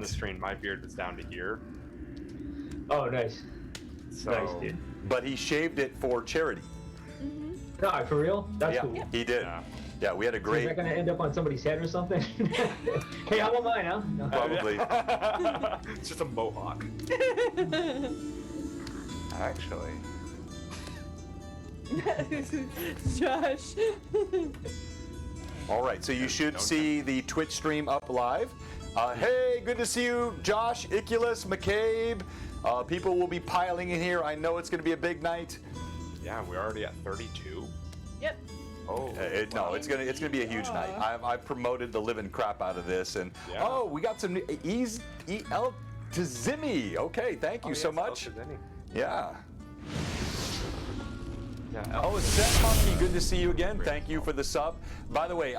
the screen, my beard is down to here. Oh, nice. So, Nice, dude. But he shaved it for charity. No, for real? That's cool. Yep. He did. Yeah, we had a Is great. that going to end up on somebody's head or something? Hey, I want mine, huh? No. Probably. It's just a mohawk. Actually. Josh. All right, so you should Don't see the Twitch stream up live. Hey, good to see you, Josh, Iculus, McCabe. People will be piling in here. I know it's going to be a big night. Yeah, we're already at 32. Yep. Oh. No, it's gonna be a huge night. I've promoted the living crap out of this, and Yeah. oh, we got some El Tazimi. Okay, thank you so much. Yeah. Yeah. Oh, Seth Monkey, good to see you again. Thank you for the sub. By the way,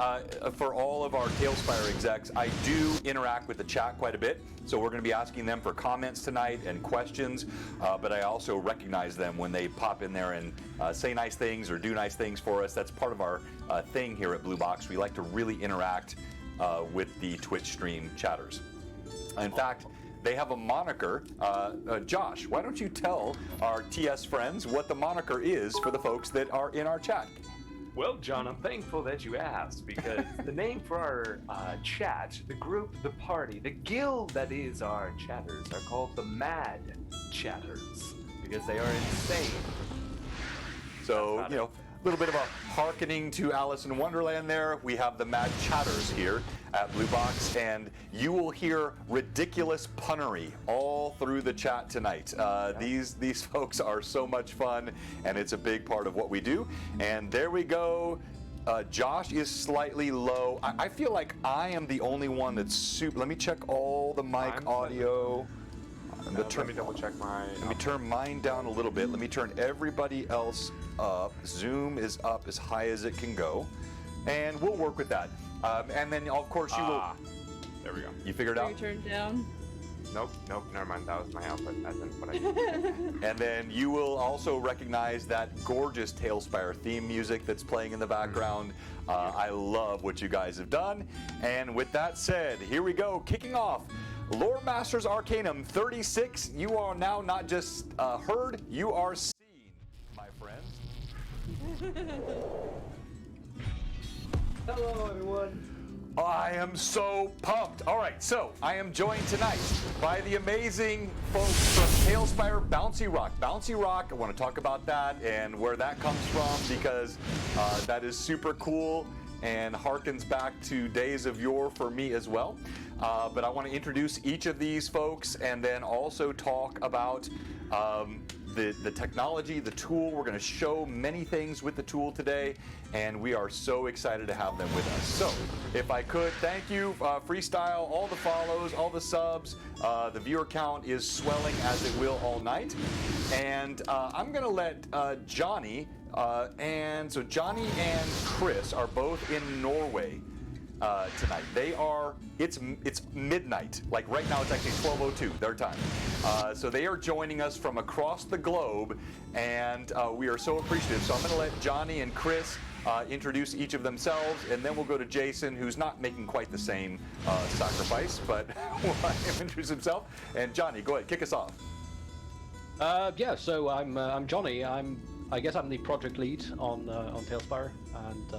for all of our Tailspire execs, I do interact with the chat quite a bit. So we're going to be asking them for comments tonight and questions. But I also recognize them when they pop in there and say nice things or do nice things for us. That's part of our thing here at Blue Box. We like to really interact with the Twitch stream chatters. In fact, they have a moniker. Josh, why don't you tell our TS friends what the moniker is for the folks that are in our chat? Well, John, I'm thankful that you asked, because the name for our chat, the group, the party, the guild that is our chatters are called the Mad Chatters, because they are insane. So, you know, a little bit of a hearkening to Alice in Wonderland there. We have the Mad Chatters here at Blue Box, and you will hear ridiculous punnery all through the chat tonight. These folks are so much fun, and it's a big part of what we do. And there we go. Josh is slightly low. I feel like I am the only one that's super. Let me check all the mic audio. Let me double check my. Let me turn mine down a little bit. Let me turn everybody else up. Zoom is up as high as it can go. And we'll work with that. And then, of course, you will. There we go. You figured it out? You turned down. Nope, never mind. That was my output. That didn't what I did. And then you will also recognize that gorgeous Tailspire theme music that's playing in the background. I love what you guys have done. And with that said, here we go. Kicking off. Loremaster's Arcanum 36. You are now not just heard, you are seen, my friends. Hello, everyone. I am so pumped. All right, so I am joined tonight by the amazing folks from Tailspire Bouncy Rock. Bouncy Rock, I want to talk about that and where that comes from, because that is super cool and harkens back to days of yore for me as well. But I want to introduce each of these folks and then also talk about the technology, the tool. We're going to show many things with the tool today, and we are so excited to have them with us. So, if I could, thank you, Freestyle, all the follows, all the subs. The viewer count is swelling as it will all night. And I'm going to let Johnny, and so Johnny and Chris are both in Norway tonight. They are, it's midnight. Like right now it's actually 12:02 their time. So they are joining us from across the globe, and we are so appreciative. So I'm going to let Johnny and Chris introduce each of themselves, and then we'll go to Jason, who's not making quite the same sacrifice, but will let him introduce himself. And Johnny, go ahead, kick us off. Yeah, so I'm Johnny. I guess I'm the project lead on Tailspire, and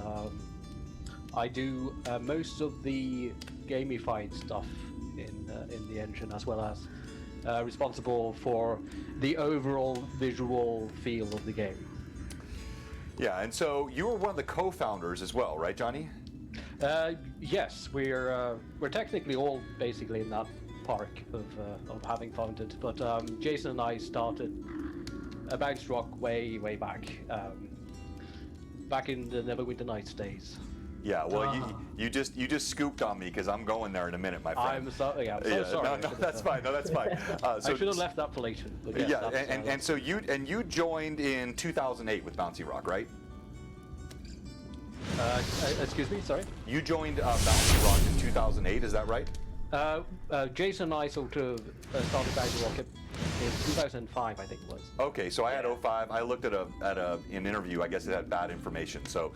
I do most of the gamified stuff in the engine, as well as responsible for the overall visual feel of the game. Yeah, and so you were one of the co-founders as well, right, Johnny? Yes, we're technically all basically in that park of having founded, but Jason and I started Bounce Rock way back in the Neverwinter Nights days. Yeah, well, you just scooped on me because I'm going there in a minute, my friend. I'm sorry. No, that's fine. No, that's fine. I should have left that for later. But yes, yeah, and so you joined in 2008 with Bouncy Rock, right? Excuse me, sorry? You joined Bouncy Rock in 2008, is that right? Jason and I sort of started Bouncy Rock in 2005, I think it was. Okay, so I had 05. I looked at an interview. I guess it had bad information. So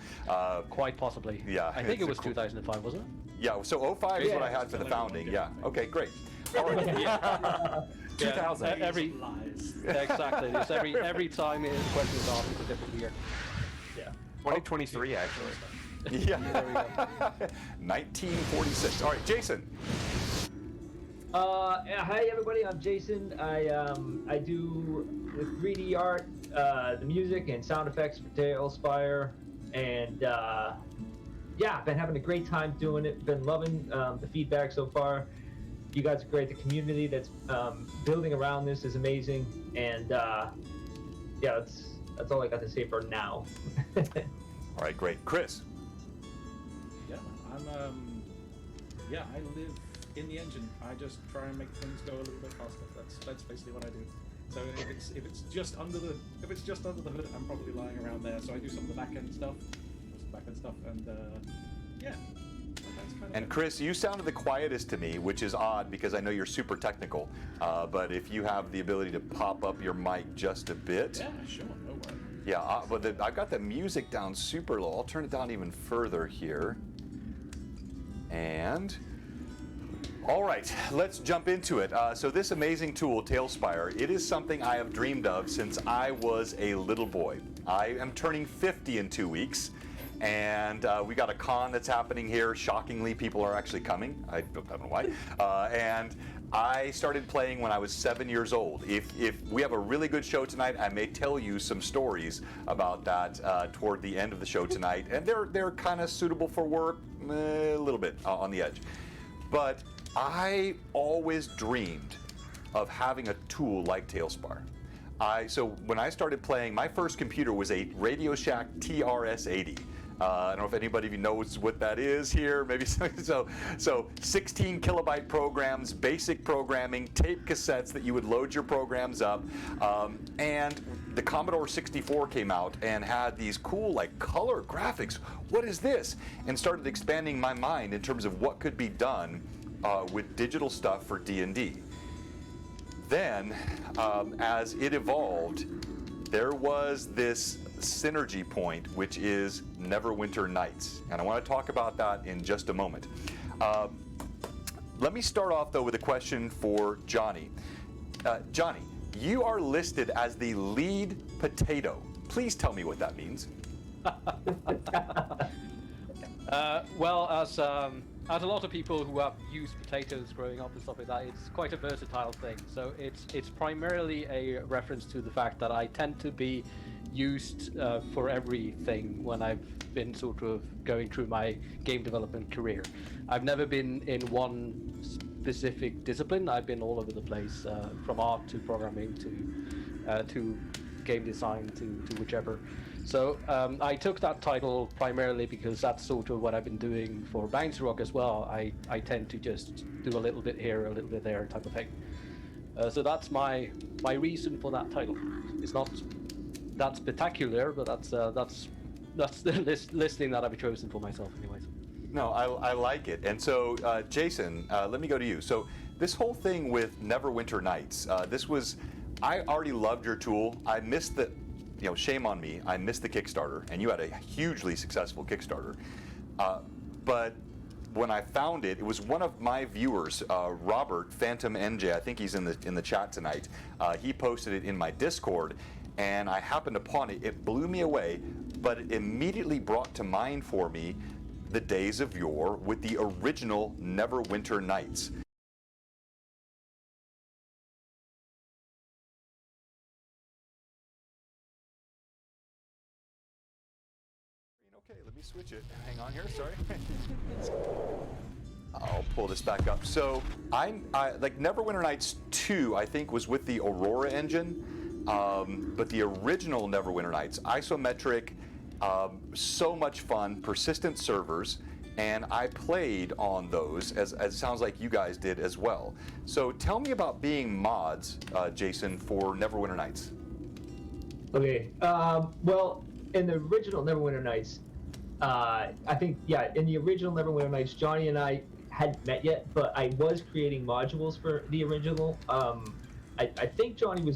quite possibly. Yeah, I think it was 2005, wasn't it? Yeah, so 05 is what I had for the founding. Yeah. Okay, great. All right. 2000. Every exactly. It's every time the question is asked, it's a different year. Yeah. 2023, actually. Yeah. There we go. 1946. All right, Jason. Hi everybody, I'm Jason. I do the 3D art, the music and sound effects for Tailspire, and yeah, I've been having a great time doing it. Been loving the feedback so far. You guys are great. The community that's building around this is amazing, and yeah, that's all I got to say for now. All right, great. Chris. Yeah, I live in the engine. I just try and make things go a little bit faster. That's basically what I do. So if it's just under the hood, I'm probably lying around there. So I do some of the back end stuff, and yeah. That's kind of And it. Chris, you sounded the quietest to me, which is odd because I know you're super technical. But if you have the ability to pop up your mic just a bit. Yeah, sure, no worries. Yeah, but I've got the music down super low. I'll turn it down even further here. And all right, let's jump into it. So this amazing tool, TaleSpire, it is something I have dreamed of since I was a little boy. I am turning 50 in 2 weeks, and we got a con that's happening here. Shockingly, people are actually coming. I don't know why. And I started playing when I was 7 years old. If we have a really good show tonight, I may tell you some stories about that toward the end of the show tonight. And they're kind of suitable for work, a little bit on the edge. But I always dreamed of having a tool like TaleSpire. So when I started playing, my first computer was a Radio Shack TRS-80. I don't know if anybody of you knows what that is here. Maybe so 16 kilobyte programs, basic programming, tape cassettes that you would load your programs up, and the Commodore 64 came out and had these cool like color graphics. What is this? And started expanding my mind in terms of what could be done with digital stuff for D&D. Then, as it evolved, there was this synergy point, which is Neverwinter Nights. And I want to talk about that in just a moment. Let me start off, though, with a question for Johnny. Johnny, you are listed as the lead potato. Please tell me what that means. Well, as a lot of people who have used potatoes growing up and stuff like that, it's quite a versatile thing. So it's primarily a reference to the fact that I tend to be used for everything when I've been sort of going through my game development career. I've never been in one specific discipline. I've been all over the place, from art to programming to game design to whichever. So I took that title primarily because that's sort of what I've been doing for Bouncy Rock as well. I tend to just do a little bit here, a little bit there type of thing. So that's my reason for that title. It's not that spectacular, but that's the listing that I've chosen for myself anyways. No, I like it. And so, Jason, let me go to you. So this whole thing with Neverwinter Nights, I already loved your tool. I missed the, shame on me, I missed the Kickstarter, and you had a hugely successful Kickstarter. But when I found it, it was one of my viewers, Robert Phantom NJ, I think he's in the chat tonight. He posted it in my Discord, and I happened upon it. It blew me away, but it immediately brought to mind for me the days of yore with the original Neverwinter Nights. Okay, let me switch it. Hang on here, sorry. I'll pull this back up. So I like Neverwinter Nights 2, I think, was with the Aurora Engine, but the original Neverwinter Nights, isometric, so much fun, persistent servers, and I played on those, as it sounds like you guys did as well. So tell me about being mods, Jason, for Neverwinter Nights. Okay. Well, in the original Neverwinter Nights, I think, in the original Neverwinter Nights, Johnny and I hadn't met yet, but I was creating modules for the original. I think Johnny,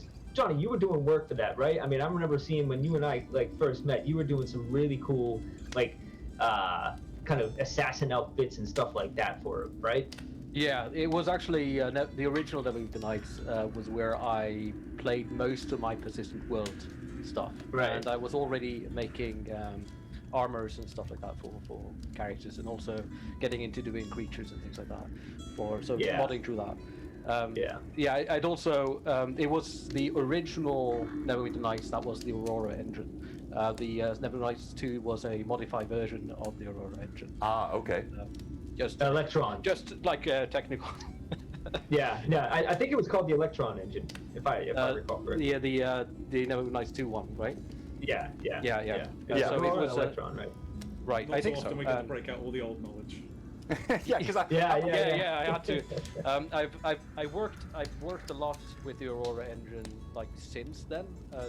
you were doing work for that, right? I mean, I remember seeing when you and I first met, you were doing some really cool kind of assassin outfits and stuff like that for it, right? Yeah, it was actually the original Neverwinter Nights was where I played most of my Persistent World stuff. Right. And I was already making armors and stuff like that for characters, and also getting into doing creatures and things like that. Modding through that. I'd also it was the original Neverwinter Nights that was the Aurora Engine. The Neverwinter Nights 2 was a modified version of the Aurora Engine. Ah, okay. Just Electron. Just like technical. I think it was called the Electron Engine, if I recall correctly. Yeah, the Neverwinter Nights 2 one, right? Yeah. So it was Electron, right? Right, Not I think so so. often we get to break out all the old knowledge. Yeah, because I had to. I've worked a lot with the Aurora Engine like since then.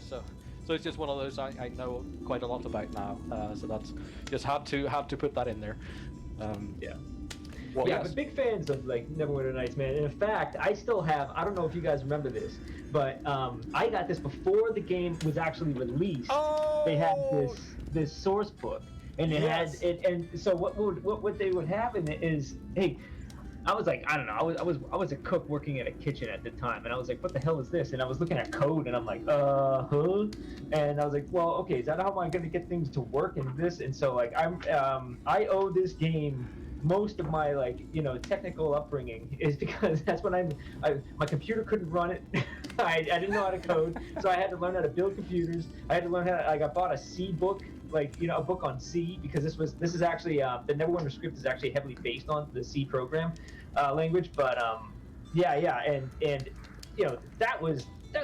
So it's just one of those I know quite a lot about now. So that's just had to put that in there. Well, but big fans of like Neverwinter Nights, man. And in fact, I still have. I don't know if you guys remember this, but I got this before the game was actually released. Oh! They had this source book, and it had it. And so what they would have in it is, hey, I was like, I don't know, I was a cook working in a kitchen at the time, and I was like, what the hell is this? And I was looking at code, and I'm like, huh? And I was like, well, okay, is that how am I going to get things to work in this? And so like I owe this game most of my technical upbringing is because that's when my computer couldn't run it. I didn't know how to code, so I had to learn how to build computers. I had to learn how to, I bought a C book, a book on C, because this is actually the Neverwinter script is actually heavily based on the C program language. But and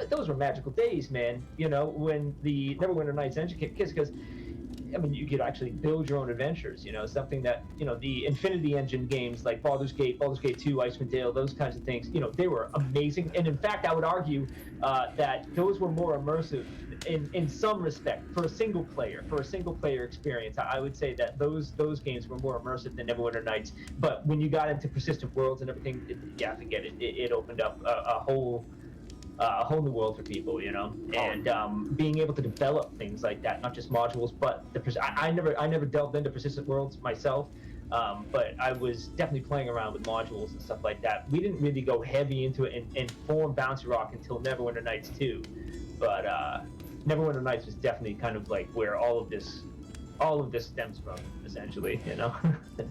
those were magical days, man. When the Neverwinter Nights engine kicked, because I mean, you could actually build your own adventures, something that, the Infinity Engine games like Baldur's Gate 2, Icewind Dale, those kinds of things, they were amazing. And in fact, I would argue that those were more immersive in some respect for a single player experience. I would say that those games were more immersive than Neverwinter Nights. But when you got into Persistent Worlds and everything, forget it. It opened up a whole new world for people, and being able to develop things like that, not just modules, but I never delved into Persistent Worlds myself, but I was definitely playing around with modules and stuff like that. We didn't really go heavy into it and form Bouncy Rock until Neverwinter Nights 2, but Neverwinter Nights was definitely kind of like where all of this stems from, essentially,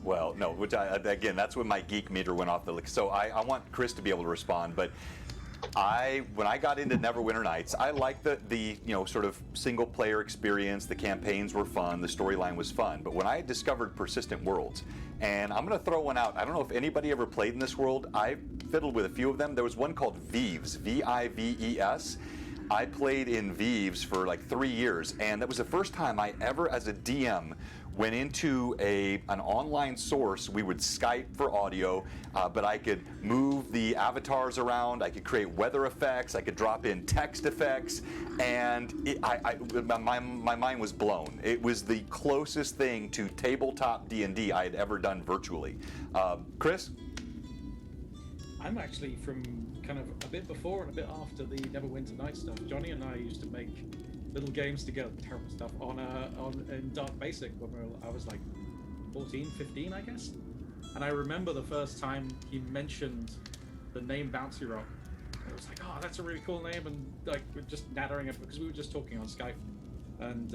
Well, no, which again, that's when my geek meter went off the. So I want Chris to be able to respond, but when I got into Neverwinter Nights, I liked the sort of single player experience. The campaigns were fun, the storyline was fun. But when I discovered Persistent Worlds, and I'm going to throw one out. I don't know if anybody ever played in this world. I fiddled with a few of them. There was one called Vives, Vives. I played in Vives for like 3 years, and that was the first time I ever, as a DM, went into an online source. We would Skype for audio, but I could move the avatars around. I could create weather effects. I could drop in text effects, and my mind was blown. It was the closest thing to tabletop D&D I had ever done virtually. Chris? I'm actually from kind of a bit before and a bit after the Neverwinter Nights stuff. Johnny and I used to make little games together, terrible stuff, in Dark Basic when I was like 14, 15, I guess. And I remember the first time he mentioned the name Bouncy Rock. I was like, oh, that's a really cool name, and like we're just nattering it because we were just talking on Skype. And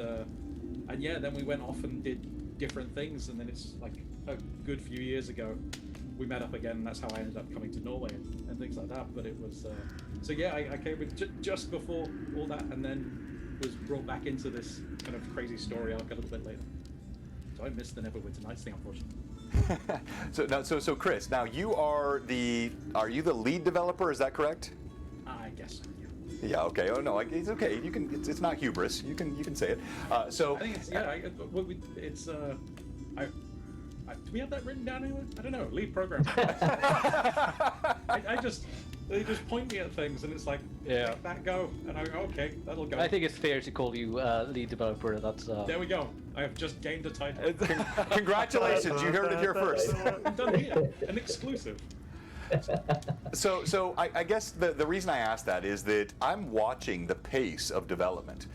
yeah, then we went off and did different things, and then it's like a good few years ago we met up again, and that's how I ended up coming to Norway and things like that. But it was so yeah, I came in just before all that, and then was brought back into this kind of crazy story arc a little bit later. So I missed the Neverwinter Nights thing, unfortunately. So Chris, now are you the lead developer? Is that correct? I guess so. Yeah. Okay. Oh no, it's okay. You can. It's not hubris. You can say it. So I think it's do we have that written down anywhere? I don't know. Lead programmer. They just point me at things, and it's like, let that go, and I go, okay, that'll go. I think it's fair to call you lead developer. That's. There we go. I have just gained a title. Congratulations! You heard it here first. I'm done here. An exclusive. So I guess the reason I asked that is that I'm watching the pace of development.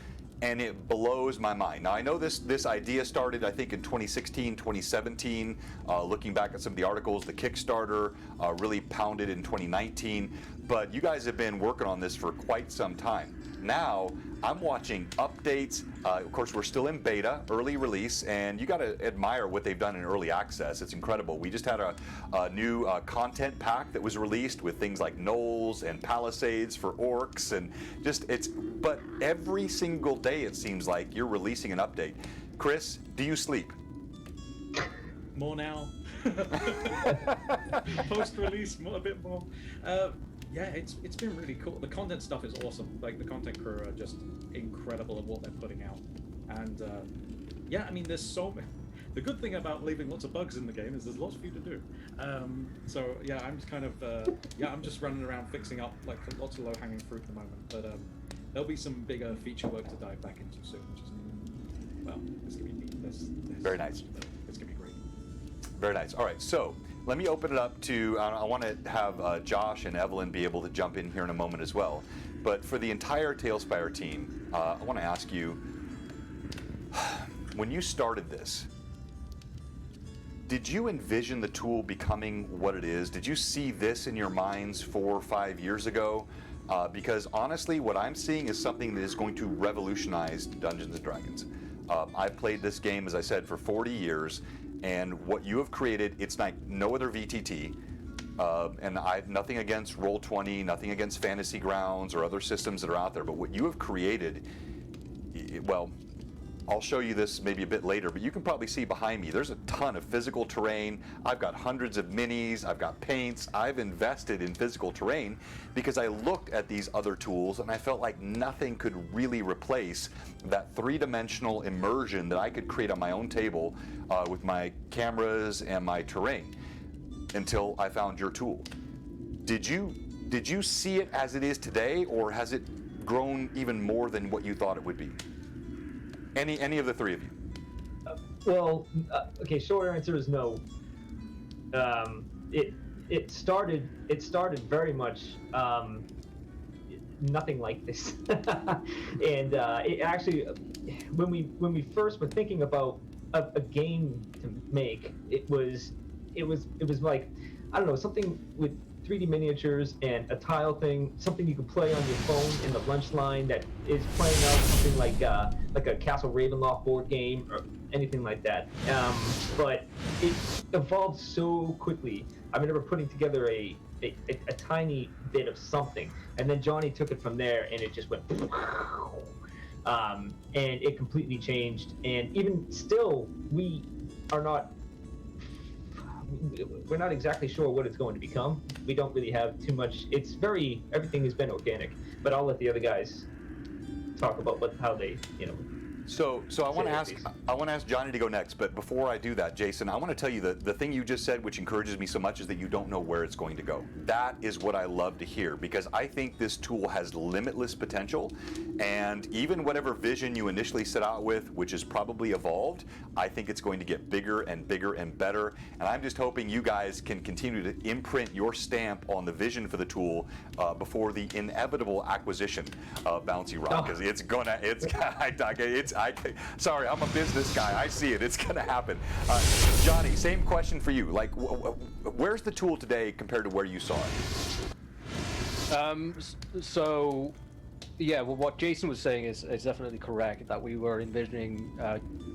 and it blows my mind. Now, I know this idea started, I think, in 2016, 2017. Looking back at some of the articles, the Kickstarter really pounded in 2019. But you guys have been working on this for quite some time. Now, I'm watching updates. Of course, we're still in beta, early release, and you got to admire what they've done in early access. It's incredible. We just had a new content pack that was released with things like gnolls and palisades for orcs, and but every single day it seems like you're releasing an update. Chris, do you sleep? More now. Post-release, a bit more. Yeah, it's been really cool. The content stuff is awesome. Like, the content crew are just incredible at what they're putting out. And yeah, I mean, there's so many. The good thing about leaving lots of bugs in the game is there's lots for you to do. So yeah, I'm just kind of I'm just running around fixing up like lots of low-hanging fruit at the moment. But there'll be some bigger feature work to dive back into soon. Which is, well, it's gonna be neat. Very nice. It's gonna be great. Very nice. All right, so let me open it up to, I want to have Josh and Evelyn be able to jump in here in a moment as well. But for the entire TaleSpire team, I want to ask you, when you started this, did you envision the tool becoming what it is? Did you see this in your minds 4 or 5 years ago? Because honestly, what I'm seeing is something that is going to revolutionize Dungeons & Dragons. I've played this game, as I said, for 40 years. And what you have created, it's like no other VTT. And I've nothing against Roll20, nothing against Fantasy Grounds or other systems that are out there. But what you have created, well, I'll show you this maybe a bit later, but you can probably see behind me, there's a ton of physical terrain. I've got hundreds of minis, I've got paints. I've invested in physical terrain because I looked at these other tools and I felt like nothing could really replace that three-dimensional immersion that I could create on my own table with my cameras and my terrain until I found your tool. Did you see it as it is today, or has it grown even more than what you thought it would be? Any of the three of you? Well, okay. Short answer is no. It started very much nothing like this, and it actually, when we first were thinking about a game to make, it was like, I don't know, something with 3D miniatures and a tile thing, something you can play on your phone in the lunch line that is playing out something like a Castle Ravenloft board game or anything like that. But it evolved so quickly. I remember putting together a tiny bit of something, and then Johnny took it from there, and it just went, and it completely changed. And even still, we're not exactly sure what it's going to become. We don't really have too much. Everything has been organic, but I'll let the other guys talk about how they, So I want to ask Johnny to go next, but before I do that, Jason, I want to tell you that the thing you just said, which encourages me so much, is that you don't know where it's going to go. That is what I love to hear, because I think this tool has limitless potential, and even whatever vision you initially set out with, which is probably evolved, I think it's going to get bigger and bigger and better, and I'm just hoping you guys can continue to imprint your stamp on the vision for the tool before the inevitable acquisition of Bouncy Rock, because sorry, I'm a business guy. I see it. It's going to happen. Johnny, same question for you. Like, where's the tool today compared to where you saw it? So, yeah, well, what Jason was saying is definitely correct, that we were envisioning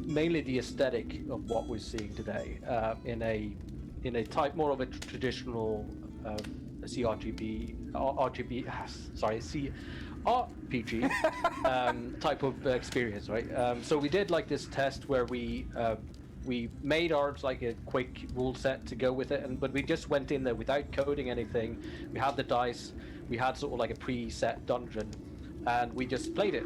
mainly the aesthetic of what we're seeing today in a type more of a traditional RPG type of experience, right? So we did like this test where we made ours like a quick rule set to go with it, but we just went in there without coding anything. We had the dice, we had sort of like a preset dungeon, and we just played it.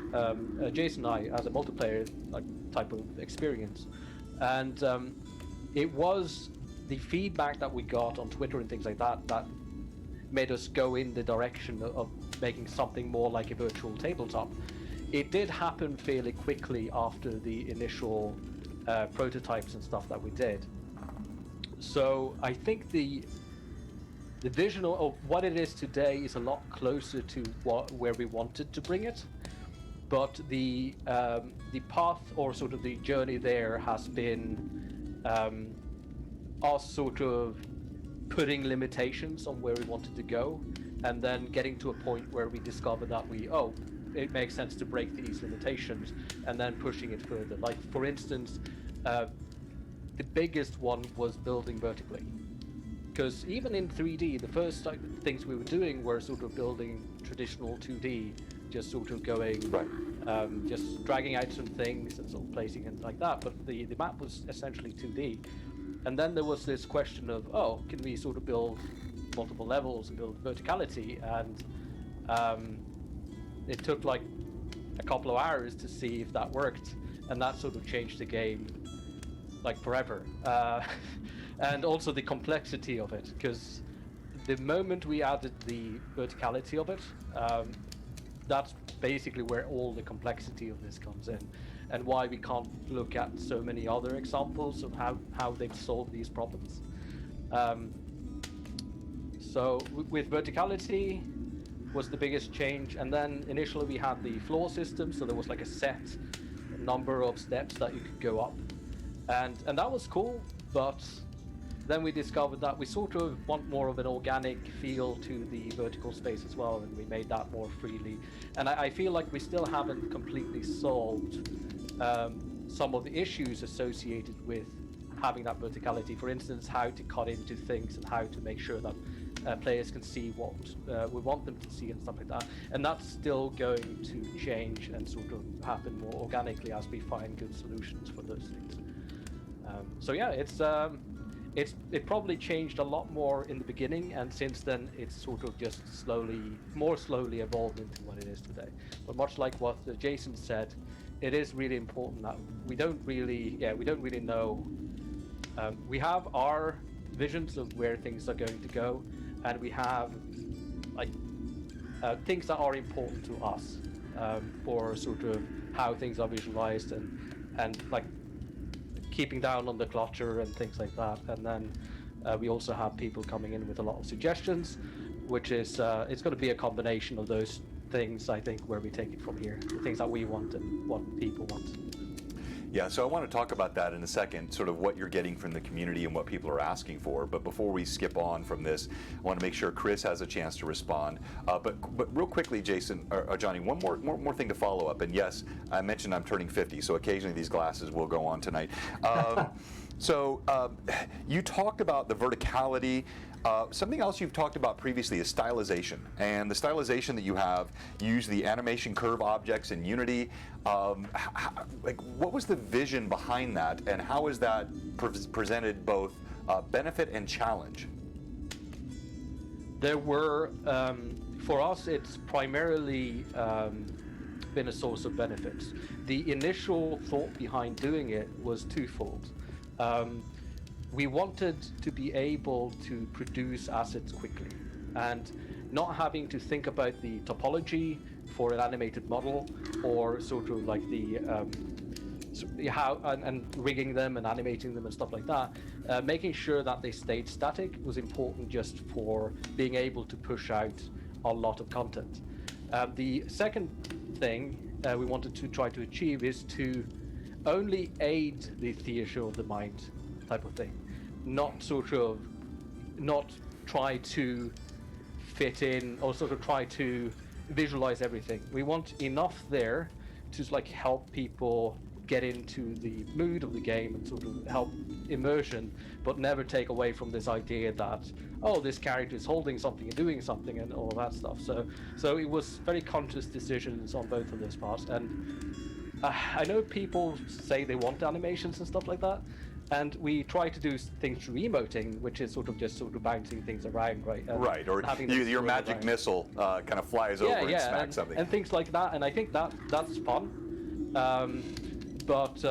Jason and I, as a multiplayer like type of experience, and it was the feedback that we got on Twitter and things like that that made us go in the direction of making something more like a virtual tabletop. It did happen fairly quickly after the initial prototypes and stuff that we did. So I think the vision of what it is today is a lot closer to where we wanted to bring it. the path or sort of the journey there has been us sort of putting limitations on where we wanted to go, and then getting to a point where we discover that it makes sense to break these limitations, and then pushing it further. Like, for instance, the biggest one was building vertically. Because even in 3D, the first things we were doing were sort of building traditional 2D, just sort of going, just dragging out some things and sort of placing it like that. But the map was essentially 2D. And then there was this question of, can we sort of build multiple levels and build verticality? And it took like a couple of hours to see if that worked. And that sort of changed the game like forever. And also the complexity of it, because the moment we added the verticality of it, that's basically where all the complexity of this comes in, and why we can't look at so many other examples of how they've solved these problems. So with verticality was the biggest change, and then initially we had the floor system, so there was like a set number of steps that you could go up, and that was cool, but then we discovered that we sort of want more of an organic feel to the vertical space as well, and we made that more freely. And I feel like we still haven't completely solved some of the issues associated with having that verticality. For instance, how to cut into things and how to make sure that players can see what we want them to see and stuff like that. And that's still going to change and sort of happen more organically as we find good solutions for those things. So yeah, it probably changed a lot more in the beginning, and since then it's sort of just more slowly evolved into what it is today. But much like what Jason said, it is really important that we don't really know. We have our visions of where things are going to go, and we have like things that are important to us for sort of how things are visualized and like keeping down on the clutter and things like that. And then we also have people coming in with a lot of suggestions, which is it's going to be a combination of those things, I think, where we take it from here, the things that we want and what people want. Yeah, so I want to talk about that in a second, sort of what you're getting from the community and what people are asking for. But before we skip on from this, I want to make sure Chris has a chance to respond. But real quickly, Jason or Johnny, one more thing to follow up. And yes, I mentioned I'm turning 50, so occasionally these glasses will go on tonight. So you talked about the verticality. Something else you've talked about previously is stylization, and the stylization that you have, you use the animation curve objects in Unity. What was the vision behind that, and how is that presented both benefit and challenge? There were, for us, it's primarily been a source of benefits. The initial thought behind doing it was twofold. We wanted to be able to produce assets quickly and not having to think about the topology for an animated model, or sort of like the how and rigging them and animating them and stuff like that. Making sure that they stayed static was important just for being able to push out a lot of content. The second thing we wanted to try to achieve is to only aid the theater of the mind type of thing, not try to fit in or sort of try to visualize everything. We want enough there to like help people get into the mood of the game and sort of help immersion, but never take away from this idea that, oh, this character is holding something and doing something and all that stuff. So it was very conscious decisions on both of those parts. And I know people say they want animations and stuff like that, and we try to do things through emoting, which is sort of bouncing things around, right? Right, or your magic around. Missile kind of flies over and smacks something. And things like that, and I think that's fun. But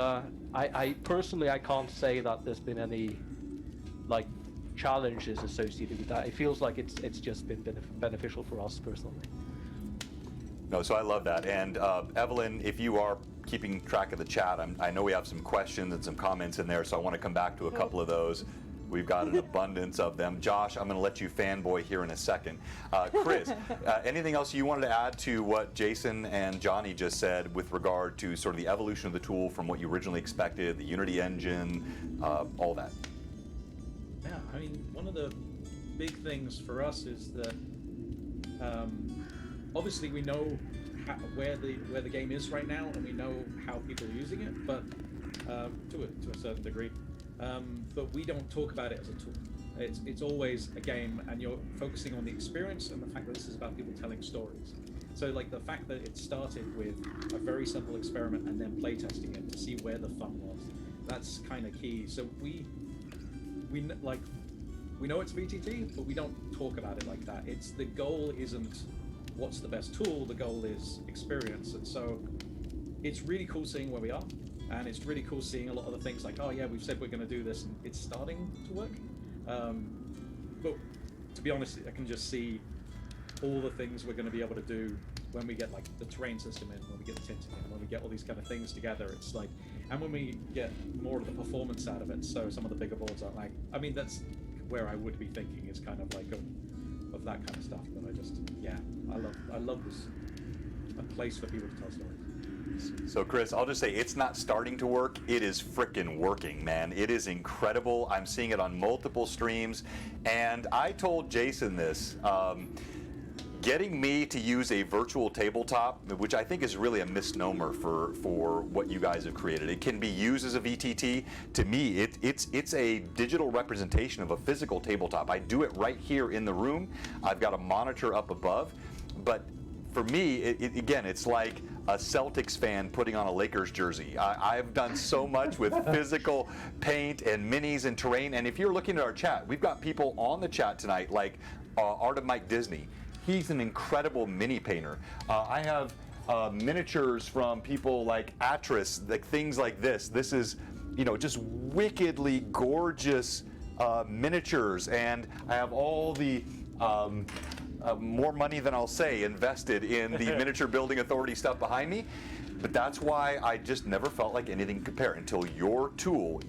I personally, I can't say that there's been any like challenges associated with that. It feels like it's just been beneficial for us personally. No, so I love that. And Evelyn, if you are keeping track of the chat, I know we have some questions and some comments in there, so I want to come back to a couple of those. We've got an abundance of them. Josh, I'm going to let you fanboy here in a second. Chris, anything else you wanted to add to what Jason and Johnny just said with regard to sort of the evolution of the tool from what you originally expected, the Unity engine, all that? Yeah, I mean, one of the big things for us is that obviously we know where the game is right now, and we know how people are using it, but to a certain degree. But we don't talk about it as a tool. It's always a game, and you're focusing on the experience and the fact that this is about people telling stories. So like the fact that it started with a very simple experiment and then playtesting it to see where the fun was, that's kind of key. So we know it's VTT, but we don't talk about it like that. The goal isn't what's the best tool, the goal is experience. And so it's really cool seeing where we are, and it's really cool seeing a lot of the things like, oh yeah, we've said we're going to do this, and it's starting to work. But to be honest, I can just see all the things we're going to be able to do when we get like the terrain system in, when we get the tinting in, when we get all these kind of things together. It's like, and when we get more of the performance out of it, so some of the bigger boards are like, I mean, that's where I would be thinking is kind of like of that kind of stuff. But I just, yeah, I love this, a place for people to tell stories. So Chris, I'll just say it's not starting to work, it is frickin' working, man. It is incredible. I'm seeing it on multiple streams, and I told Jason this, getting me to use a virtual tabletop, which I think is really a misnomer for what you guys have created. It can be used as a VTT. To me, it's a digital representation of a physical tabletop. I do it right here in the room. I've got a monitor up above, but for me, again, it's like a Celtics fan putting on a Lakers jersey. I've done so much with physical paint and minis and terrain, and if you're looking at our chat, we've got people on the chat tonight like Art of Mike Disney. He's an incredible mini painter. I have miniatures from people like Atris, like things like this. This is, just wickedly gorgeous miniatures, and I have all the more money than I'll say invested in the Miniature Building Authority stuff behind me. But that's why I just never felt like anything could compare until your tool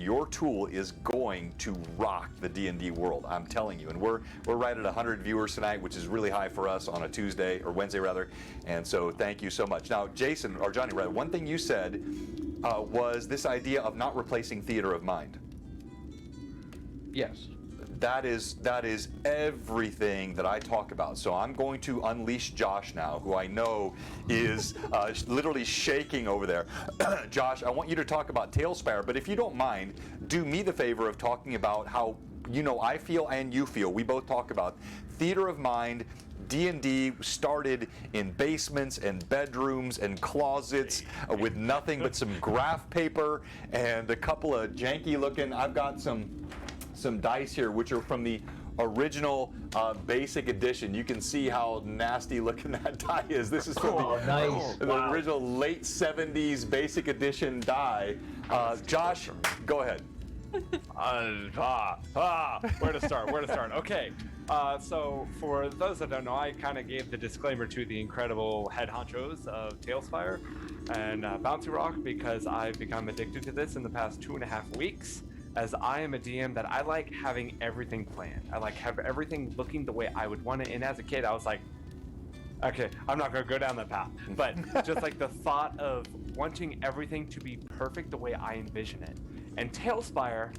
is going to rock the D&D world. I'm telling you. And we're right at 100 viewers tonight, which is really high for us on a Tuesday, or Wednesday rather. And so thank you so much. Now, Jason, or Johnny rather, one thing you said was this idea of not replacing theater of mind. Yes. That is everything that I talk about. So I'm going to unleash Josh now, who I know is literally shaking over there. Josh, I want you to talk about Tailspire, but if you don't mind, do me the favor of talking about how I feel and you feel. We both talk about theater of mind. D&D started in basements and bedrooms and closets with nothing but some graph paper and a couple of janky looking. I've got some dice here, which are from the original basic edition. You can see how nasty looking that die is. This is from the original late 70s basic edition die. Josh, go ahead. Where to start? Okay. So for those that don't know, I kind of gave the disclaimer to the incredible head honchos of Tailspire and Bouncy Rock because I've become addicted to this in the past 2.5 weeks. As I am a DM that I like having everything planned. I like have everything looking the way I would want it. And as a kid, I was like, okay, I'm not going to go down that path. But just like the thought of wanting everything to be perfect the way I envision it. And Tailspire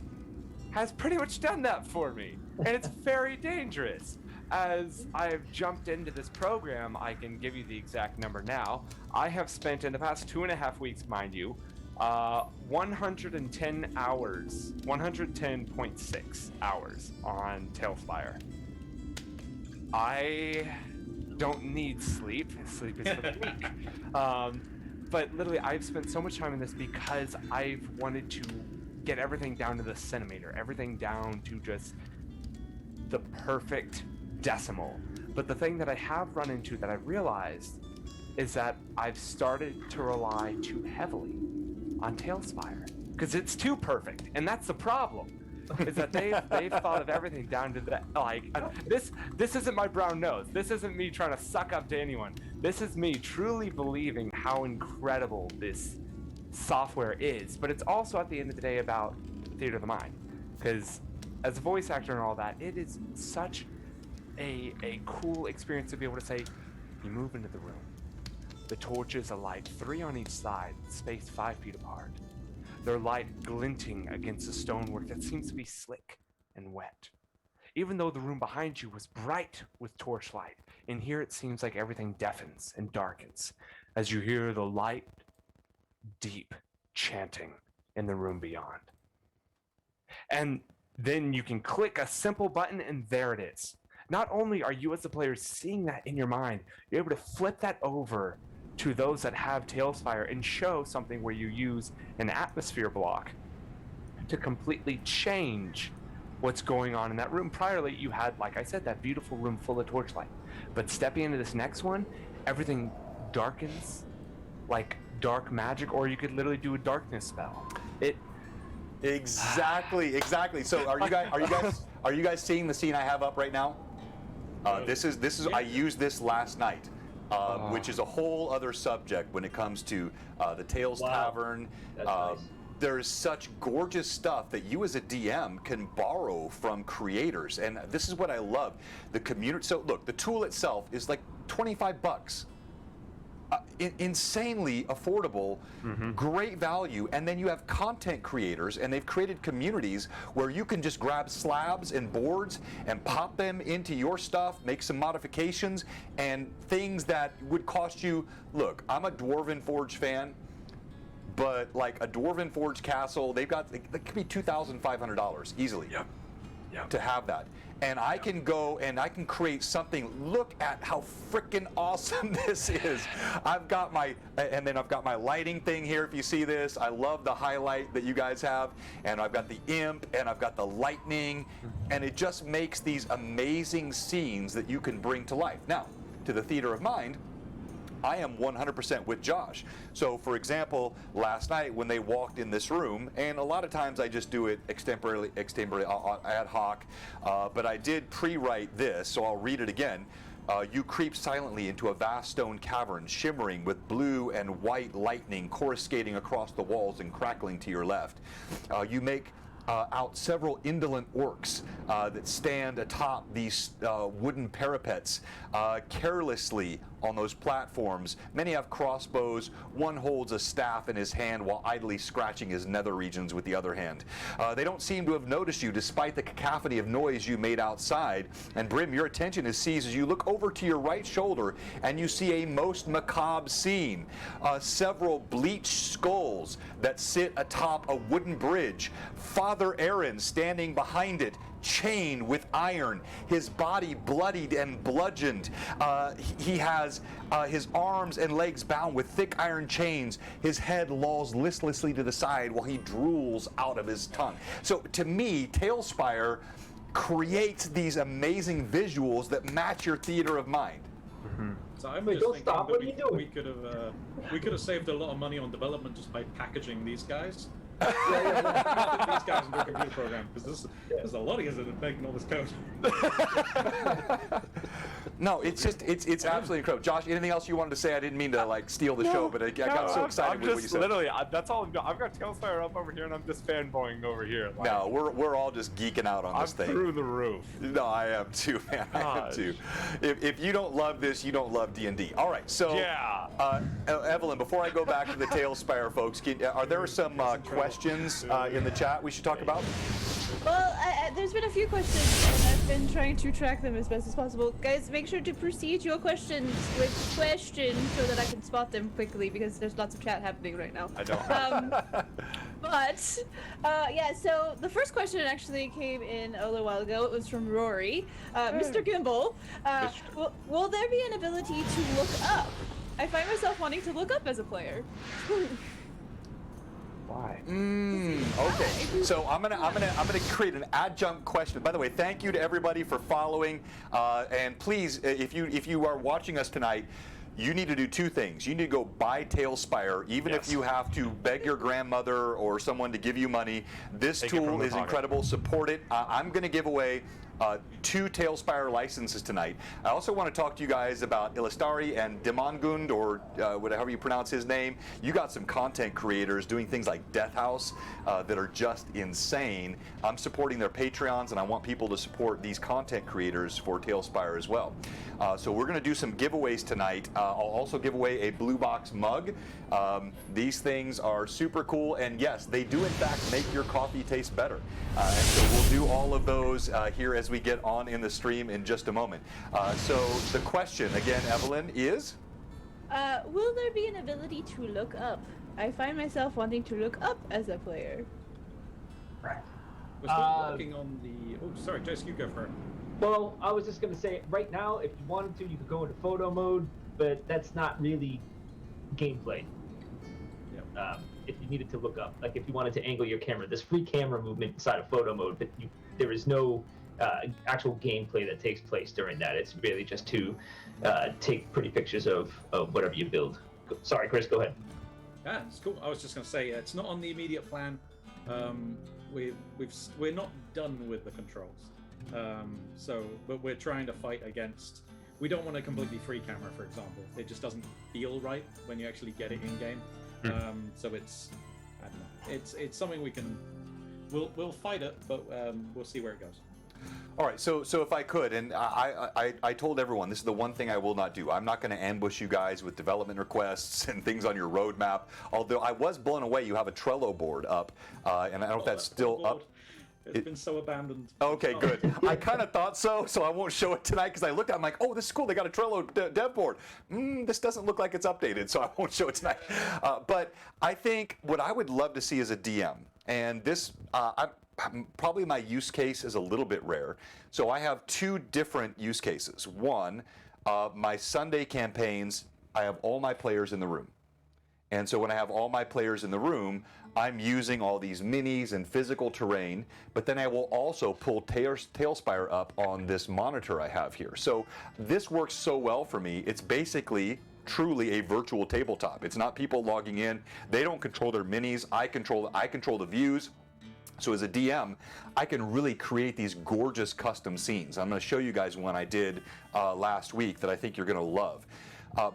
has pretty much done that for me. And it's very dangerous. As I've jumped into this program, I can give you the exact number now. I have spent in the past 2.5 weeks, mind you, 110 hours, 110.6 hours on Tailspire. I don't need sleep. Sleep is for the weak. But literally, I've spent so much time in this because I've wanted to get everything down to the centimeter, everything down to just the perfect decimal. But the thing that I have run into that I realized is that I've started to rely too heavily on Tailspire because it's too perfect, and that's the problem. Is that they've thought of everything down to the this isn't my brown nose. This isn't me trying to suck up to anyone. This is me truly believing how incredible this software is. But it's also at the end of the day about theater of the mind, because as a voice actor and all that, it is such a cool experience to be able to say, you move into the room. The torches alight 3 on each side, spaced 5 feet apart. Their light glinting against the stonework that seems to be slick and wet. Even though the room behind you was bright with torchlight, in here it seems like everything deafens and darkens as you hear the light, deep chanting in the room beyond. And then you can click a simple button and there it is. Not only are you as the player seeing that in your mind, you're able to flip that over to those that have TaleSpire and show something where you use an atmosphere block to completely change what's going on in that room. Priorly, you had, like I said, that beautiful room full of torchlight. But stepping into this next one, everything darkens like dark magic, or you could literally do a darkness spell. Exactly. So are you guys seeing the scene I have up right now? This is I used this last night, which is a whole other subject when it comes to the Tales Tavern. That's nice. There's such gorgeous stuff that you as a DM can borrow from creators, and this is what I love. The community. So look, the tool itself is like $25. Insanely affordable, great value, and then you have content creators, and they've created communities where you can just grab slabs and boards and pop them into your stuff, make some modifications, and things that would cost you. Look, I'm a Dwarven Forge fan, but like a Dwarven Forge castle, that could be $2,500 easily. Yep. To have that. And I can go and I can create something. Look at how freaking awesome this is. I've got my lighting thing here. If you see this, I love the highlight that you guys have. And I've got the imp and I've got the lightning. And it just makes these amazing scenes that you can bring to life. Now, to the theater of mind, I am 100% with Josh. So, for example, last night when they walked in this room, and a lot of times I just do it extemporarily ad hoc, but I did pre-write this, so I'll read it again. You creep silently into a vast stone cavern, shimmering with blue and white lightning coruscating across the walls and crackling to your left. You make out several indolent orcs that stand atop these wooden parapets carelessly on those platforms. Many have crossbows. One holds a staff in his hand while idly scratching his nether regions with the other hand. They don't seem to have noticed you despite the cacophony of noise you made outside. And Brim, your attention is seized as you look over to your right shoulder and you see a most macabre scene. Several bleached skulls that sit atop a wooden bridge. Father Aaron standing behind it, chained with iron, his body bloodied and bludgeoned. He has his arms and legs bound with thick iron chains. His head lolls listlessly to the side while he drools out of his tongue. So to me, TaleSpire creates these amazing visuals that match your theater of mind. So I'm Wait, just don't thinking stop. that What are you doing? we could have saved a lot of money on development just by packaging these guys. These guys into a computer program, because there's a lot of you that are making all this code. No, it's absolutely incredible. Josh, anything else you wanted to say? I didn't mean to like steal the show, but I got so excited with what you said. That's all I've got. I've got TaleSpire up over here, and I'm just fanboying over here. Like, No, we're all just geeking out on this thing. I'm through the roof. No, I am too, man. I am too. If you don't love this, you don't love D&D. All right, so Evelyn, before I go back to the TaleSpire folks, are there some questions in the chat we should talk about? Well, there's been a few questions, and I've been trying to track them as best as possible. Guys, make sure to proceed your questions with questions so that I can spot them quickly, because there's lots of chat happening right now. I don't. Yeah, so the first question actually came in a little while ago. It was from Rory. Mr. Gimbal, will there be an ability to look up? I find myself wanting to look up as a player. Why? Okay, so I'm gonna create an adjunct question. By the way, thank you to everybody for following, and please, if you are watching us tonight, you need to do two things. You need to go buy TaleSpire, even if you have to beg your grandmother or someone to give you money. This tool is incredible. Support it. I'm going to give away 2 TaleSpire licenses tonight. I also want to talk to you guys about Ilistari and Demongund, or whatever you pronounce his name. You got some content creators doing things like Death House that are just insane. I'm supporting their Patreons, and I want people to support these content creators for TaleSpire as well. So we're going to do some giveaways tonight. I'll also give away a Blue Box mug. These things are super cool, and yes, they do in fact make your coffee taste better. And so we'll do all of those here as we get on in the stream in just a moment. So the question, again, Evelyn, is? Will there be an ability to look up? I find myself wanting to look up as a player. Right. We're still working on the... Oh, sorry, Jace, you go for it. Well, I was just going to say, right now, if you wanted to, you could go into photo mode, but that's not really gameplay. Yeah. If you needed to look up, like if you wanted to angle your camera, there's free camera movement inside of photo mode, but there is no actual gameplay that takes place during that. It's really just to take pretty pictures of whatever you build. Sorry, Chris, go ahead. Yeah, it's cool. I was just going to say, it's not on the immediate plan. We're not done with the controls. But we're trying to fight against... We don't want a completely free camera, for example. It just doesn't feel right when you actually get it in-game. So it's... I don't know. It's something we can... We'll fight it, but we'll see where it goes. All right, so if I could, and I told everyone, this is the one thing I will not do. I'm not going to ambush you guys with development requests and things on your roadmap, although I was blown away you have a Trello board up, and I don't know if that's still up. It's been so abandoned. Okay, good. I kind of thought so I won't show it tonight because I looked at it, I'm like, oh, this is cool. They got a Trello dev board. This doesn't look like it's updated, so I won't show it tonight. But I think what I would love to see is a DM. And this, probably my use case is a little bit rare. So I have 2 different use cases. One, my Sunday campaigns, I have all my players in the room. And so when I have all my players in the room, I'm using all these minis and physical terrain, but then I will also pull TaleSpire up on this monitor I have here. So this works so well for me. It's basically truly a virtual tabletop. It's not people logging in. They don't control their minis. I control the views. So as a DM, I can really create these gorgeous custom scenes. I'm going to show you guys one I did last week that I think you're going to love.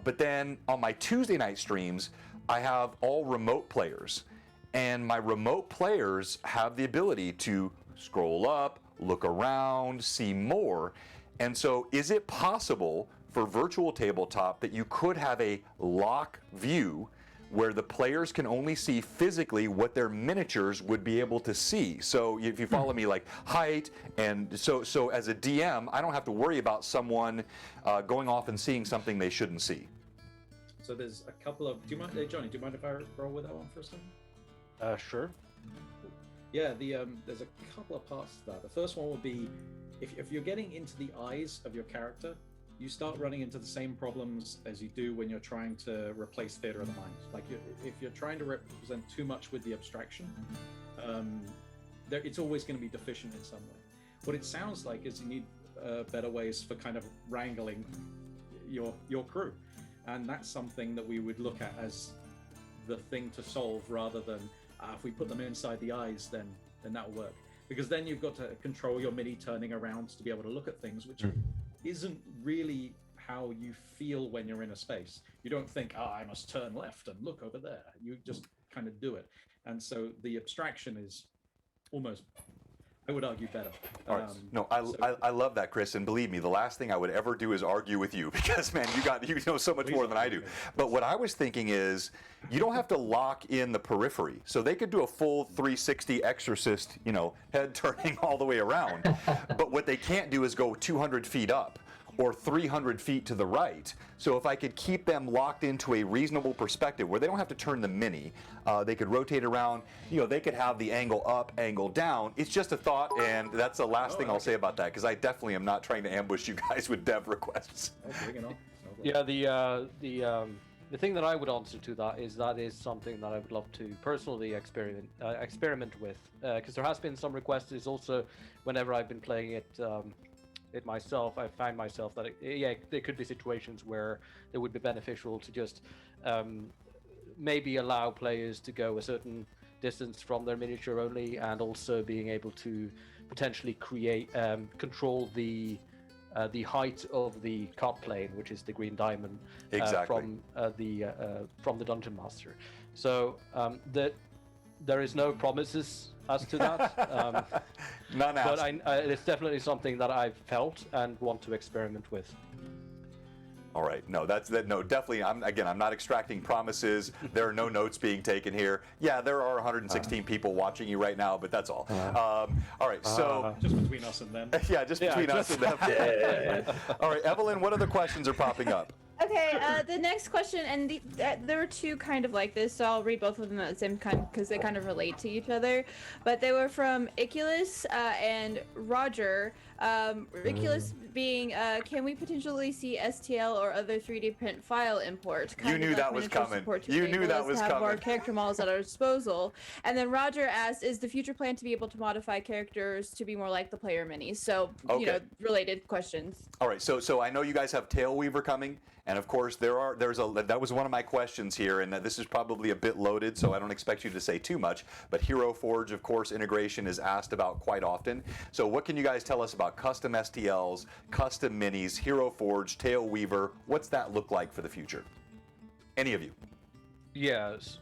But then on my Tuesday night streams, I have all remote players. And my remote players have the ability to scroll up, look around, see more. And so is it possible for virtual tabletop that you could have a lock view where the players can only see physically what their miniatures would be able to see? So if you follow me, like height, and so as a DM, I don't have to worry about someone going off and seeing something they shouldn't see. So there's a couple of... Do you mind, Johnny, do you mind if I roll with that one for a second? Sure. Yeah, there's a couple of parts to that. The first one would be, if you're getting into the eyes of your character, you start running into the same problems as you do when you're trying to replace theater of the mind. Like, if you're trying to represent too much with the abstraction, it's always going to be deficient in some way. What it sounds like is you need better ways for kind of wrangling your crew. And that's something that we would look at as the thing to solve, rather than if we put them inside the eyes, then that'll work. Because then you've got to control your mini turning around to be able to look at things, which isn't really how you feel when you're in a space. You don't think, I must turn left and look over there. You just kind of do it. And so the abstraction is almost, I would argue, better. All right. No, I love that, Chris, and believe me, the last thing I would ever do is argue with you, because man, you know so much more than I do. But what I was thinking is, you don't have to lock in the periphery, so they could do a full 360 Exorcist, head turning all the way around. But what they can't do is go 200 feet up or 300 feet to the right. So if I could keep them locked into a reasonable perspective where they don't have to turn the mini, they could rotate around, they could have the angle up, angle down. It's just a thought, and that's the last thing I'll say about that, because I definitely am not trying to ambush you guys with dev requests. Yeah, the thing that I would answer to that is something that I would love to personally experiment with, because there has been some requests. Is also, whenever I've been playing it myself, I find myself that there could be situations where it would be beneficial to just maybe allow players to go a certain distance from their miniature only, and also being able to potentially control the height of the card plane, which is the green diamond, Exactly. from the Dungeon Master. So there is no promises as to that. None asked. But it's definitely something that I've felt and want to experiment with. All right. No, no, definitely. I'm not extracting promises. There are no notes being taken here. Yeah, there are 116 people watching you right now, but that's all. All right. So Just between us and them. yeah, just between us and them. All right, Evelyn, what other questions are popping up? Okay, the next question, and there were two kind of like this, so I'll read both of them at the same time because they kind of relate to each other. But they were from Iculus and Roger. Iculus being, can we potentially see STL or other 3D print file import? You knew that was coming. You knew that was have coming. More character models at our disposal. And then Roger asked, is the future plan to be able to modify characters to be more like the player minis? So, related questions. All right, so I know you guys have Tailweaver coming, and of course that was one of my questions here, and this is probably a bit loaded, so I don't expect you to say too much. But Hero Forge, of course, integration is asked about quite often. So what can you guys tell us about custom STLs, custom minis, Hero Forge, Tailweaver? What's that look like for the future? Any of you? Yes.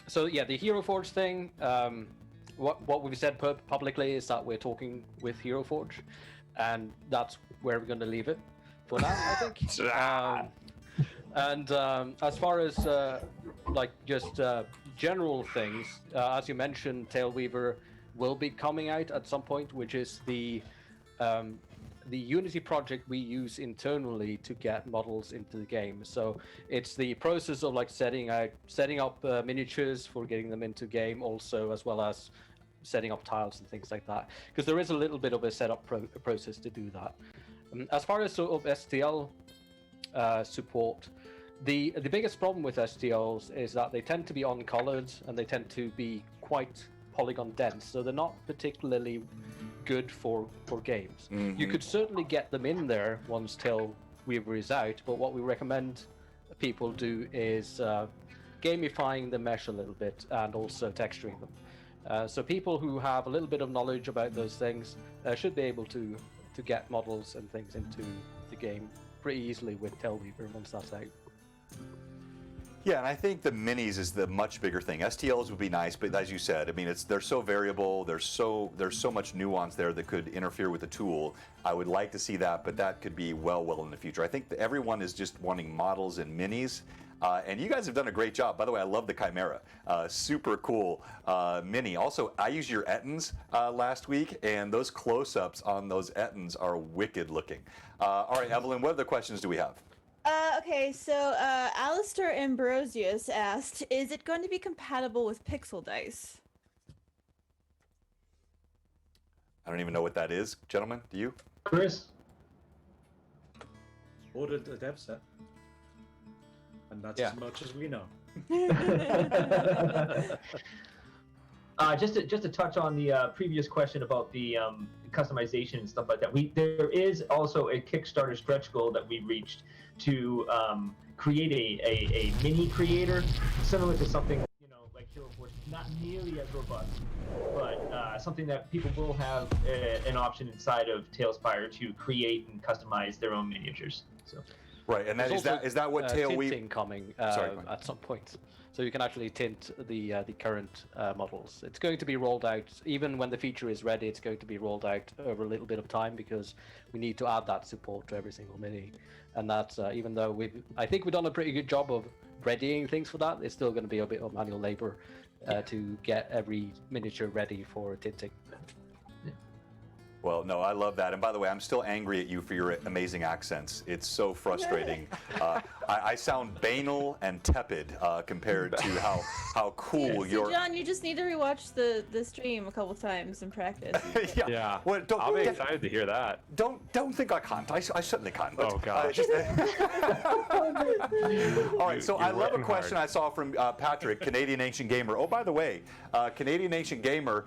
So yeah, the Hero Forge thing. What we've said publicly is that we're talking with Hero Forge, and that's where we're going to leave it for now, I think. And as far as just general things, as you mentioned, Tailweaver will be coming out at some point, which is the Unity project we use internally to get models into the game. So it's the process of setting up miniatures for getting them into game, also as well as setting up tiles and things like that, because there is a little bit of a setup process to do that. As far as sort of STL support, the biggest problem with STLs is that they tend to be uncolored and they tend to be quite polygon dense, so they're not particularly good for games. Mm-hmm. You could certainly get them in there once Tailweaver is out, but what we recommend people do is gamifying the mesh a little bit and also texturing them. So people who have a little bit of knowledge about those things should be able to get models and things into the game pretty easily with Tailweaver once that's out. Yeah, and I think the minis is the much bigger thing. STLs would be nice, but as you said, I mean, they're so variable. There's so much nuance there that could interfere with the tool. I would like to see that, but that could be well in the future. I think that everyone is just wanting models and minis. And you guys have done a great job. By the way, I love the Chimera. Super cool mini. Also, I used your Ettins last week, and those close-ups on those Ettins are wicked looking. All right, Evelyn, what other questions do we have? Okay, so Alistair Ambrosius asked, is it going to be compatible with pixel dice? I don't even know what that is. Gentlemen, do you? Chris? Ordered a dev set. And that's Yeah. as much as we know. Just to touch on the previous question about the customization and stuff like that, there is also a Kickstarter stretch goal that we reached to create a mini creator similar to something like Hero Force, not nearly as robust, but something that people will have an option inside of TaleSpire to create and customize their own miniatures. So. Right, and is that what Tailweaver? Tinting coming at some point, so you can actually tint the current models. It's going to be rolled out even when the feature is ready. It's going to be rolled out over a little bit of time because we need to add that support to every single mini, and that's even though I think we've done a pretty good job of readying things for that. It's still going to be a bit of manual labor to get every miniature ready for tinting. Well, no, I love that. And by the way, I'm still angry at you for your amazing accents. It's so frustrating. I sound banal and tepid compared to how cool so John, you just need to rewatch the stream a couple times and practice. Yeah. Well, I'll be excited to hear that. Don't think I can't. I certainly can't. But, Oh, gosh. All right, so I love a working question hard. I saw from Patrick, Canadian Ancient Gamer. Oh, by the way, Canadian Ancient Gamer,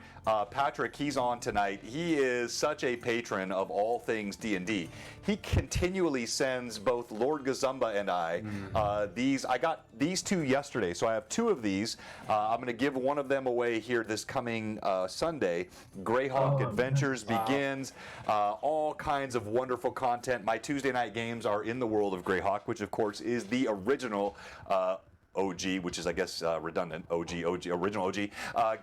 Patrick, he's on tonight. He is such a patron of all things D&D. He continually sends both Lord Gazumba and I guy. I got these 2 yesterday, so I have 2 of these. I'm going to give one of them away here this coming Sunday. Greyhawk Adventures begins. All kinds of wonderful content. My Tuesday night games are in the world of Greyhawk, which of course is the original OG, which is, I guess, redundant, original OG,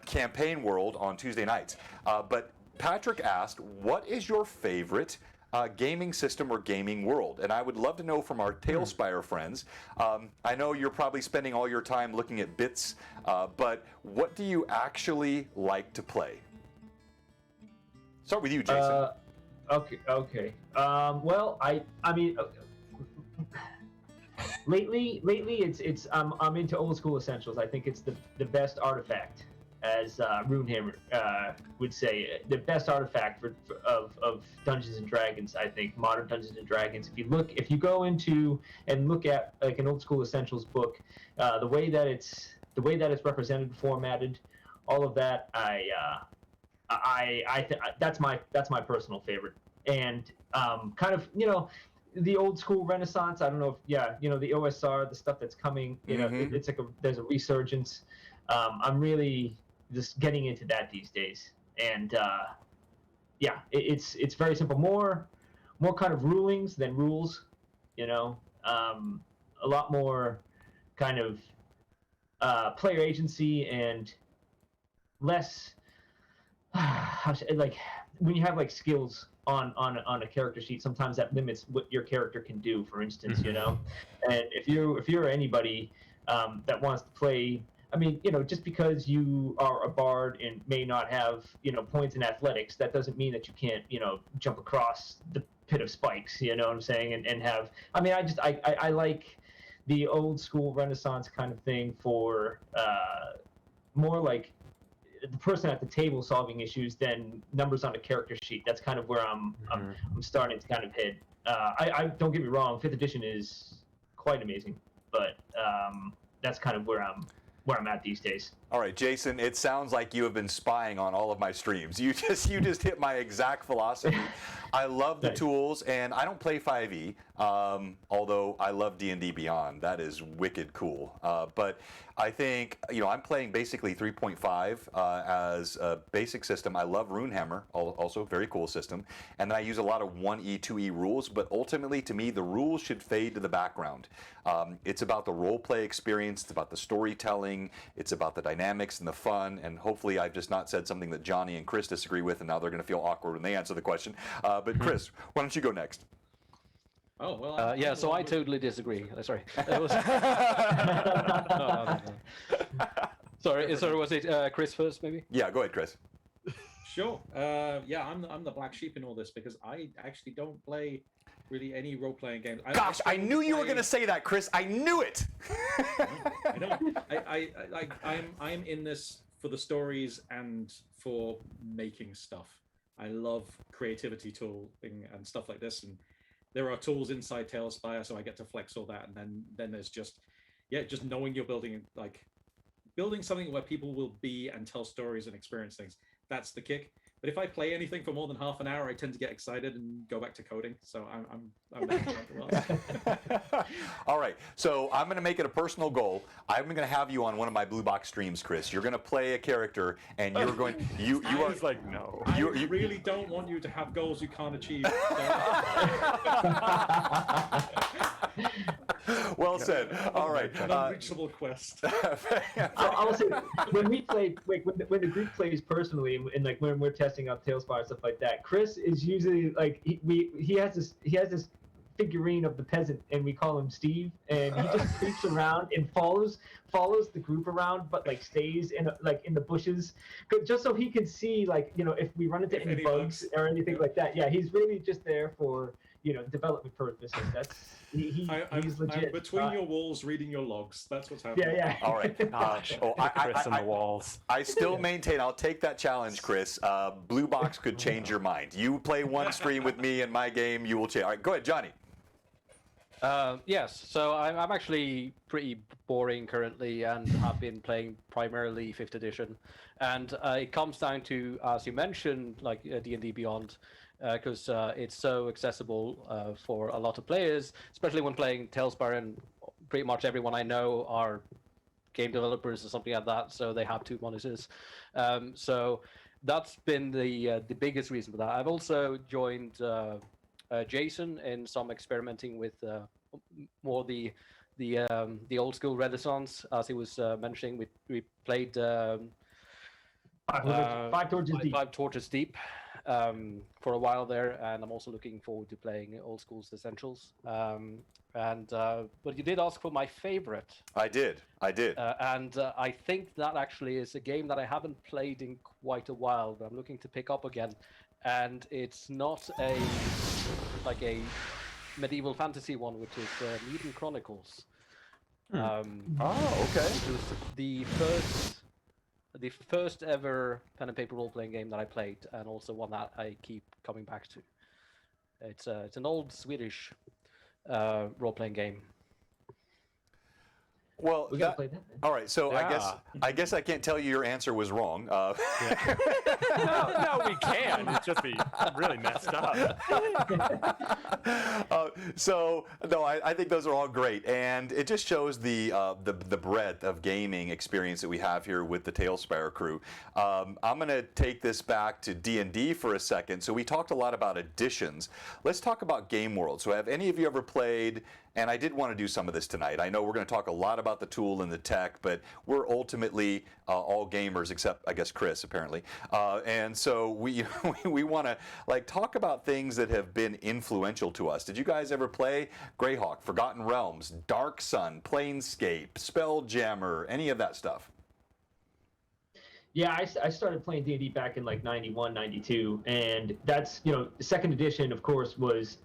campaign world on Tuesday nights. But Patrick asked, what is your favorite gaming system or gaming world? And I would love to know from our TaleSpire friends. I know you're probably spending all your time looking at bits, but what do you actually like to play? Start with you, Jason. Okay. Well, I mean, lately it's I'm into old school essentials. I think it's the best artifact, as Runehammer would say, the best artifact of Dungeons and Dragons. I think modern Dungeons and Dragons. If you go into and look at like an old school essentials book, the way that it's represented, formatted, all of that, that's my personal favorite. And kind of, the old school Renaissance. I don't know if the OSR, the stuff that's coming. It's like there's a resurgence. I'm really just getting into that these days, and it's very simple. More kind of rulings than rules. A lot more kind of player agency and less. Like when you have like skills on a character sheet, sometimes that limits what your character can do. For instance, and if you're anybody that wants to play. I mean, just because you are a bard and may not have, points in athletics, that doesn't mean that you can't, jump across the pit of spikes, you know what I'm saying? And have, I mean, I like the old school Renaissance kind of thing for more like the person at the table solving issues than numbers on a character sheet. That's kind of where I'm starting to kind of head. I don't get me wrong, 5th edition is quite amazing, but that's kind of where I'm at these days. All right, Jason, it sounds like you have been spying on all of my streams. You just hit my exact philosophy. I love the tools, and I don't play 5e, although I love D&D Beyond. That is wicked cool. But I think, I'm playing basically 3.5 as a basic system. I love Runehammer, also a very cool system. And then I use a lot of 1e, 2e rules, but ultimately, to me, the rules should fade to the background. It's about the role-play experience, it's about the storytelling, it's about the dynamics and the fun, and hopefully I've just not said something that Johnny and Chris disagree with, and now they're going to feel awkward when they answer the question. But Chris, why don't you go next? Oh, well. So I totally disagree. Sorry. No. Sorry, was it Chris first, maybe? Yeah, go ahead, Chris. Sure. I'm the black sheep in all this because I actually don't play really any role-playing games. Gosh, I knew you were going to say that, Chris. I knew it. I know. I'm in this for the stories and for making stuff. I love creativity tooling and stuff like this, and there are tools inside TaleSpire, so I get to flex all that. And then there's just knowing you're building something where people will be and tell stories and experience things. That's the kick. But if I play anything for more than half an hour, I tend to get excited and go back to coding. So I'm All right. So I'm going to make it a personal goal. I'm going to have you on one of my Blue Box streams, Chris. You're going to play a character, and you're going. You are. He's like, no. I really don't want you to have goals you can't achieve. Well said. All right. An unreachable quest. I'll say when we play, when the group plays personally, and like when we're testing out TaleSpire and stuff like that, Chris is usually like he has this figurine of the peasant, and we call him Steve, and he just creeps around and follows the group around, but like stays in the bushes, just so he can see if we run into any bugs or anything like that. Yeah, he's really just there for development purposes. He's legit. I'm between your walls, reading your logs. That's what's happening. Yeah. All right. Gosh, Chris on the walls. I still maintain. I'll take that challenge, Chris. Blue Box could change your mind. You play one stream with me in my game, you will change. All right, go ahead, Johnny. Yes, so I'm actually pretty boring currently, and have been playing primarily 5th edition, and it comes down to, as you mentioned, like D&D Beyond, because it's so accessible for a lot of players, especially when playing TaleSpire and pretty much everyone I know are game developers or something like that, so they have 2 monitors. So that's been the biggest reason for that. I've also joined Jason in some experimenting with more the old school Renaissance, as he was mentioning. We played Five Torches Deep. Five Torches Deep for a while there, and I'm also looking forward to playing Old School's Essentials. But you did ask for my favorite. I did. And I think that actually is a game that I haven't played in quite a while, but I'm looking to pick up again. And it's not a medieval fantasy one, which is Eden Chronicles. Oh, okay. It was the first ever pen and paper role-playing game that I played, and also one that I keep coming back to. It's an old Swedish role-playing game. Well, We gotta play that then. all right. So Yeah. I guess I can't tell you your answer was wrong. No, we can. It's just be really messed up. So no, I think those are all great, and it just shows the breadth of gaming experience that we have here with the TaleSpire crew. I'm going to take this back to D&D for a second. So we talked a lot about editions. Let's talk about Game World. So have any of you ever played? And I did want to do some of this tonight. I know we're going to talk a lot about the tool and the tech, but we're ultimately all gamers, except I guess Chris apparently. And so we want to talk about things that have been influential to us. Did you guys ever play Greyhawk, Forgotten Realms, Dark Sun, Planescape, Spelljammer, any of that stuff? Yeah, I started playing D&D back in 91, 92, and that's, the second edition, of course, was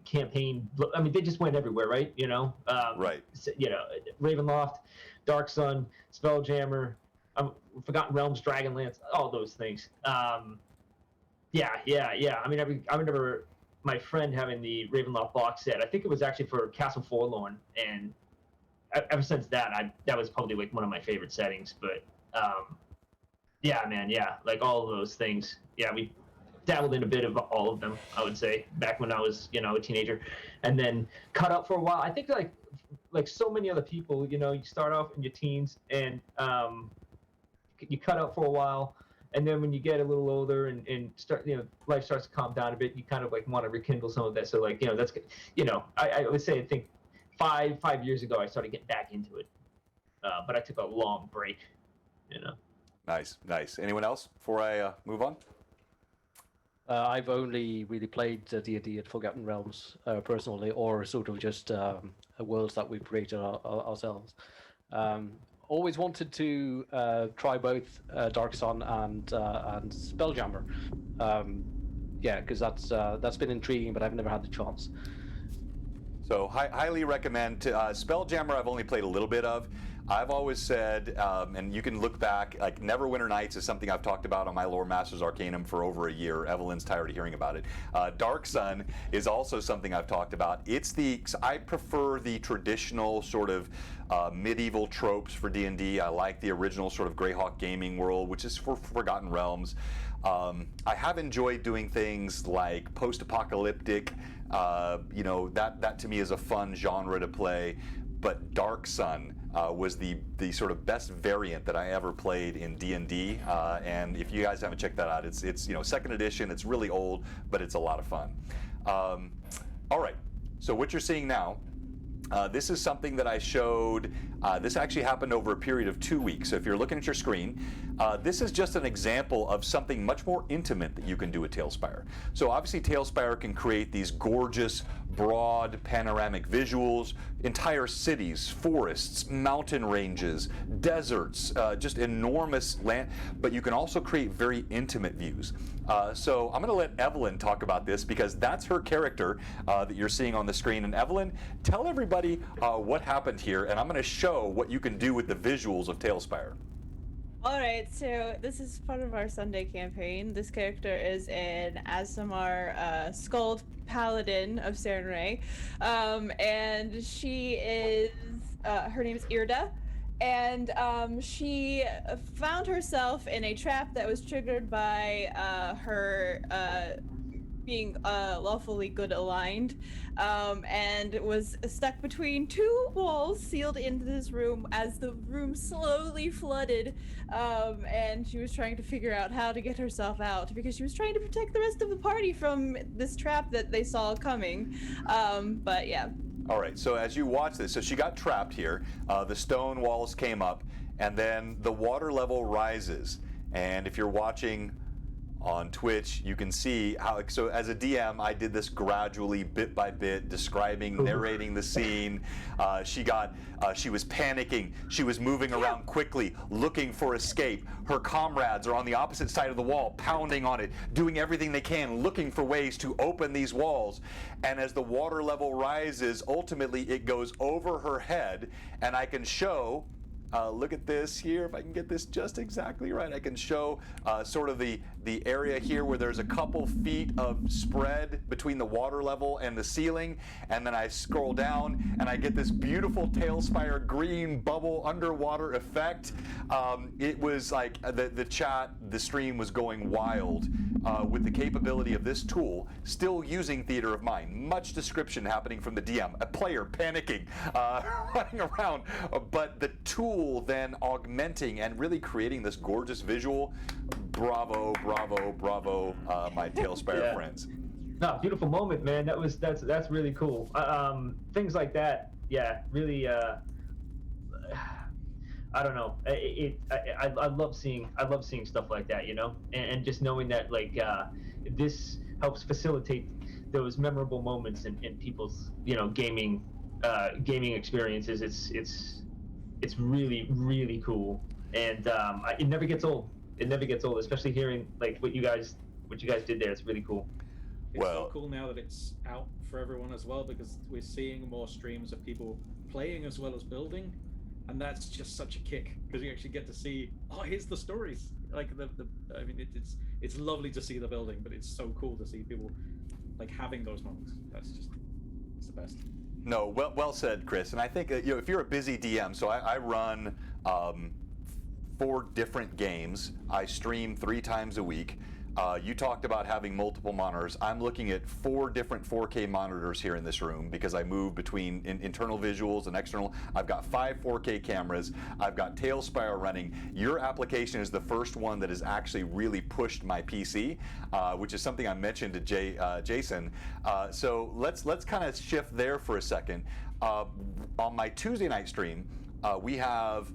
campaign. I mean, they just went everywhere, right? Right. Ravenloft, Dark Sun, Spelljammer, Forgotten Realms, Dragonlance, all those things. Yeah. I mean, I remember my friend having the Ravenloft box set. I think it was actually for Castle Forlorn, and ever since that was probably one of my favorite settings. But yeah, man, yeah, all of those things. Yeah, we dabbled in a bit of all of them, I would say, back when I was, a teenager, and then cut out for a while. I think like so many other people, you start off in your teens and you cut out for a while, and then when you get a little older and start, life starts to calm down a bit, you kind of want to rekindle some of that. So that's, I would say, I think 5 years ago I started getting back into it, but I took a long break, Nice. Anyone else before I move on? I've only really played D&D at Forgotten Realms personally, or sort of just worlds that we've created ourselves. Always wanted to try both Dark Sun and Spelljammer. Yeah, because that's been intriguing, but I've never had the chance. So highly recommend. Spelljammer I've only played a little bit of. I've always said, and you can look back, Neverwinter Nights is something I've talked about on my Loremaster's Arcanum for over a year. Evelyn's tired of hearing about it. Dark Sun is also something I've talked about. I prefer the traditional sort of medieval tropes for D&D. I like the original sort of Greyhawk gaming world, which is for Forgotten Realms. I have enjoyed doing things like post-apocalyptic. That to me is a fun genre to play. But Dark Sun was the sort of best variant that I ever played in D&D, and if you guys haven't checked that out, it's second edition. It's really old, but it's a lot of fun. All right, so what you're seeing now, this is something that I showed. This actually happened over a period of 2 weeks. So if you're looking at your screen, this is just an example of something much more intimate that you can do with TaleSpire. So obviously TaleSpire can create these gorgeous, broad, panoramic visuals, entire cities, forests, mountain ranges, deserts, just enormous land, but you can also create very intimate views. So I'm going to let Evelyn talk about this because that's her character that you're seeing on the screen. And Evelyn, tell everybody what happened here, and I'm going to show what you can do with the visuals of TaleSpire. All right, so this is part of our Sunday campaign. This character is an Aasimar Skald Paladin of Sarenrae, and she is, her name is Irda, and she found herself in a trap that was triggered by her being lawfully good aligned, and was stuck between two walls sealed into this room as the room slowly flooded, and she was trying to figure out how to get herself out because she was trying to protect the rest of the party from this trap that they saw coming. But yeah. All right, so as you watch this, so she got trapped here, the stone walls came up, and then the water level rises. And if you're watching on Twitch, you can see how, so as a DM, I did this gradually, bit by bit, describing, narrating the scene. She was panicking. She was moving around quickly, looking for escape. Her comrades are on the opposite side of the wall, pounding on it, doing everything they can, looking for ways to open these walls. And as the water level rises, ultimately it goes over her head, and I can show, look at this here, if I can get this just exactly right. I can show sort of the area here where there's a couple feet of spread between the water level and the ceiling, and then I scroll down and I get this beautiful Tailspire green bubble underwater effect. It was like the stream was going wild with the capability of this tool, still using theater of mind. Much description happening from the DM, a player panicking, running around, but the tool then augmenting and really creating this gorgeous visual. Bravo, bravo, bravo, my Tailspire friends. No, beautiful moment, man. That's really cool. Things like that, yeah, really. I don't know. I love seeing stuff like that, you know, and just knowing that this helps facilitate those memorable moments in people's gaming experiences. It's really, really cool, and it never gets old. It never gets old, especially hearing what you guys did there. It's really cool. It's so cool now that it's out for everyone as well, because we're seeing more streams of people playing as well as building, and that's just such a kick because you actually get to see, here's the stories. It's lovely to see the building, but it's so cool to see people having those moments. It's the best. No, well said, Chris. And I think if you're a busy DM, so I run 4 different games. I stream 3 times a week. You talked about having multiple monitors. I'm looking at 4 different 4K monitors here in this room because I move between internal visuals and external. I've got 5 4K cameras. I've got Tailspire running. Your application is the first one that has actually really pushed my PC, which is something I mentioned to Jason. So let's kind of shift there for a second. On my Tuesday night stream, we have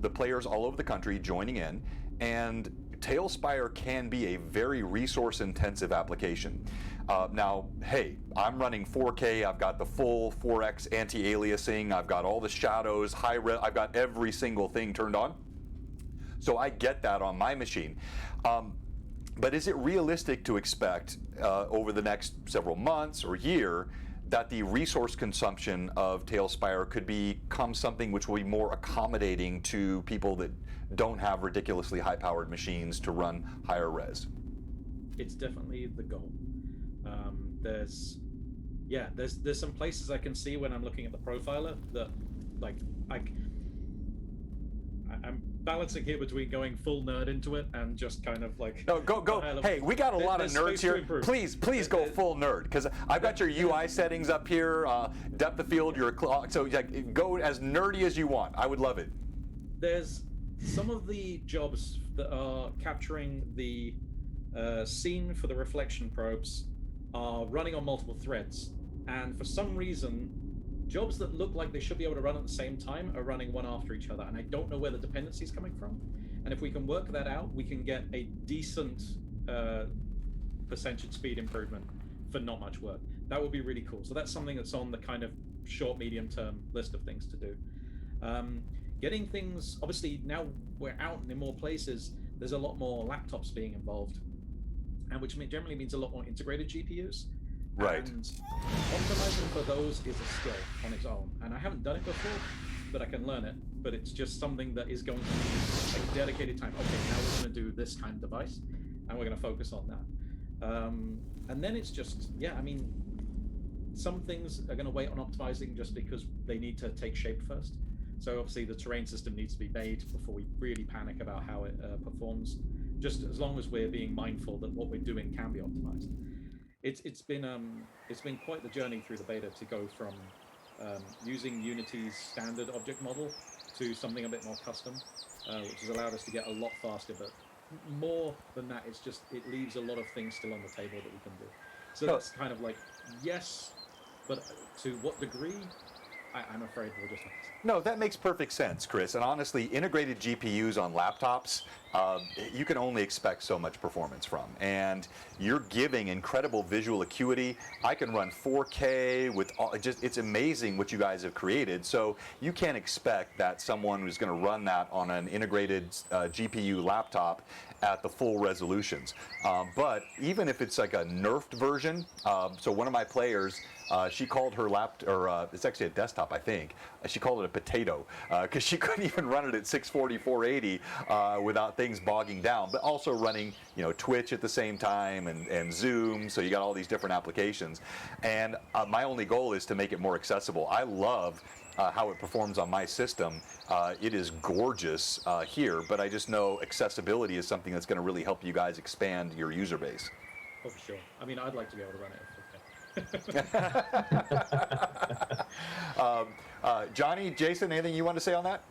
the players all over the country joining in, and Tailspire can be a very resource-intensive application. Now, hey, I'm running 4K. I've got the full 4x anti-aliasing. I've got all the shadows, I've got every single thing turned on. So I get that on my machine. But is it realistic to expect over the next several months or year that the resource consumption of Tailspire could become something which will be more accommodating to people that don't have ridiculously high-powered machines to run higher res? It's definitely the goal. There's some places I can see when I'm looking at the profiler that I'm balancing here between going full nerd into it and just kind of No, go. Hey, we got a lot of nerds here. Please go full nerd, because I've got your UI settings up here, depth of field, your clock. So go as nerdy as you want. I would love it. There's some of the jobs that are capturing the scene for the reflection probes are running on multiple threads, and for some reason, jobs that look like they should be able to run at the same time are running one after each other, and I don't know where the dependency is coming from. And if we can work that out, we can get a decent percentage speed improvement for not much work. That would be really cool. So that's something that's on the kind of short, medium term list of things to do. Getting things, obviously now we're out in more places, there's a lot more laptops being involved, and which generally means a lot more integrated GPUs. Right. And optimizing for those is a skill on its own. And I haven't done it before, but I can learn it. But it's just something that is going to be dedicated time. Okay, now we're going to do this kind of device, and we're going to focus on that. And then it's just, some things are going to wait on optimizing just because they need to take shape first. So obviously the terrain system needs to be made before we really panic about how it performs, just as long as we're being mindful that what we're doing can be optimized. it's been quite the journey through the beta to go from using Unity's standard object model to something a bit more custom, which has allowed us to get a lot faster. But more than that, it leaves a lot of things still on the table that we can do. So that's kind of like yes, but to what degree? I'm afraid we'll just have to see. No, that makes perfect sense, Chris. And honestly, integrated GPUs on laptops, you can only expect so much performance from. And you're giving incredible visual acuity. I can run 4K with it's amazing what you guys have created. So you can't expect that someone who's going to run that on an integrated GPU laptop at the full resolutions. But even if it's like a nerfed version, so one of my players, she called her it's actually a desktop, I think. She called it a potato because she couldn't even run it at 640, 480 without things bogging down. But also running, Twitch at the same time and Zoom. So you got all these different applications. And my only goal is to make it more accessible. I love how it performs on my system. It is gorgeous here, but I just know accessibility is something that's going to really help you guys expand your user base. Oh, for sure. I mean, I'd like to be able to run it. Johnny, Jason, anything you want to say on that?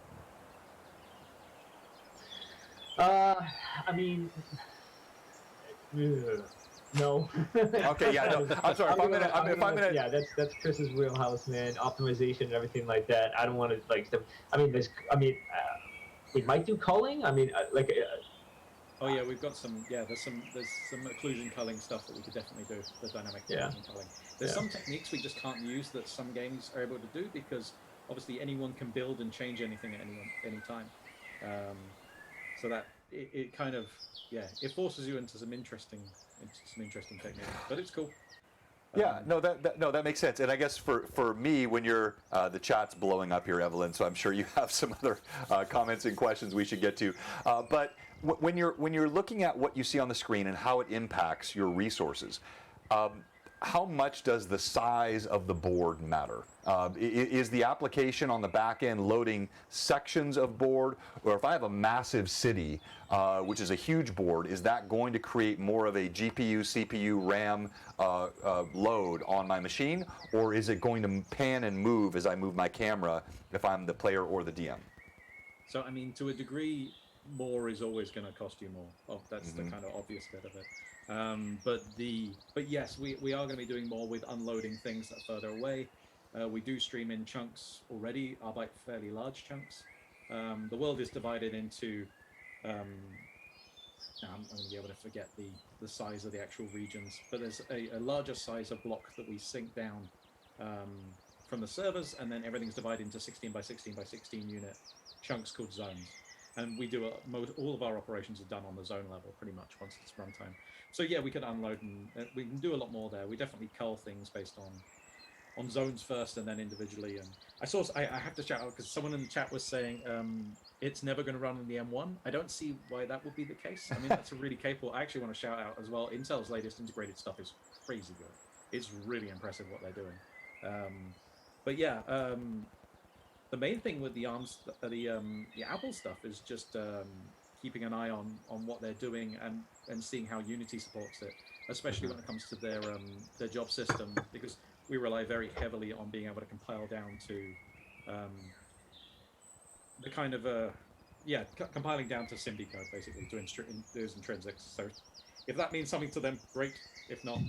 I mean, no. Okay, yeah, no. I'm sorry. If I'm gonna, yeah, that's Chris's wheelhouse, man. Optimization and everything like that. I don't want to like. We might do culling. Oh yeah, we've got some. Yeah, there's some occlusion culling stuff that we could definitely do. The dynamic occlusion culling. There's some techniques we just can't use that some games are able to do because obviously anyone can build and change anything at any time. So that it kind of it forces you into some interesting techniques, but it's cool. Yeah, that makes sense. And I guess for me, when you're the chat's blowing up here, Evelyn, so I'm sure you have some other comments and questions we should get to. But when you're looking at what you see on the screen and how it impacts your resources, how much does the size of the board matter? Is the application on the back end loading sections of board, or if I have a massive city, which is a huge board, is that going to create more of a GPU, CPU, RAM load on my machine, or is it going to pan and move as I move my camera if I'm the player or the DM? So I mean, to a degree, more is always going to cost you more. Oh, that's the kind of obvious bit of it. But yes, we are going to be doing more with unloading things that are further away. We do stream in chunks already, albeit fairly large chunks. The world is divided into. Now I'm going to be able to forget the size of the actual regions, but there's a larger size of block that we sync down from the servers, and then everything's divided into 16 by 16 by 16 unit chunks called zones. And we do all of our operations are done on the zone level pretty much once it's runtime. So yeah, we can unload and we can do a lot more there. We definitely cull things based on zones first and then individually. And I have to shout out because someone in the chat was saying it's never going to run in the M1. I don't see why that would be the case. I mean, that's a really capable. I actually want to shout out as well. Intel's latest integrated stuff is crazy good. It's really impressive what they're doing. But yeah. The main thing with the Apple stuff is just keeping an eye on what they're doing and seeing how Unity supports it, especially when it comes to their job system, because we rely very heavily on being able to compile down to the kind of compiling down to SIMD code basically to those intrinsics. So if that means something to them, great. If not.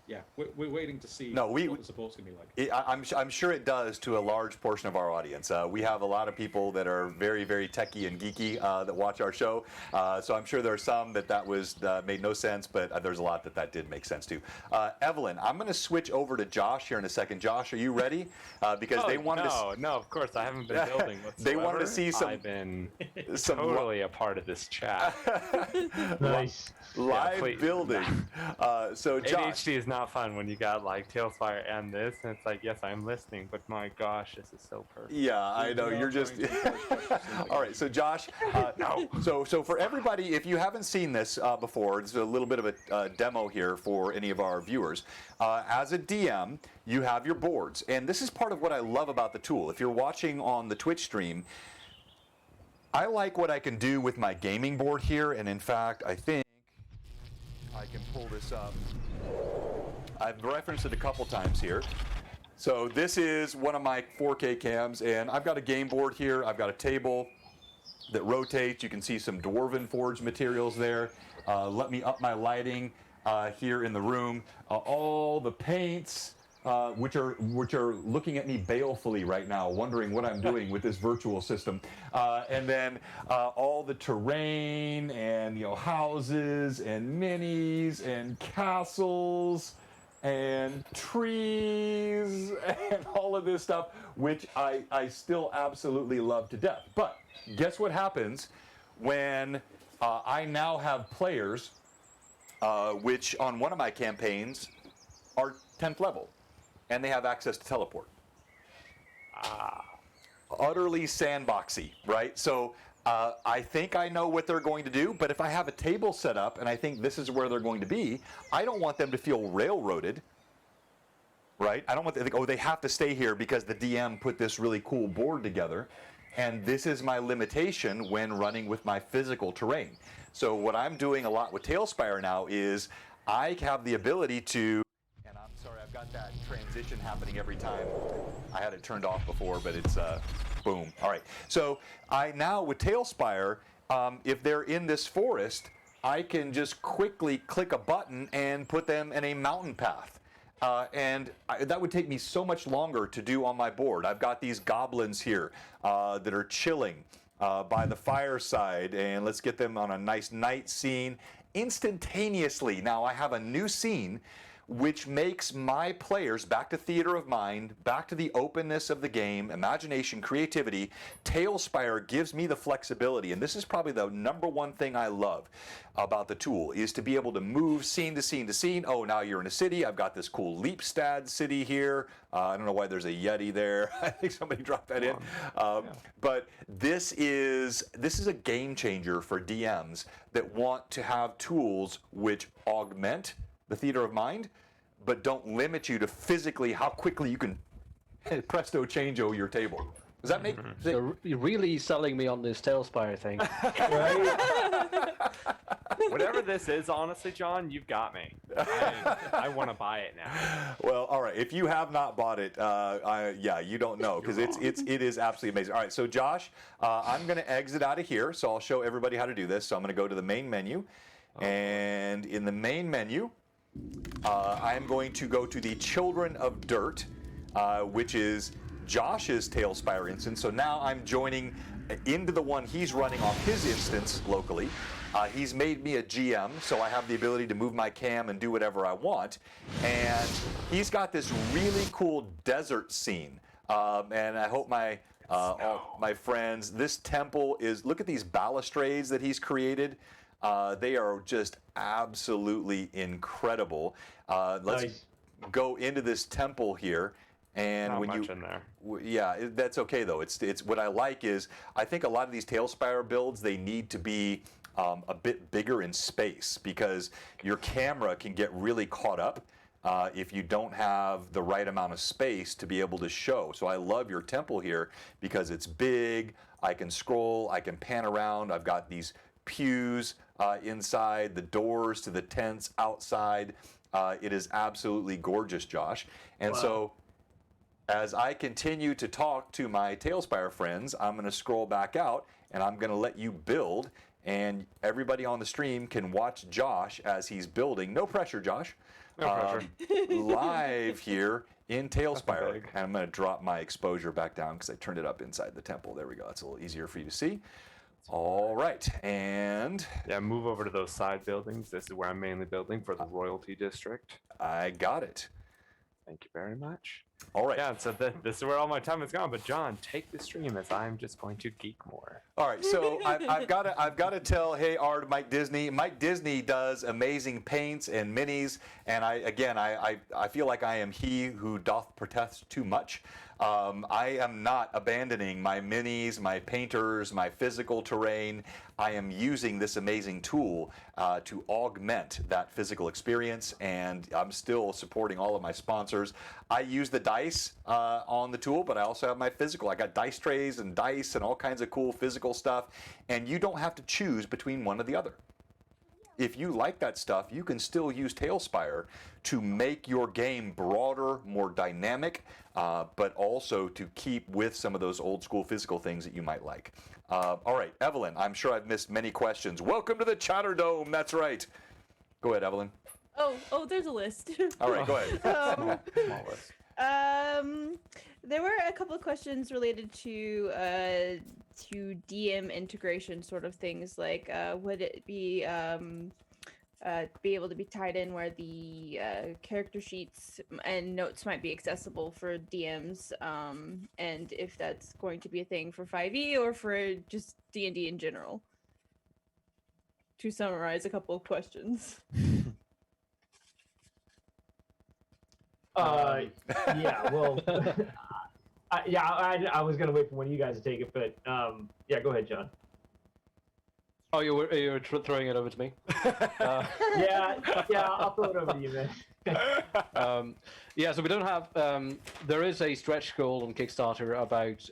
Yeah, we're waiting to see what the support's going to be like. I'm sure it does to a large portion of our audience. We have a lot of people that are very, very techie and geeky that watch our show. So I'm sure there are some that was made no sense, but there's a lot that did make sense too. Evelyn, I'm going to switch over to Josh here in a second. Josh, are you ready? Because they wanted No, of course. I haven't been building whatsoever. They wanted to see some... I've been totally a part of this chat. Nice. Live building. So Josh... ADHD is not fun when you got like Tailspire and this, and it's like, yes, I'm listening, but my gosh, this is so perfect. Yeah, I know, you're just... All right, so Josh, no. So for everybody, if you haven't seen this before, it's a little bit of a demo here for any of our viewers. As a DM, you have your boards, and this is part of what I love about the tool. If you're watching on the Twitch stream, I like what I can do with my gaming board here, and in fact, I think I can pull this up. I've referenced it a couple times here. So this is one of my 4K cams, and I've got a game board here. I've got a table that rotates. You can see some Dwarven Forge materials there. Let me up my lighting here in the room. All the paints, which are looking at me balefully right now, wondering what I'm doing with this virtual system. And then all the terrain and houses and minis and castles and trees and all of this stuff, which I still absolutely love to death. But guess what happens when I now have players, which on one of my campaigns are 10th level, and they have access to teleport. Utterly sandboxy, right? So I think I know what they're going to do, but if I have a table set up and I think this is where they're going to be, I don't want them to feel railroaded, right? I don't want them to think, oh, they have to stay here because the DM put this really cool board together. And this is my limitation when running with my physical terrain. So what I'm doing a lot with TaleSpire now is I have the ability to, and I'm sorry, I've got that transition happening every time. I had it turned off before, but it's boom. All right. So I now with TaleSpire, if they're in this forest, I can just quickly click a button and put them in a mountain path. That would take me so much longer to do on my board. I've got these goblins here that are chilling by the fireside, and let's get them on a nice night scene instantaneously. Now I have a new scene which makes my players, back to theater of mind, back to the openness of the game, imagination, creativity. TaleSpire gives me the flexibility, and this is probably the number one thing I love about the tool, is to be able to move scene to scene to scene. Oh, now you're in a city. I've got this cool Leapstad city here. I don't know why there's a Yeti there. I think somebody dropped that in. But this is a game changer for DMs that want to have tools which augment the theater of mind, but don't limit you to physically how quickly you can presto changeo your table. Does that make sense? So you're really selling me on this TaleSpire thing. Right? Whatever this is, honestly, John, you've got me. I want to buy it now. Well, all right. If you have not bought it, you don't know, because it is absolutely amazing. All right, so Josh, I'm going to exit out of here, so I'll show everybody how to do this. So I'm going to go to the main menu, and in the main menu, I am going to go to the Children of Dirt, which is Josh's TaleSpire instance. So now I'm joining into the one he's running off his instance locally. He's made me a GM, so I have the ability to move my cam and do whatever I want. And he's got this really cool desert scene. And I hope all my friends, this temple is, look at these balustrades that he's created. They are just absolutely incredible. Let's go into this temple here. And Not when much you, in there. yeah, that's okay though. It's what I like is I think a lot of these TaleSpire builds, they need to be a bit bigger in space, because your camera can get really caught up if you don't have the right amount of space to be able to show. So I love your temple here because it's big. I can scroll. I can pan around. I've got these pews inside, the doors to the tents outside. It is absolutely gorgeous, Josh. And so as I continue to talk to my TaleSpire friends, I'm going to scroll back out and I'm going to let you build, and everybody on the stream can watch Josh as he's building. No pressure, Josh. No pressure. Live here in TaleSpire. And I'm going to drop my exposure back down because I turned it up inside the temple. There we go. That's a little easier for you to see. All right, and Yeah, move over to those side buildings. This is where I'm mainly building for the royalty district. I got it. Thank you very much. All right. Yeah, so this is where all my time is gone. But John, take the stream as I'm just going to geek more. All right, so I've got to tell, hey, Art, Mike Disney. Mike Disney does amazing paints and minis, and I feel like I am he who doth protest too much. I am not abandoning my minis, my painters, my physical terrain. I am using this amazing tool to augment that physical experience, and I'm still supporting all of my sponsors. I use the dice on the tool, but I also have my physical. I got dice trays and dice and all kinds of cool physical stuff, and you don't have to choose between one or the other. if you like that stuff, you can still use TaleSpire to make your game broader, more dynamic, but also to keep with some of those old school physical things that you might like. All right, Evelyn, I'm sure I've missed many questions. Welcome to the Chatter Dome. That's right. Go ahead, Evelyn. Oh, there's a list. All right, go ahead. Small list. There were a couple of questions related to DM integration sort of things, like would it be able to be tied in where the character sheets and notes might be accessible for DMs, and if that's going to be a thing for 5e or for just D&D in general. To summarize a couple of questions. Yeah, well, I was gonna wait for one of you guys to take it, but yeah, go ahead, John. Oh, you were throwing it over to me. Yeah, I'll throw it over to you, man. Yeah, so we don't have. There is a stretch goal on Kickstarter about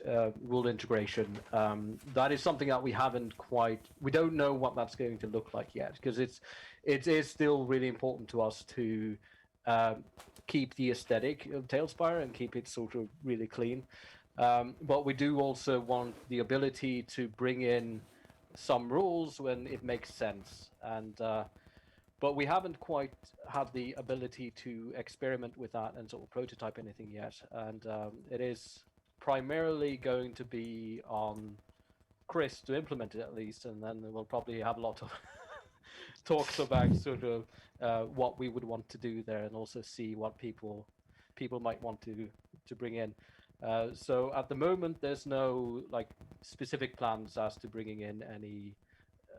rule integration. That is something that we haven't quite. We don't know what that's going to look like yet, because it is still really important to us to keep the aesthetic of TaleSpire and keep it sort of really clean. But we do also want the ability to bring in some rules when it makes sense, and but we haven't quite had the ability to experiment with that and sort of prototype anything yet. And it is primarily going to be on Chris to implement it, at least, and then we'll probably have a lot of talks about sort of what we would want to do there, and also see what people might want to bring in. So at the moment, there's no like specific plans as to bringing in any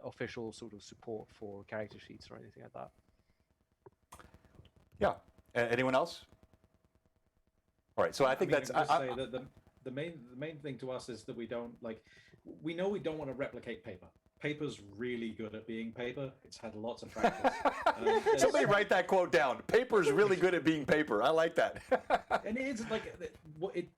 official sort of support for character sheets or anything like that. Yeah. Anyone else? All right. So I think mean, that's. I say that the main thing to us is that we don't like. We know we don't want to replicate paper. Paper's really good at being paper. It's had lots of practice. Somebody write that quote down. Paper's really good at being paper. I like that. And it's like what it.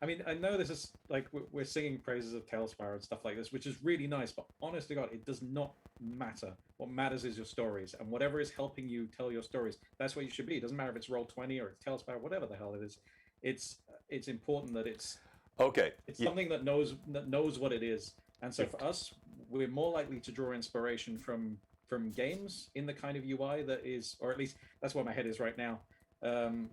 I mean, I know this is like we're singing praises of TaleSpire and stuff like this, which is really nice. But honest to God, it does not matter. What matters is your stories, and whatever is helping you tell your stories, that's what you should be. It doesn't matter if it's Roll20 or it's TaleSpire, whatever the hell it is. It's important that it's okay. It's something that knows what it is. And so for us, we're more likely to draw inspiration from games in the kind of UI that is, or at least that's where my head is right now.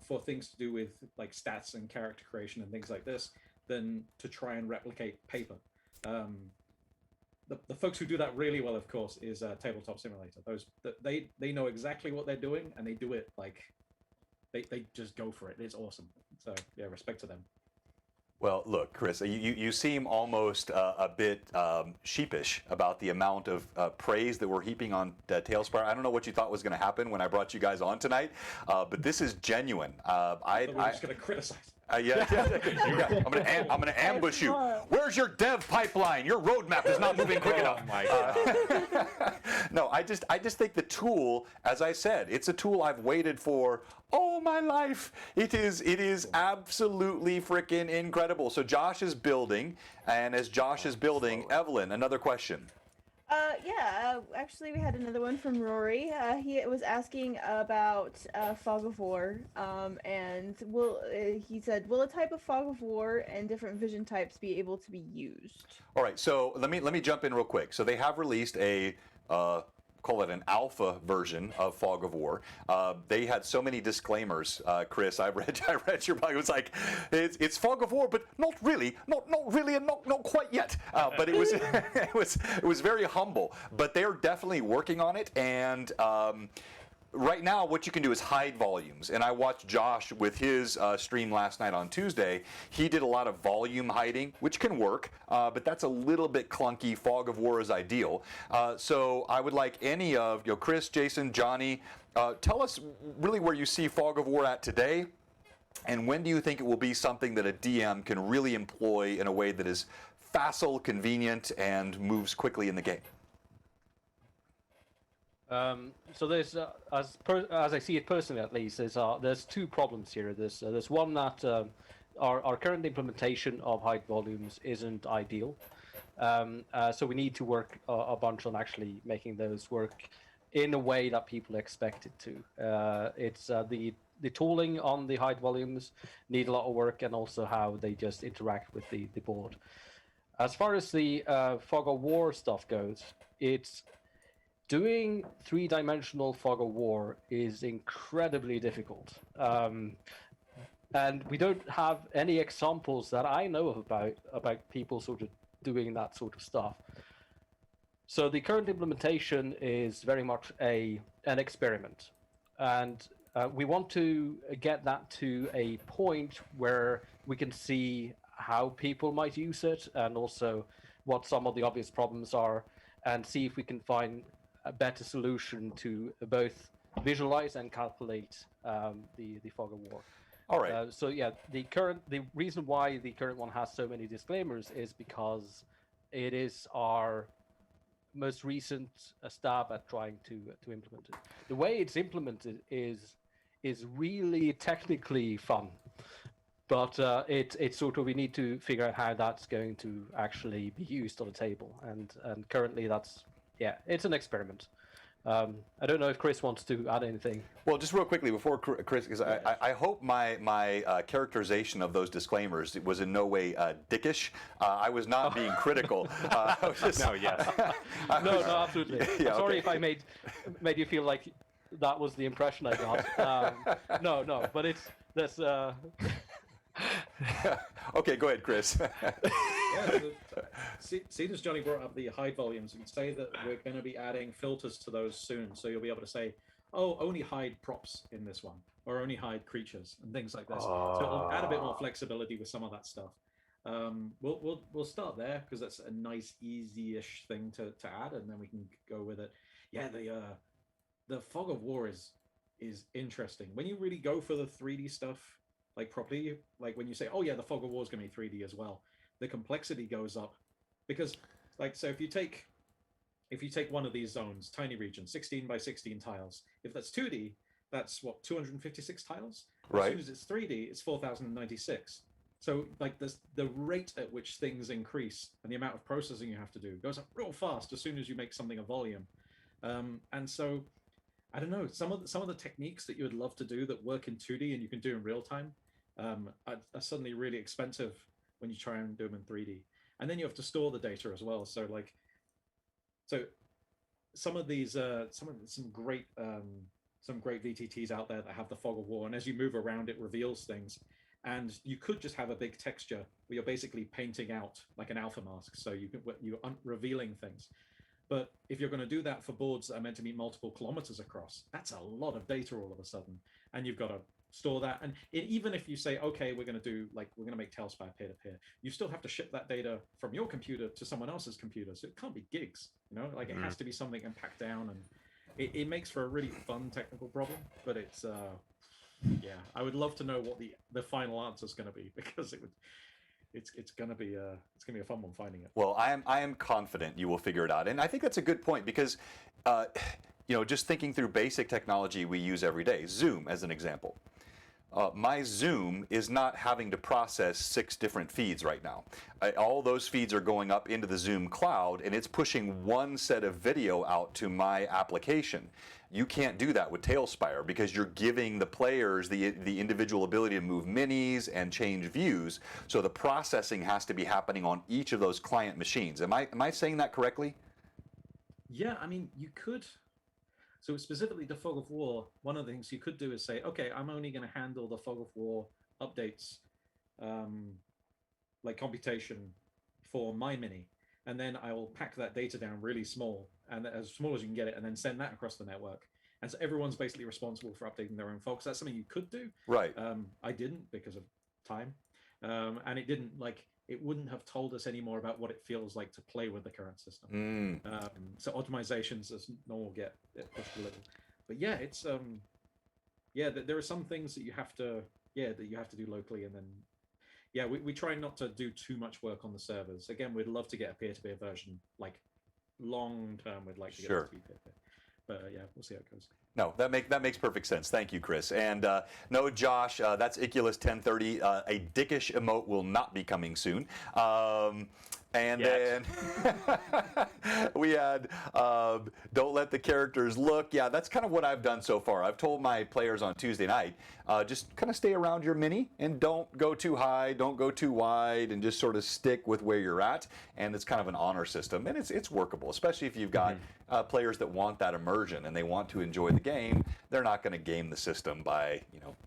For things to do with like stats and character creation and things like this, than to try and replicate paper. The folks who do that really well, of course, is Tabletop Simulator. They know exactly what they're doing, and they do it like they just go for it. It's awesome. So yeah, respect to them. Well, look, Chris, you seem almost a bit sheepish about the amount of praise that we're heaping on TaleSpire. I don't know what you thought was going to happen when I brought you guys on tonight, but this is genuine. We're just going to criticize. Yeah. I'm gonna ambush you. Where's your dev pipeline? Your roadmap is not moving quick enough. Oh my God. No, I just think the tool, as I said, it's a tool I've waited for all my life. It is absolutely freaking incredible. So Josh is building, and as Josh is building, Evelyn, another question. Actually, we had another one from Rory. He was asking about Fog of War, and he said, will a type of Fog of War and different vision types be able to be used? All right, so let me jump in real quick. So they have released a call it an alpha version of Fog of War. They had so many disclaimers, Chris. I read your blog. It was like, it's Fog of War, but not really, not really, and not quite yet. But it was it was very humble. But they're definitely working on it, and right now, what you can do is hide volumes. And I watched Josh with his stream last night on Tuesday. He did a lot of volume hiding, which can work, but that's a little bit clunky. Fog of War is ideal. So I would like any of, Chris, Jason, Johnny, tell us really where you see Fog of War at today, and when do you think it will be something that a DM can really employ in a way that is facile, convenient, and moves quickly in the game? So there's, as I see it personally at least, there's two problems here. There's one that our current implementation of hide volumes isn't ideal. So we need to work a bunch on actually making those work in a way that people expect it to. It's the tooling on the hide volumes need a lot of work, and also how they just interact with the board. As far as the Fog of War stuff goes, it's doing three-dimensional Fog of War is incredibly difficult. And we don't have any examples that I know of about people sort of doing that sort of stuff. So the current implementation is very much an experiment. And we want to get that to a point where we can see how people might use it, and also what some of the obvious problems are, and see if we can find a better solution to both visualize and calculate the Fog of War. All right. So yeah, the reason why the current one has so many disclaimers is because it is our most recent stab at trying to implement it. The way it's implemented is really technically fun, but it's sort of, we need to figure out how that's going to actually be used on the table, and currently it's an experiment. I don't know if Chris wants to add anything. Well, just real quickly before Chris, because I hope my characterization of those disclaimers was in no way dickish. I was not being critical. No, yes. No, absolutely. Yeah, I'm sorry okay. if I made you feel like that was the impression I got. No, but that's. Okay, go ahead, Chris. Seeing as Johnny brought up the hide volumes, we can say that we're going to be adding filters to those soon. So you'll be able to say, oh, only hide props in this one, or only hide creatures and things like this. So it'll add a bit more flexibility with some of that stuff. We'll start there because that's a nice, easy-ish thing to add, and then we can go with it. Yeah, the Fog of War is interesting. When you really go for the 3D stuff, like properly, like when you say, oh yeah, the Fog of War is going to be 3D as well, the complexity goes up, because like, so if you take one of these zones, tiny region, 16 by 16 tiles, if that's 2D, that's what, 256 tiles? Right. As soon as it's 3D, it's 4096. So like the rate at which things increase and the amount of processing you have to do goes up real fast as soon as you make something a volume. And so I don't know, some of the techniques that you would love to do that work in 2D and you can do in real time are suddenly really expensive when you try and do them in 3D. And then you have to store the data as well. So like, some of these some great VTTs out there that have the Fog of War, and as you move around, it reveals things. And you could just have a big texture where you're basically painting out like an alpha mask, so you're revealing things. But if you're going to do that for boards that are meant to be multiple kilometers across, that's a lot of data all of a sudden, and you've got to store that. And even if you say, okay, we're going to make Tailspire peer-to-peer, you still have to ship that data from your computer to someone else's computer, so it can't be gigs, like it has to be something and packed down, and it makes for a really fun technical problem. But it's I would love to know what the final answer is going to be, because it's going to be a fun one finding it. Well, I am confident you will figure it out, and I think that's a good point, because just thinking through basic technology we use every day, Zoom as an example. My Zoom is not having to process 6 different feeds right now. All those feeds are going up into the Zoom cloud, and it's pushing one set of video out to my application. You can't do that with Tailspire, because you're giving the players the individual ability to move minis and change views. So the processing has to be happening on each of those client machines. Am I saying that correctly? Yeah, I mean, you could. So specifically the Fog of War, one of the things you could do is say, okay, I'm only going to handle the Fog of War updates, like computation for my mini. And then I will pack that data down really small, and as small as you can get it, and then send that across the network. And so everyone's basically responsible for updating their own fogs. That's something you could do. Right. I didn't, because of time. And it wouldn't have told us any more about what it feels like to play with the current system. So optimizations as normal get pushed a little. But yeah, it's there are some things that you have to do locally, and then we try not to do too much work on the servers. Again, we'd love to get a peer-to-peer version, like long term. We'd like to get it to be peer-to-peer. But we'll see how it goes. No, that makes perfect sense. Thank you, Chris. And no, Josh, that's Iculus 1030. A dickish emote will not be coming soon. And Yet. then we had don't let the characters look. Yeah, that's kind of what I've done so far. I've told my players on Tuesday night, just kind of stay around your mini and don't go too high, don't go too wide, and just sort of stick with where you're at. And it's kind of an honor system, and it's workable, especially if you've got players that want that immersion and they want to enjoy the game. They're not going to game the system by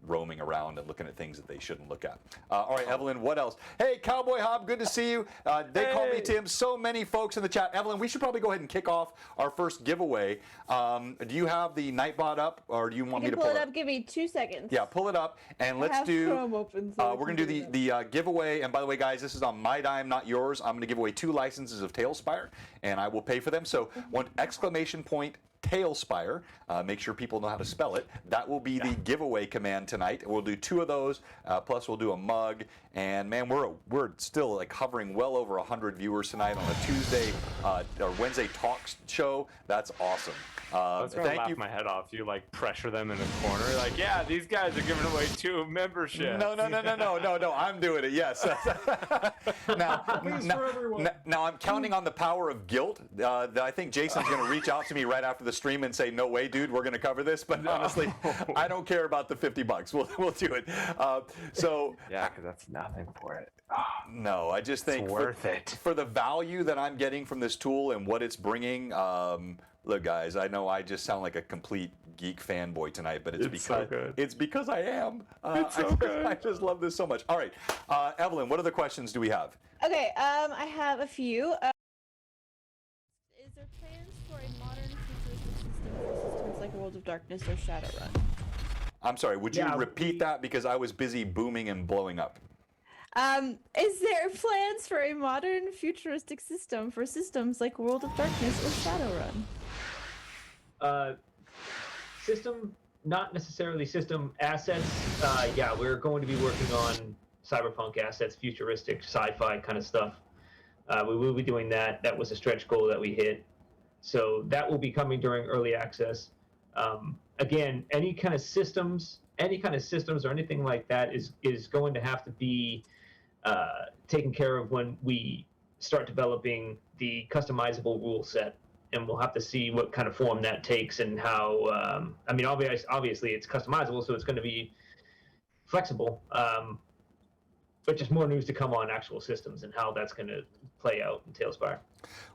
roaming around and looking at things that they shouldn't look at. All right, Evelyn, what else? Hey, Cowboy Hob, good to see you. They call me Tim. So many folks in the chat. Evelyn, we should probably go ahead and kick off our first giveaway. Do you have the Nightbot up, or do you want me to pull it up? Give me 2 seconds. Yeah, pull it up, and let's do. Chrome open, so we're gonna do the giveaway. And by the way, guys, this is on my dime, not yours. I'm gonna give away 2 licenses of TaleSpire, and I will pay for them. So, one exclamation point Tailspire. Make sure people know how to spell it. That will be the giveaway command tonight. We'll do 2 of those. Plus, we'll do a mug. And man, we're still like hovering well over 100 viewers tonight on a Tuesday or Wednesday talks show. That's awesome. I was gonna Thank laugh you. my head off. You like pressure them in a corner, like, yeah, these guys are giving away 2 memberships. No. I'm doing it. Yes. Now I'm counting on the power of guilt. I think Jason's going to reach out to me right after the stream and say, "No way, dude, we're going to cover this." But honestly, I don't care about the $50. We'll do it. Yeah, because that's nothing for it. No, I just think It's worth it. for the value that I'm getting from this tool and what it's bringing. Look, guys, I know I just sound like a complete geek fanboy tonight, but it's because so good. it's because I am. It's so good. I just love this so much. All right, Evelyn, what other questions do we have? Okay, I have a few. Is there plans for a modern futuristic system for systems like World of Darkness or Shadowrun? I'm sorry, would you repeat that because I was busy booming and blowing up? Is there plans for a modern futuristic system for systems like World of Darkness or Shadowrun? System, not necessarily system assets. Yeah, we're going to be working on cyberpunk assets, futuristic, sci-fi kind of stuff. We will be doing that. That was a stretch goal that we hit. So that will be coming during early access. Again, any kind of systems or anything like that is going to have to be taken care of when we start developing the customizable rule set. And we'll have to see what kind of form that takes and how. Obviously, it's customizable, so it's going to be flexible. But just more news to come on actual systems and how that's going to play out in TaleSpire.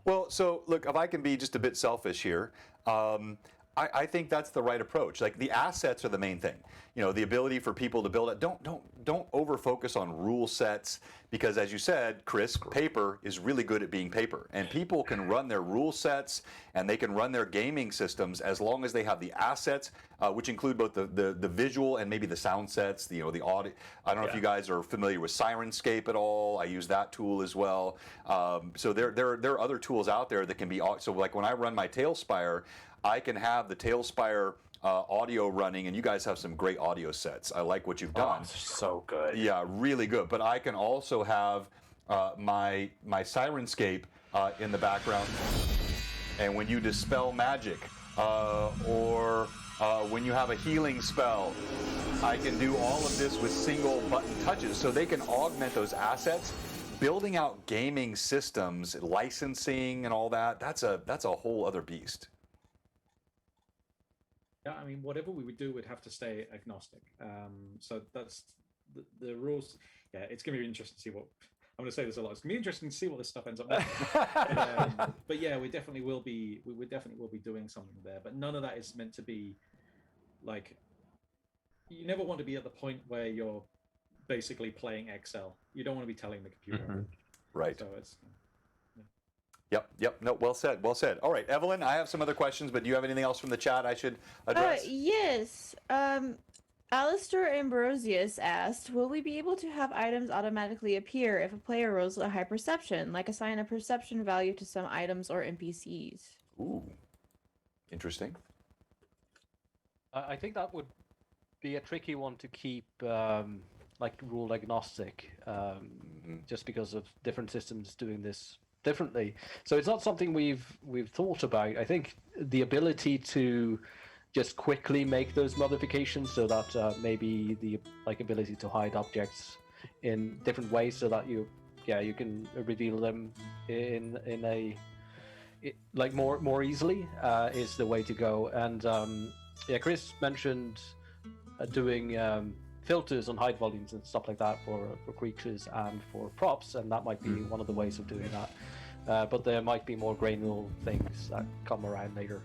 Well, so look, if I can be just a bit selfish here, I think that's the right approach. Like the assets are the main thing. The ability for people to build it. Don't over focus on rule sets because, as you said, Chris, paper is really good at being paper, and people can run their rule sets and they can run their gaming systems as long as they have the assets, which include both the visual and maybe the sound sets. The audio. I don't know if you guys are familiar with Sirenscape at all. I use that tool as well. So there are other tools out there that can be. So like when I run my TaleSpire, I can have the TaleSpire audio running, and you guys have some great audio sets. I like what you've done. Oh, so good. Yeah, really good. But I can also have my Sirenscape in the background, and when you dispel magic or when you have a healing spell, I can do all of this with single button touches. So they can augment those assets. Building out gaming systems, licensing, and all that, that's a whole other beast. Yeah, I mean, whatever we would do would have to stay agnostic. So that's the rules. Yeah, it's going to be interesting to see what. I'm going to say this a lot. It's going to be interesting to see what this stuff ends up being. But yeah, we definitely will be doing something there. But none of that is meant to be like. You never want to be at the point where you're basically playing Excel. You don't want to be telling the computer. Right. So it's. Yep. No, well said. All right, Evelyn, I have some other questions, but do you have anything else from the chat I should address? Yes. Alistair Ambrosius asked, will we be able to have items automatically appear if a player rolls a high perception, like assign a perception value to some items or NPCs? Ooh, interesting. I think that would be a tricky one to keep like rule agnostic, just because of different systems doing this differently. So it's not something we've thought about. I think the ability to just quickly make those modifications so that maybe the ability to hide objects in different ways so that you can reveal them in a more easily is the way to go. And Chris mentioned doing filters on hide volumes and stuff like that for creatures and for props, and that might be one of the ways of doing that. But there might be more granular things that come around later.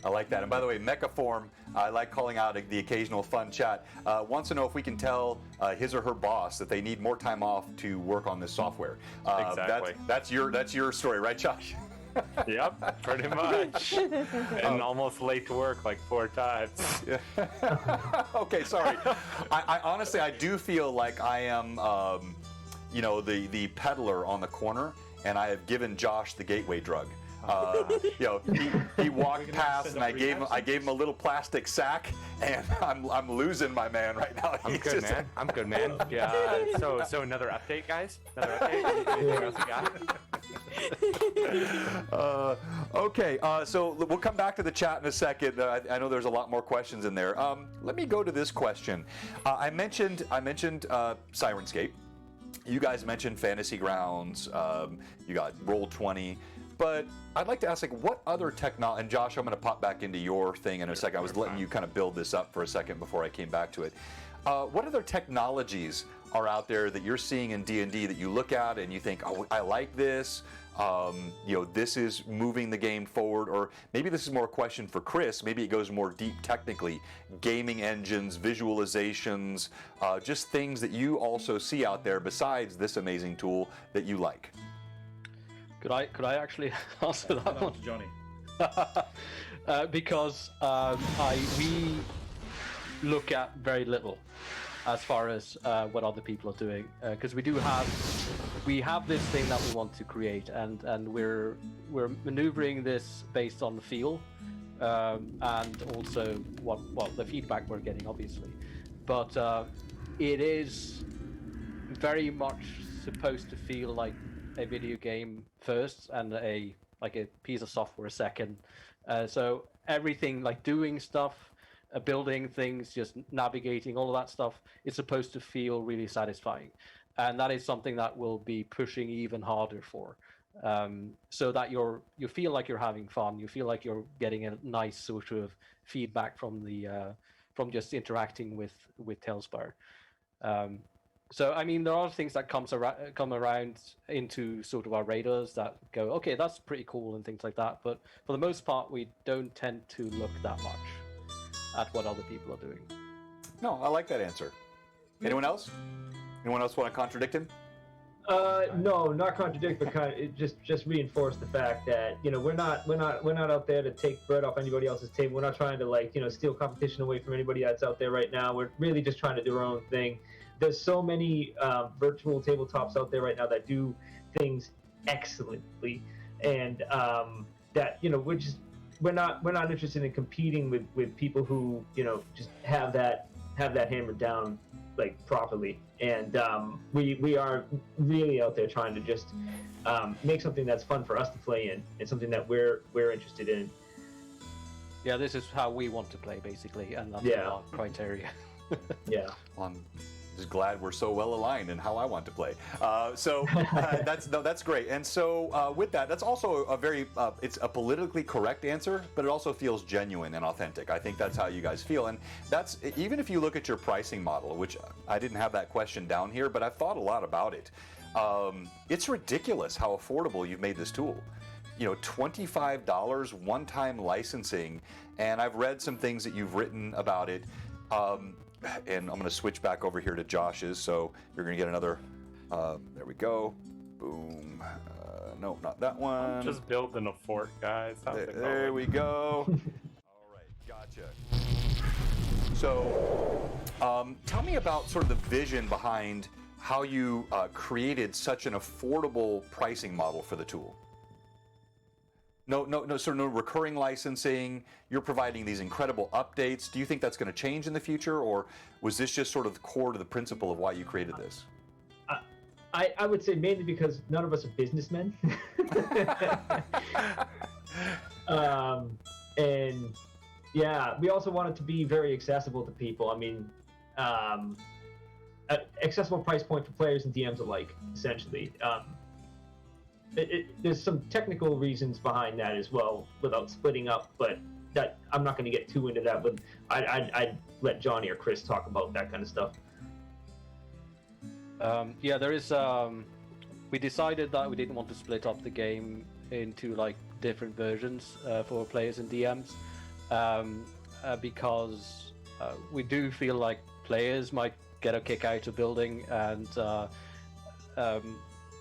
I like that. And by the way, Mechaform, I like calling out the occasional fun chat, wants to know if we can tell his or her boss that they need more time off to work on this software. Exactly. That's your story, right, Josh? Yep, pretty much. And almost late to work like 4 times. Okay, sorry. I honestly, I do feel like I am, the peddler on the corner, and I have given Josh the gateway drug. He walked past, and I gave him a little plastic sack, and I'm losing my man right now. I'm good, man. Yeah. So another update, guys. Another update. Anything else you got? Okay. So we'll come back to the chat in a second. I know there's a lot more questions in there. Let me go to this question. I mentioned Sirenscape. You guys mentioned Fantasy Grounds. You got Roll20. But I'd like to ask, what other technology, and Josh, I'm going to pop back into your thing in a second. I was letting you kind of build this up for a second before I came back to it. What other technologies are out there that you're seeing in D&D that you look at and you think, oh, I like this, this is moving the game forward? Or maybe this is more a question for Chris, maybe it goes more deep technically, gaming engines, visualizations, just things that you also see out there besides this amazing tool that you like. Could I actually answer that one? Johnny. Because we look at very little as far as what other people are doing, because we have this thing that we want to create, and we're maneuvering this based on the feel, and also what the feedback we're getting, obviously. But it is very much supposed to feel like a video game first and a piece of software second. So everything, like doing stuff, building things, just navigating, all of that stuff, is supposed to feel really satisfying. And that is something that we'll be pushing even harder for, so that you feel like you're having fun, you feel like you're getting a nice sort of feedback from from just interacting with Tailspire. So, I mean, there are things that come around into sort of our radars that go, okay, that's pretty cool and things like that. But for the most part, we don't tend to look that much at what other people are doing. No, I like that answer. Anyone else? Anyone else want to contradict him? No, not contradict, but kind of just reinforce the fact that we're not out there to take bread off anybody else's table. We're not trying to steal competition away from anybody that's out there right now. We're really just trying to do our own thing. There's so many virtual tabletops out there right now that do things excellently, and that we're not interested in competing with people who just have that hammered down properly. And we are really out there trying to just make something that's fun for us to play in, and something that we're interested in. Yeah, this is how we want to play, basically, and that's our criteria. Yeah. Well, I'm just glad we're so well aligned in how I want to play. That's great. And so with that, that's also a very it's a politically correct answer, but it also feels genuine and authentic. I think that's how you guys feel, and that's even if you look at your pricing model, which I didn't have that question down here, but I've thought a lot about it. It's ridiculous how affordable you've made this tool. $25 one-time licensing, and I've read some things that you've written about it. And I'm going to switch back over here to Josh's, so you're going to get another, there we go, boom, no, not that one. I'm just building a fort, guys. There we go. All right, gotcha. So, tell me about sort of the vision behind how you created such an affordable pricing model for the tool. No recurring licensing. You're providing these incredible updates. Do you think that's going to change in the future, or was this just sort of the core to the principle of why you created this? I would say mainly because none of us are businessmen. And Yeah, we also want it to be very accessible to people. I mean, accessible price point for players and DMs alike, essentially. There's some technical reasons behind that as well, without splitting up, but that I'm not going to get too into that. But I'd let Johnny or Chris talk about that kind of stuff. Yeah, there is. We decided that we didn't want to split up the game into like different versions for players and DMs, because we do feel like players might get a kick out of building, and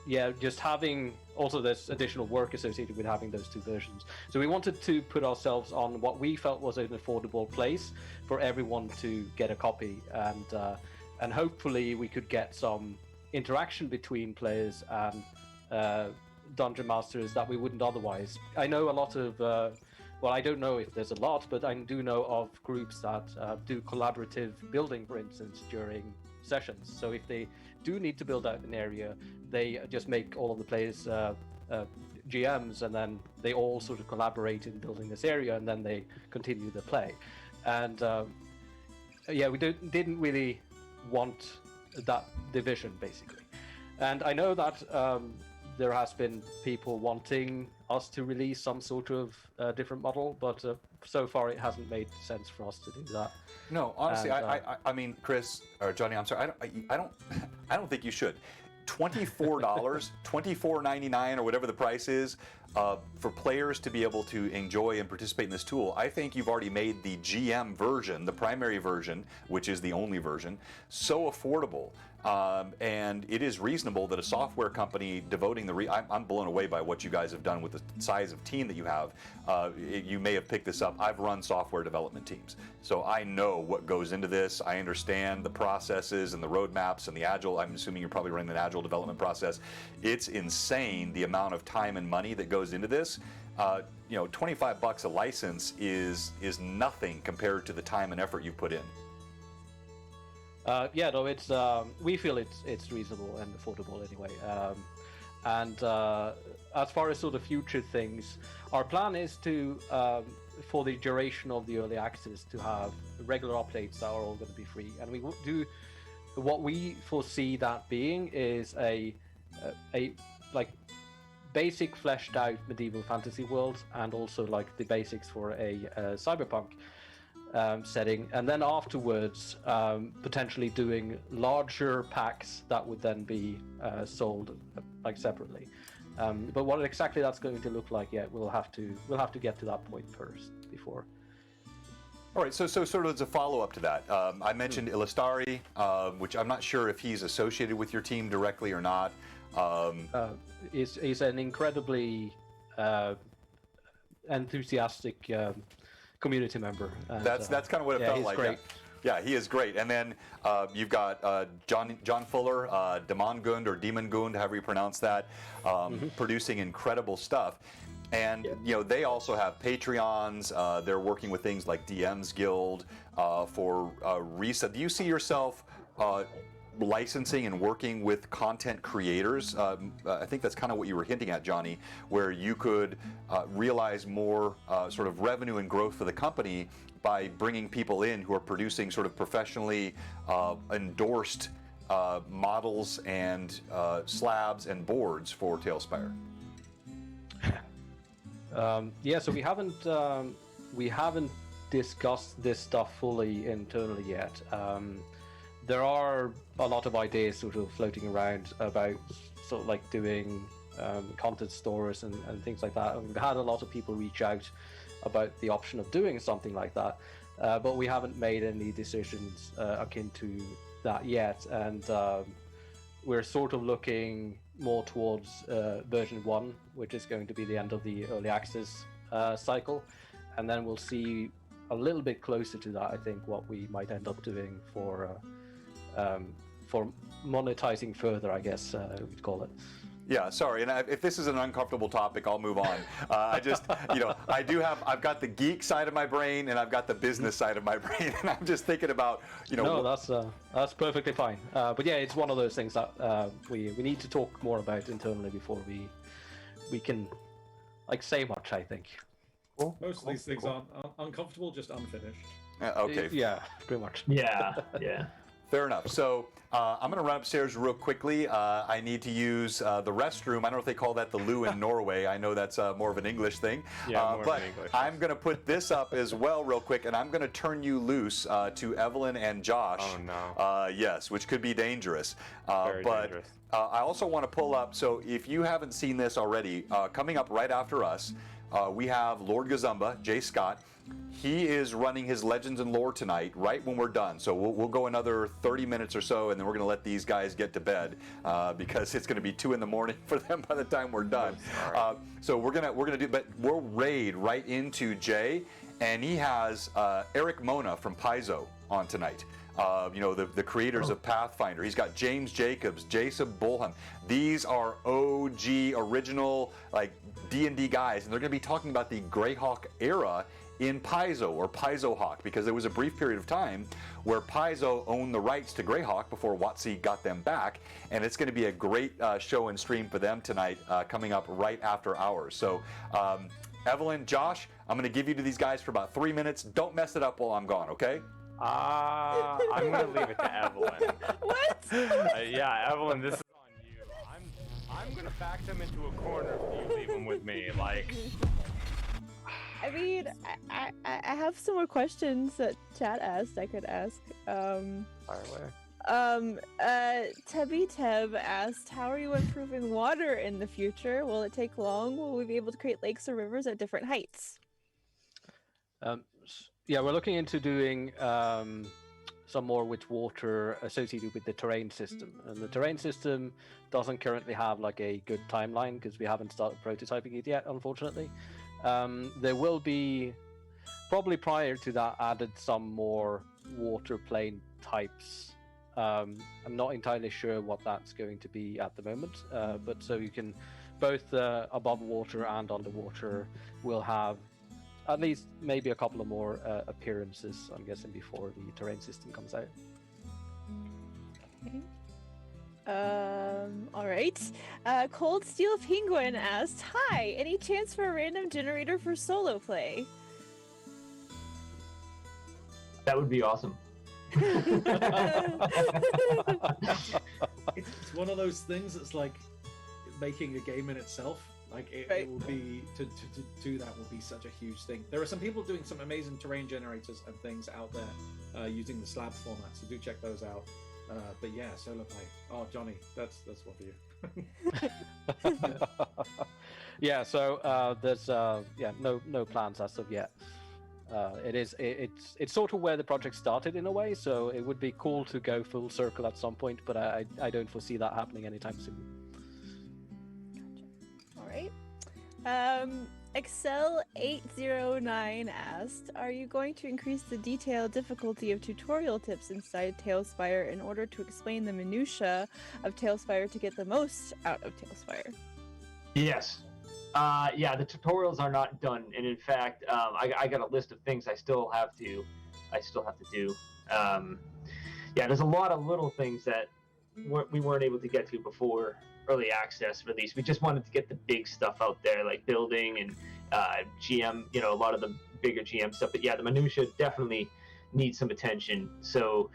yeah, just having also there's additional work associated with having those two versions. So we wanted to put ourselves on what we felt was an affordable place for everyone to get a copy, and hopefully we could get some interaction between players and dungeon masters that we wouldn't otherwise. I know a lot of well, I don't know if there's a lot, but I do know of groups that do collaborative building, for instance, during sessions. So if they do need to build out an area, they just make all of the players GMs, and then they all sort of collaborate in building this area, and then they continue the play. And yeah, we didn't really want that division, basically. And I know that there has been people wanting us to release some sort of different model, but so far it hasn't made sense for us to do that. No, honestly, And, I mean, Chris or Johnny, I'm sorry, I don't think you should. $24, $24.99 or whatever the price is, for players to be able to enjoy and participate in this tool. I think you've already made the GM version, the primary version, which is the only version, so affordable. And it is reasonable that a software company devoting I'm blown away by what you guys have done with the size of team that you have. You may have picked this up. I've run software development teams, so I know what goes into this. I understand the processes and the roadmaps and the agile. I'm assuming you're probably running an agile development process. It's insane the amount of time and money that goes into this. You know, $25 a license is nothing compared to the time and effort you've put in. Yeah, no, it's we feel it's reasonable and affordable anyway. And as far as sort of future things, our plan is to, for the duration of the early access, to have regular updates that are all going to be free. And we do what we foresee that being is a like basic fleshed out medieval fantasy world, and also like the basics for a cyberpunk setting, and then afterwards potentially doing larger packs that would then be sold like separately. But what exactly that's going to look like, we'll have to get to that point first before. All right, so sort of as a follow-up to that, I mentioned Ilustari, which I'm not sure if he's associated with your team directly or not. He's an incredibly enthusiastic community member. And, that's kind of what it felt like. Great. Yeah, he is great. And then you've got John Fuller, Demongund or Demongund, however you pronounce that, producing incredible stuff. And you know, they also have Patreons. They're working with things like DM's Guild for resub. Do you see yourself licensing and working with content creators? I think that's kind of what you were hinting at, Johnny, where you could realize more sort of revenue and growth for the company by bringing people in who are producing sort of professionally endorsed models and slabs and boards for TaleSpire. Yeah, so we haven't discussed this stuff fully internally yet. There are a lot of ideas sort of floating around about sort of like doing content stores and things like that. And we've had a lot of people reach out about the option of doing something like that, but we haven't made any decisions akin to that yet. And we're sort of looking more towards version 1, which is going to be the end of the early access cycle, and then we'll see a little bit closer to that, I think, what we might end up doing for monetizing further, I guess we'd call it. Yeah, sorry, and if this is an uncomfortable topic, I'll move on. I just, you know, I've got the geek side of my brain and I've got the business side of my brain, and I'm just thinking about, you know. No, that's perfectly fine. But yeah, it's one of those things that we need to talk more about internally before we can like say much, I think. Most of these things aren't uncomfortable, just unfinished. Okay. Yeah, pretty much. Yeah, yeah. Fair enough. So I'm going to run upstairs real quickly. I need to use the restroom. I don't know if they call that the loo in Norway. I know that's more of an English thing. Yeah, more of but an English. I'm going to put this up as well real quick, and I'm going to turn you loose to Evelyn and Josh. Oh, no. Yes, which could be dangerous. Very but dangerous. I also want to pull up, so if you haven't seen this already, coming up right after us, we have Lord Gazumba, Jay Scott. He is running his Legends and Lore tonight, right when we're done. So we'll go another 30 minutes or so, and then we're going to let these guys get to bed because it's going to be 2 in the morning for them by the time we're done. So we're gonna do, but we'll raid right into Jay, and he has Eric Mona from Paizo on tonight. The creators of Pathfinder. He's got James Jacobs, Jason Bullham. These are OG original like D&D guys, and they're going to be talking about the Greyhawk era in Paizo or Paizo Hawk, because there was a brief period of time where Paizo owned the rights to Greyhawk before WotC got them back, and it's going to be a great show and stream for them tonight coming up right after ours. So Evelyn, Josh, I'm going to give you to these guys for about 3 minutes. Don't mess it up while I'm gone, okay? I'm gonna leave it to Evelyn. What? Yeah, Evelyn, this is on you. I'm gonna back them into a corner if you leave them with me. Like, I mean, I have some more questions that chat asked. I could ask. fire away. Tebby Teb asked, "How are you improving water in the future? Will it take long? Will we be able to create lakes or rivers at different heights?" Yeah, we're looking into doing some more with water associated with the terrain system. And the terrain system doesn't currently have like a good timeline because we haven't started prototyping it yet, unfortunately. There will be, probably prior to that, added some more water plane types. I'm not entirely sure what that's going to be at the moment, but so you can, both above water and underwater will have at least maybe a couple of more appearances, I'm guessing, before the terrain system comes out. Okay. All right. Cold Steel Penguin asked, "Hi, any chance for a random generator for solo play?" That would be awesome. It's one of those things that's like making a game in itself. Like it will be to do that will be such a huge thing. There are some people doing some amazing terrain generators and things out there using the slab format, so do check those out. But yeah, solo play. Oh, Johnny, that's one for you. Yeah, so there's no plans as of yet. It's sort of where the project started in a way, so it would be cool to go full circle at some point, but I don't foresee that happening anytime soon. Alright. Excel809 asked, "Are you going to increase the detailed difficulty of tutorial tips inside Tailspire in order to explain the minutiae of Tailspire to get the most out of Tailspire?" Yes. Yeah, the tutorials are not done, and in fact, I got a list of things I still have to do. Yeah, there's a lot of little things that we weren't able to get to before early access release. We just wanted to get the big stuff out there, like building and GM, a lot of the bigger GM stuff. But yeah, the minutia definitely needs some attention. So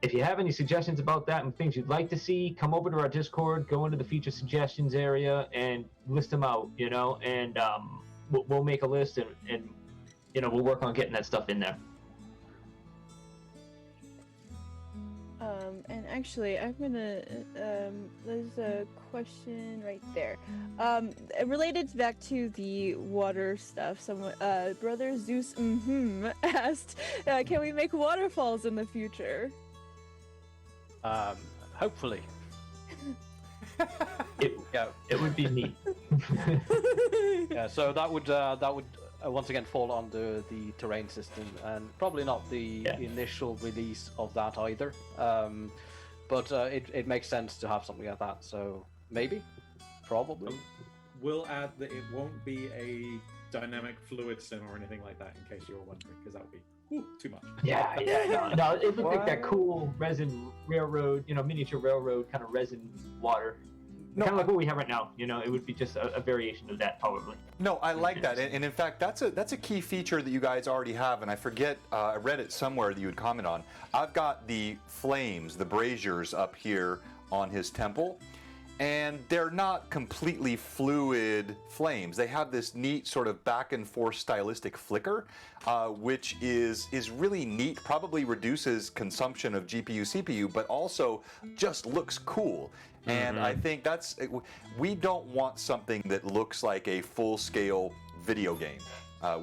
if you have any suggestions about that and things you'd like to see, come over to our Discord, go into the feature suggestions area and list them out, and we'll make a list and we'll work on getting that stuff in there. And actually, I'm gonna, there's a question right there. Related back to the water stuff, someone, Brother Zeus asked, "Can we make waterfalls in the future?" Hopefully. It would be neat. Yeah, so that would once again fall under the terrain system, and probably not the initial release of that either. But it makes sense to have something like that. So maybe, probably. We'll add that it won't be a dynamic fluid sim or anything like that, in case you were wondering, because that would be too much. No, it looked like that cool resin railroad, miniature railroad kind of resin water. kind of like what we have right now. You know, it would be just a variation of that, probably. No, I like that, and in fact, that's a key feature that you guys already have, and I forget, I read it somewhere that you would comment on. I've got the flames, the braziers up here on his temple, and they're not completely fluid flames. They have this neat sort of back and forth stylistic flicker, which is really neat, probably reduces consumption of GPU, CPU, but also just looks cool. And I think we don't want something that looks like a full-scale video game.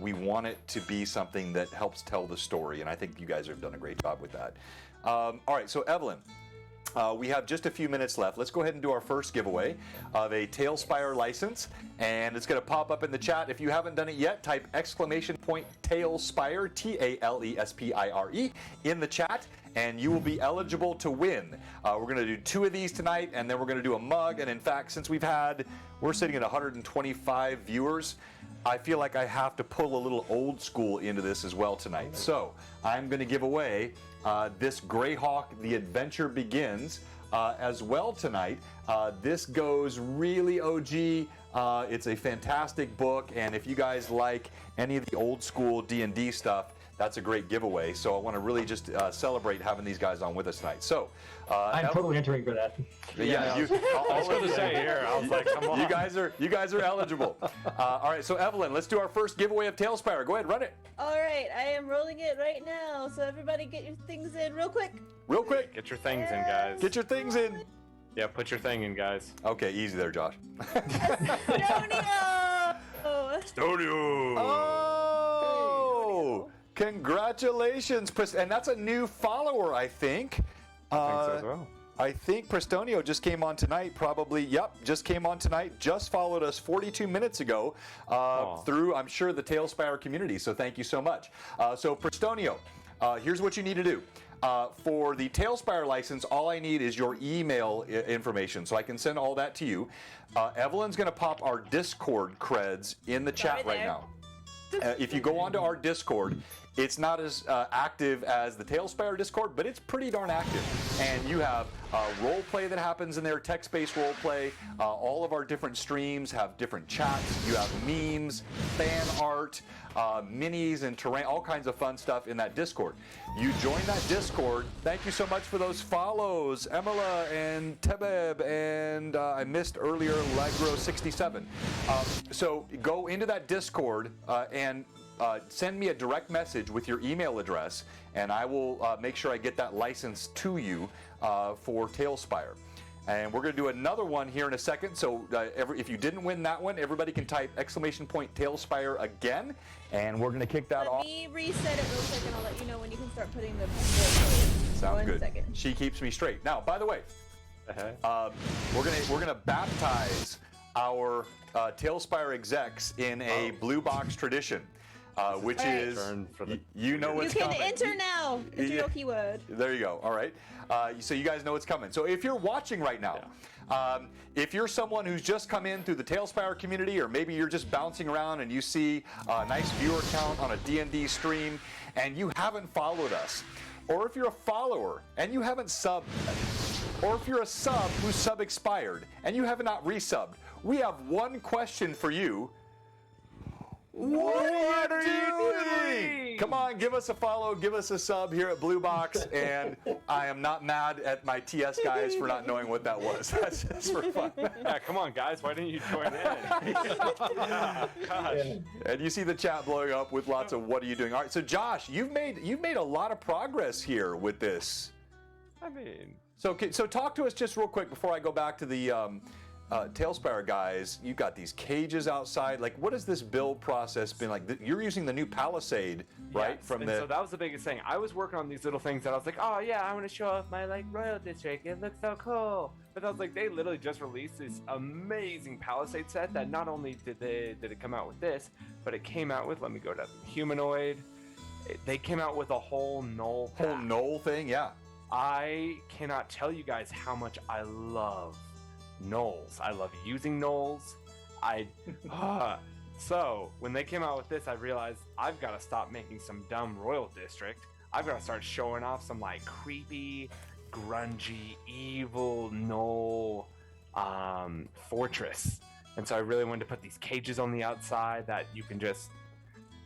We want it to be something that helps tell the story, and I think you guys have done a great job with that. All right, so Evelyn, we have just a few minutes left. Let's go ahead and do our first giveaway of a TaleSpire license, and it's going to pop up in the chat. If you haven't done it yet, type !TaleSpire, TALESPIRE, in the chat, and you will be eligible to win. We're going to do 2 of these tonight, and then we're going to do a mug. And in fact, since we're sitting at 125 viewers, I feel like I have to pull a little old school into this as well tonight. So I'm going to give away this Greyhawk, The Adventure Begins, as well tonight. This goes really OG. It's a fantastic book, and if you guys like any of the old school D&D stuff, that's a great giveaway. So I want to really just celebrate having these guys on with us tonight. So I'm totally entering for that. Yeah, I was going to say here. I was like, come on. you guys are eligible. All right, so Evelyn, let's do our first giveaway of TaleSpire. Go ahead, run it. All right, I am rolling it right now. So everybody get your things in real quick. Real quick. Get your things in, guys. Get your things in. Yeah, put your thing in, guys. Okay, easy there, Josh. Stodio! Oh! Congratulations, and that's a new follower, I think. I think so as well. I think Prestonio just came on tonight, probably. Yep, just came on tonight. Just followed us 42 minutes ago through, I'm sure, the TaleSpire community. So thank you so much. So Prestonio, here's what you need to do. For the TaleSpire license, all I need is your email information, so I can send all that to you. Evelyn's going to pop our Discord creds in the chat right now. If you go onto our Discord, it's not as active as the TaleSpire Discord, but it's pretty darn active. And you have role play that happens in there, text-based role play. All of our different streams have different chats. You have memes, fan art, minis and terrain, all kinds of fun stuff in that Discord. You join that Discord. Thank you so much for those follows, Emila and Tebeb, and I missed earlier Lagro67. So go into that Discord and send me a direct message with your email address, and I will make sure I get that license to you for TaleSpire. And we're going to do another one here in a second. So if you didn't win that one, everybody can type !TaleSpire again, and we're going to kick that off. Let me reset it real quick, and I'll let you know when you can start putting the. Sounds good. 1 second. She keeps me straight. Now, by the way, we're gonna baptize our TaleSpire execs in a blue box tradition. Which is, you know what's coming. You can enter now. Enter your keyword. There you go. All right. So you guys know what's coming. So if you're watching right now, if you're someone who's just come in through the TaleSpire community, or maybe you're just bouncing around and you see a nice viewer count on a D&D stream and you haven't followed us, or if you're a follower and you haven't subbed, or if you're a sub whose sub expired and you have not resubbed, we have one question for you. What are you doing? Come on, give us a follow, give us a sub here at Blue Box, and I am not mad at my TS guys for not knowing what that was. That's just for fun. Yeah, come on, guys, why didn't you join in? Gosh. And you see the chat blowing up with lots of "what are you doing?" All right, so Josh, you've made a lot of progress here with this. I mean, so talk to us just real quick before I go back to the TaleSpire guys. You've got these cages outside. Like, what has this build process been like? You're using the new Palisade, right? Yes, so that was the biggest thing. I was working on these little things that I was like, oh yeah, I want to show off my Royal District. It looks so cool. But I was like, they literally just released this amazing Palisade set that not only did it come out with this, but it came out with, let me go to humanoid. They came out with a whole Knoll pack. Whole Knoll thing, yeah. I cannot tell you guys how much I love Knolls. I love using Knolls. So when they came out with this, I realized I've got to stop making some dumb Royal District. I've got to start showing off some like creepy, grungy, evil Knoll fortress. And so I really wanted to put these cages on the outside that you can just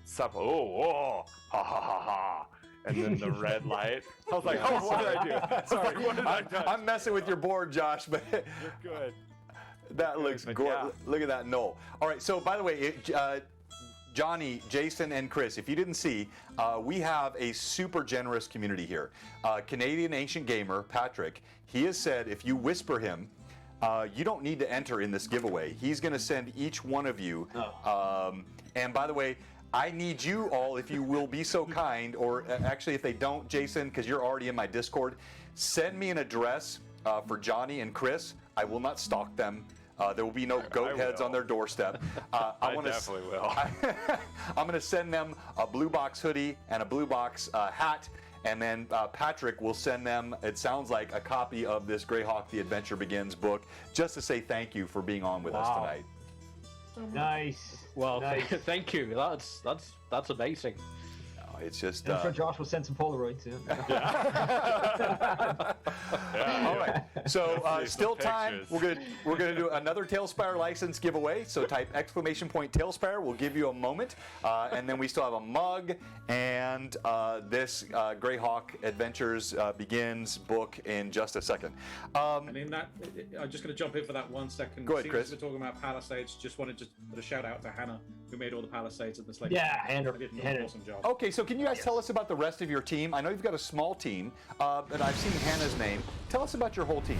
sup. Oh, ha ha ha ha. And then the red light. I was like, oh, what did I do? Sorry, What did I do? I'm messing with your board, Josh, but You're good. that looks But gorgeous. Look at that knoll. All right, so by the way, Johnny, Jason, and Chris, if you didn't see, we have a super generous community here. Canadian Ancient Gamer, Patrick, he has said if you whisper him, you don't need to enter in this giveaway. He's going to send each one of you. And by the way, I need you all, if you will be so kind, or actually if they don't, Jason, because you're already in my Discord, send me an address for Johnny and Chris. I will not stalk them. There will be no goat heads on their doorstep. I definitely will. I'm going to send them a Blue Box hoodie and a Blue Box hat, and then Patrick will send them, it sounds like, a copy of this Greyhawk The Adventure Begins book, just to say thank you for being on with us tonight. Nice. Well, Nice. thank you. That's amazing. It's just. I'm sure Josh will send some Polaroids. All right. So still time. pictures. We're gonna do another TaleSpire license giveaway. So type !TaleSpire. We'll give you a moment, and then we still have a mug and this Greyhawk Adventures Begins book in just a second. And in that, I'm just going to jump in for that 1 second. Go ahead, Seeing Chris. as we're talking about Palisades, just wanted to put a shout out to Hannah, who made all the Palisades and the slate. Yeah, Hannah- did an Hannah- awesome job. Okay, so can you guys tell us about the rest of your team? I know you've got a small team, and I've seen Hannah's name. Tell us about your whole team.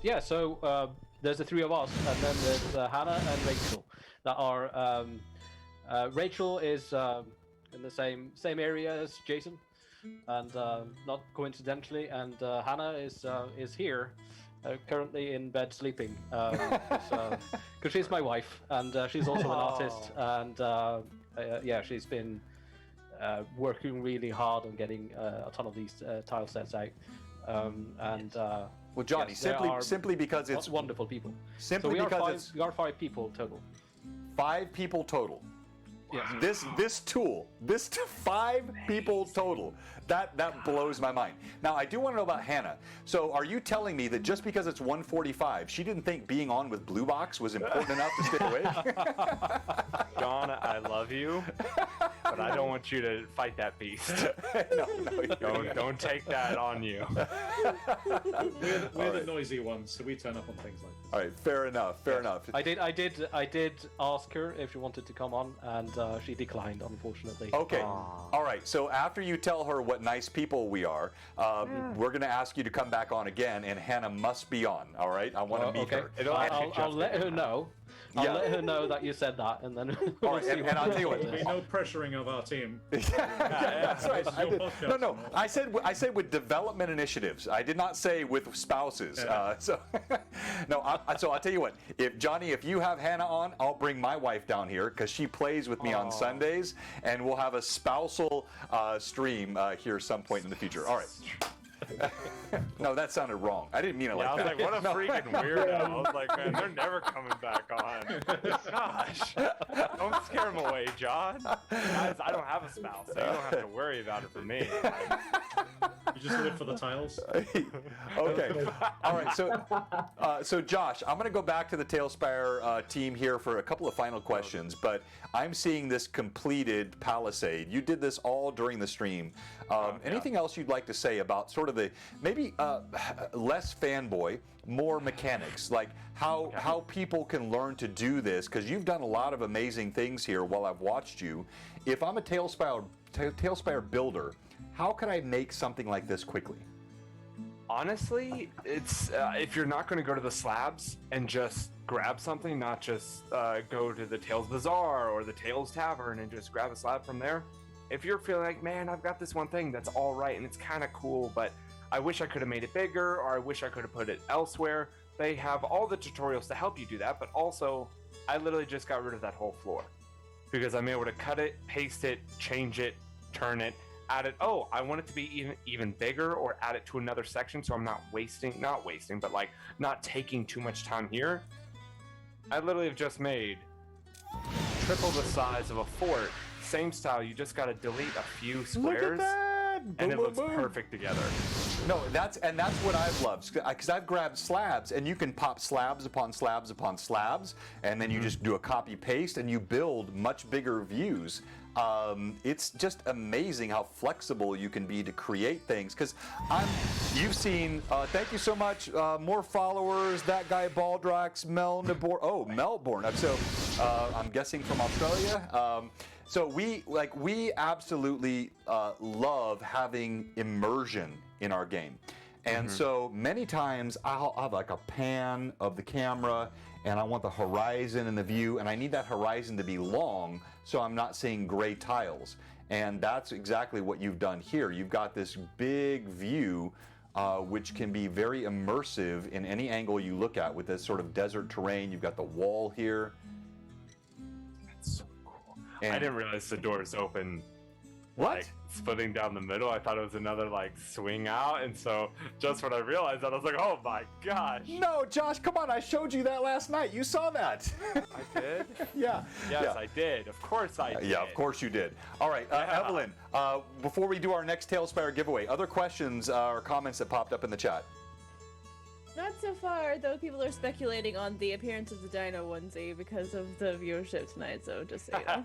Yeah, so there's the three of us, and then there's Hannah and Rachel. That are Rachel is in the same area as Jason, and not coincidentally, and Hannah is here, currently in bed sleeping, because she's my wife, and she's also an artist, and yeah, she's been working really hard on getting a ton of these tile sets out, and. Well, Johnny, Yes, they are simply because it's wonderful people. simply so because we are 5 people total. 5 people total. Yes. This tool, 5 people total. That blows my mind. Now I do want to know about Hannah. So are you telling me that just because it's 1:45, she didn't think being on with Blue Box was important enough to stay awake? John, I love you, but I don't want you to fight that beast. No. Don't take that on you. We're the noisy ones, so we turn up on things like this. All right, fair enough. Fair enough. I did ask her if she wanted to come on, and she declined, unfortunately. Okay. All right. So after you tell her what nice people we are, we're going to ask you to come back on again, and Hannah must be on. All right. I want to meet her. It'll actually I'll just let be her know. I'll let her know that you said that, and then. All right, and I'll tell you what. There'll be no pressuring of our team. That's right. This is I your did- podcast. No. I said with development initiatives. I did not say with spouses. So so I'll tell you what. If Johnny, if you have Hannah on, I'll bring my wife down here because she plays with me on Sundays, and we'll have a spousal stream here some point in the future. All right. No, that sounded wrong. I didn't mean it Yeah, I was like like, that. what a freaking weirdo. I was like, man, they're never coming back on. Gosh. Don't scare them away, John. Guys, I don't have a spouse, so you don't have to worry about it for me. You just live for the tiles. Okay. All right. So Josh, I'm going to go back to the TaleSpire team here for a couple of final questions, but I'm seeing this completed Palisade. You did this all during the stream. Anything else you'd like to say about sort of the maybe less fanboy, more mechanics, like how people can learn to do this? Because you've done a lot of amazing things here while I've watched you. If I'm a TaleSpire builder, how can I make something like this quickly? Honestly, it's if you're not going to go to the slabs and just grab something, not just go to the Tales Bazaar or the Tales Tavern and just grab a slab from there. If you're feeling like, man, I've got this one thing that's all right and it's kind of cool, but I wish I could have made it bigger, or I wish I could have put it elsewhere, they have all the tutorials to help you do that. But also, I literally just got rid of that whole floor because I'm able to cut it, paste it, change it, turn it, add it. Oh, I want it to be even bigger, or add it to another section so I'm not taking too much time here. I literally have just made triple the size of a fort. Same style, you just gotta delete a few squares, and it looks perfect together. No, that's what I've loved, because I've grabbed slabs, and you can pop slabs upon slabs upon slabs, and then you just do a copy paste, and you build much bigger views. It's just amazing how flexible you can be to create things. Because you've seen. Thank you so much. More followers. That guy Baldrax, Melbourne. So I'm guessing from Australia. So we absolutely love having immersion in our game. And so many times I'll have like a pan of the camera, and I want the horizon and the view, and I need that horizon to be long so I'm not seeing gray tiles. And that's exactly what you've done here. You've got this big view which can be very immersive in any angle you look at with this sort of desert terrain. You've got the wall here. That's so cool. And I didn't realize the doors open. What? Like, splitting down the middle. I thought it was another like swing out, and so just when I realized that, I was like, oh my gosh. No, Josh, come on, I showed you that last night. You saw that. I did? Yeah. Yes, yeah. I did. Of course I did. Yeah, of course you did. All right, Evelyn, before we do our next TaleSpire giveaway, other questions or comments that popped up in the chat? Not so far, though. People are speculating on the appearance of the Dino onesie because of the viewership tonight. So just so you know.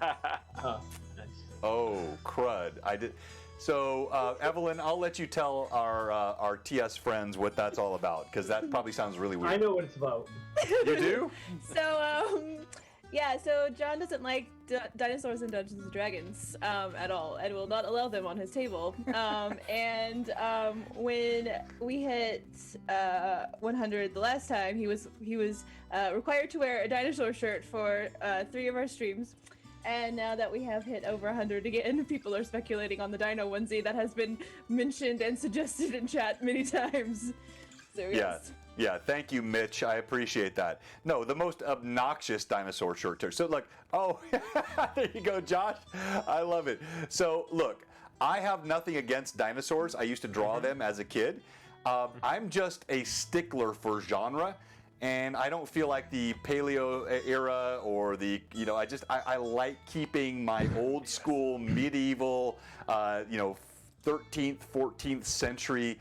Oh, nice. Oh, crud. I did. So, Evelyn, I'll let you tell our TS friends what that's all about, because that probably sounds really weird. I know what it's about. You do? So, yeah, so John doesn't like dinosaurs in Dungeons and Dragons at all, and will not allow them on his table. And when we hit 100 the last time, he was required to wear a dinosaur shirt for 3 of our streams. And now that we have hit over 100 again, people are speculating on the dino onesie that has been mentioned and suggested in chat many times. So yes. Yeah, thank you, Mitch. I appreciate that. No, the most obnoxious dinosaur shirt. So look, oh, there you go, Josh. I love it. So look, I have nothing against dinosaurs. I used to draw them as a kid. I'm just a stickler for genre. And I don't feel like the Paleo era or the, I like keeping my old school medieval, 13th, 14th century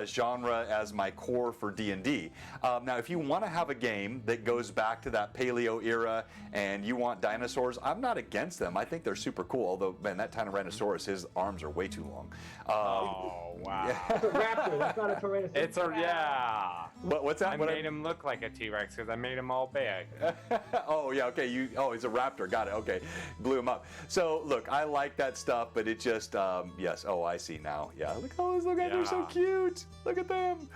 genre as my core for D&D. Now, if you want to have a game that goes back to that Paleo era and you want dinosaurs, I'm not against them. I think they're super cool, although, man, that Tyrannosaurus, his arms are way too long. Oh, wow. It's a raptor. That's not a Tyrannosaurus. It's a, yeah. What's that? I made him look like a T-Rex because I made him all big. Oh, yeah, okay. He's a raptor. Got it. Okay. Blew him up. So, look, I like that stuff, but it just, yes. Oh, I see now. Yeah. Look at they're so cute. Look at them.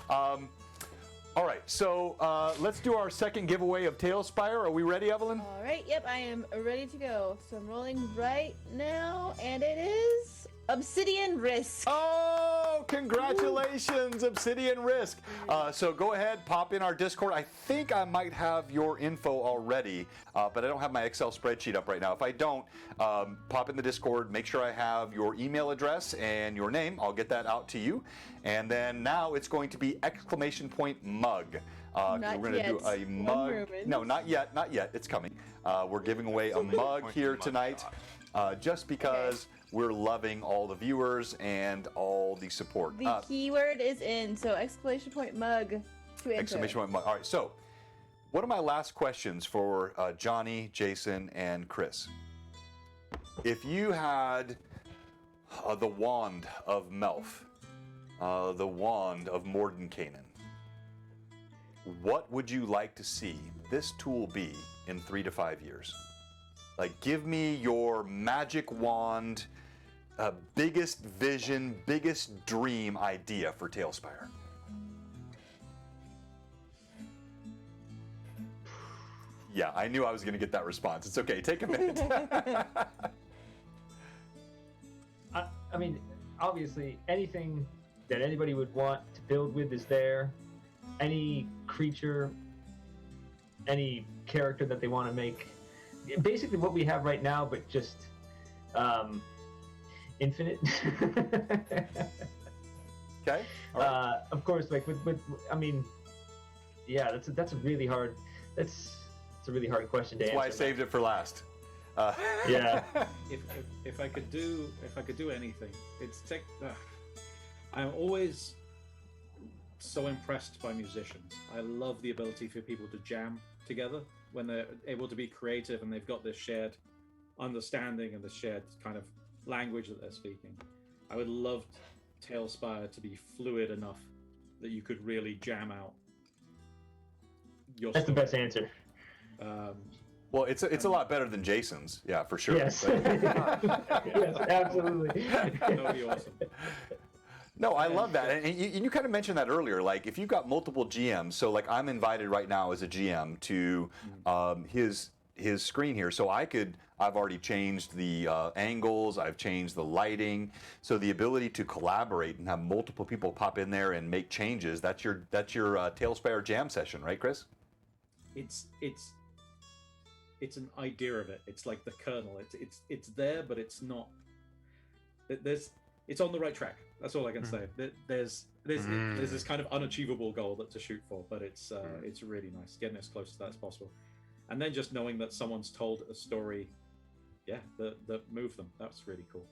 All right, so let's do our second giveaway of TaleSpire. Are we ready, Evelyn? All right, yep, I am ready to go. So I'm rolling right now, and it is Obsidian Risk. Oh, congratulations, Obsidian Risk. So go ahead, pop in our Discord. I think I might have your info already, but I don't have my Excel spreadsheet up right now. If I don't, pop in the Discord, make sure I have your email address and your name. I'll get that out to you. And then now it's going to be !mug. We're going to do a mug. No, not yet, not yet. It's coming. We're giving away a mug here tonight just because we're loving all the viewers and all the support. The keyword is in, so !mug to enter. !mug. All right, so what are my last questions for Johnny, Jason, and Chris? If you had the wand of Melf, the wand of Mordenkainen, what would you like to see this tool be in 3 to 5 years? Like, give me your magic wand, biggest vision, biggest dream idea for TaleSpire. Yeah, I knew I was going to get that response. It's okay. Take a minute. I mean, obviously, anything that anybody would want to build with is there. Any creature, any character that they want to make. Basically what we have right now, but just infinite. Okay. All right. Of course, like with I mean, yeah, that's a really hard question to answer. That's why I saved it for last. Yeah. If I could do anything, it's I'm always so impressed by musicians. I love the ability for people to jam together when they're able to be creative and they've got this shared understanding and the shared kind of language that they're speaking. I would love TaleSpire to be fluid enough that you could really jam out your That's the story. best answer. Well, it's a lot better than Jason's, yeah, for sure. Yes. But- Yes, absolutely. That would be awesome. No, I love that, and you kind of mentioned that earlier. Like, if you've got multiple GMs, so like I'm invited right now as a GM to his screen here, so I've already changed the angles, I've changed the lighting, so the ability to collaborate and have multiple people pop in there and make changes. That's your TaleSpire jam session, right, Chris? It's an idea of it. It's like the kernel. It's there, but it's not. It's on the right track. That's all I can say. There's this kind of unachievable goal to shoot for, but it's really nice getting as close to that as possible, and then just knowing that someone's told a story, that moved them. That's really cool.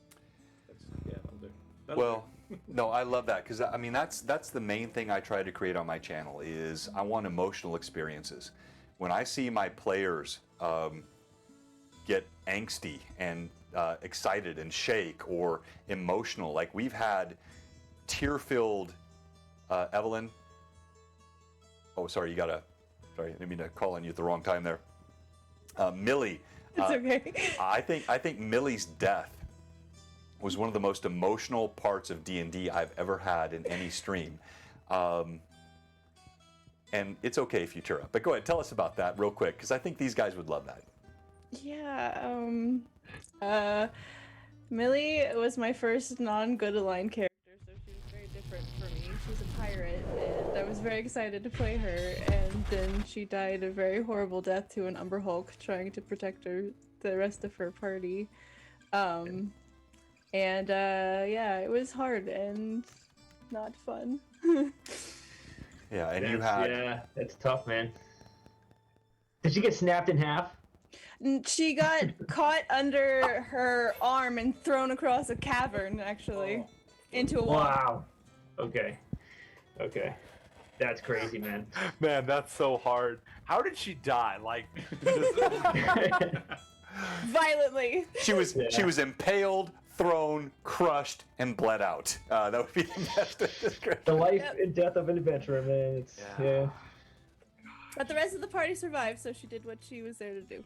That'll do. Well, no, I love that because I mean that's the main thing I try to create on my channel is I want emotional experiences. When I see my players get angsty and excited and shake or emotional, like we've had tear-filled Evelyn. Oh, sorry, sorry, I didn't mean to call on you at the wrong time there. Millie. It's okay. I think Millie's death was one of the most emotional parts of D&D I've ever had in any stream. And it's okay if you tear up, but go ahead, tell us about that real quick, because I think these guys would love that. Yeah, Millie was my first non-good aligned character, so she was very different for me. She's a pirate, and I was very excited to play her, and then she died a very horrible death to an Umber Hulk trying to protect the rest of her party. It was hard and not fun. Yeah, and Yeah, it's tough, man. Did she get snapped in half? She got caught under her arm and thrown across a cavern, actually, into a wall. Wow. Okay. That's crazy, man. Man, that's so hard. How did she die? Like, Violently. She was impaled, thrown, crushed, and bled out. That would be the best description. The life and death of an adventurer, man. It's yeah. But the rest of the party survived, so she did what she was there to do.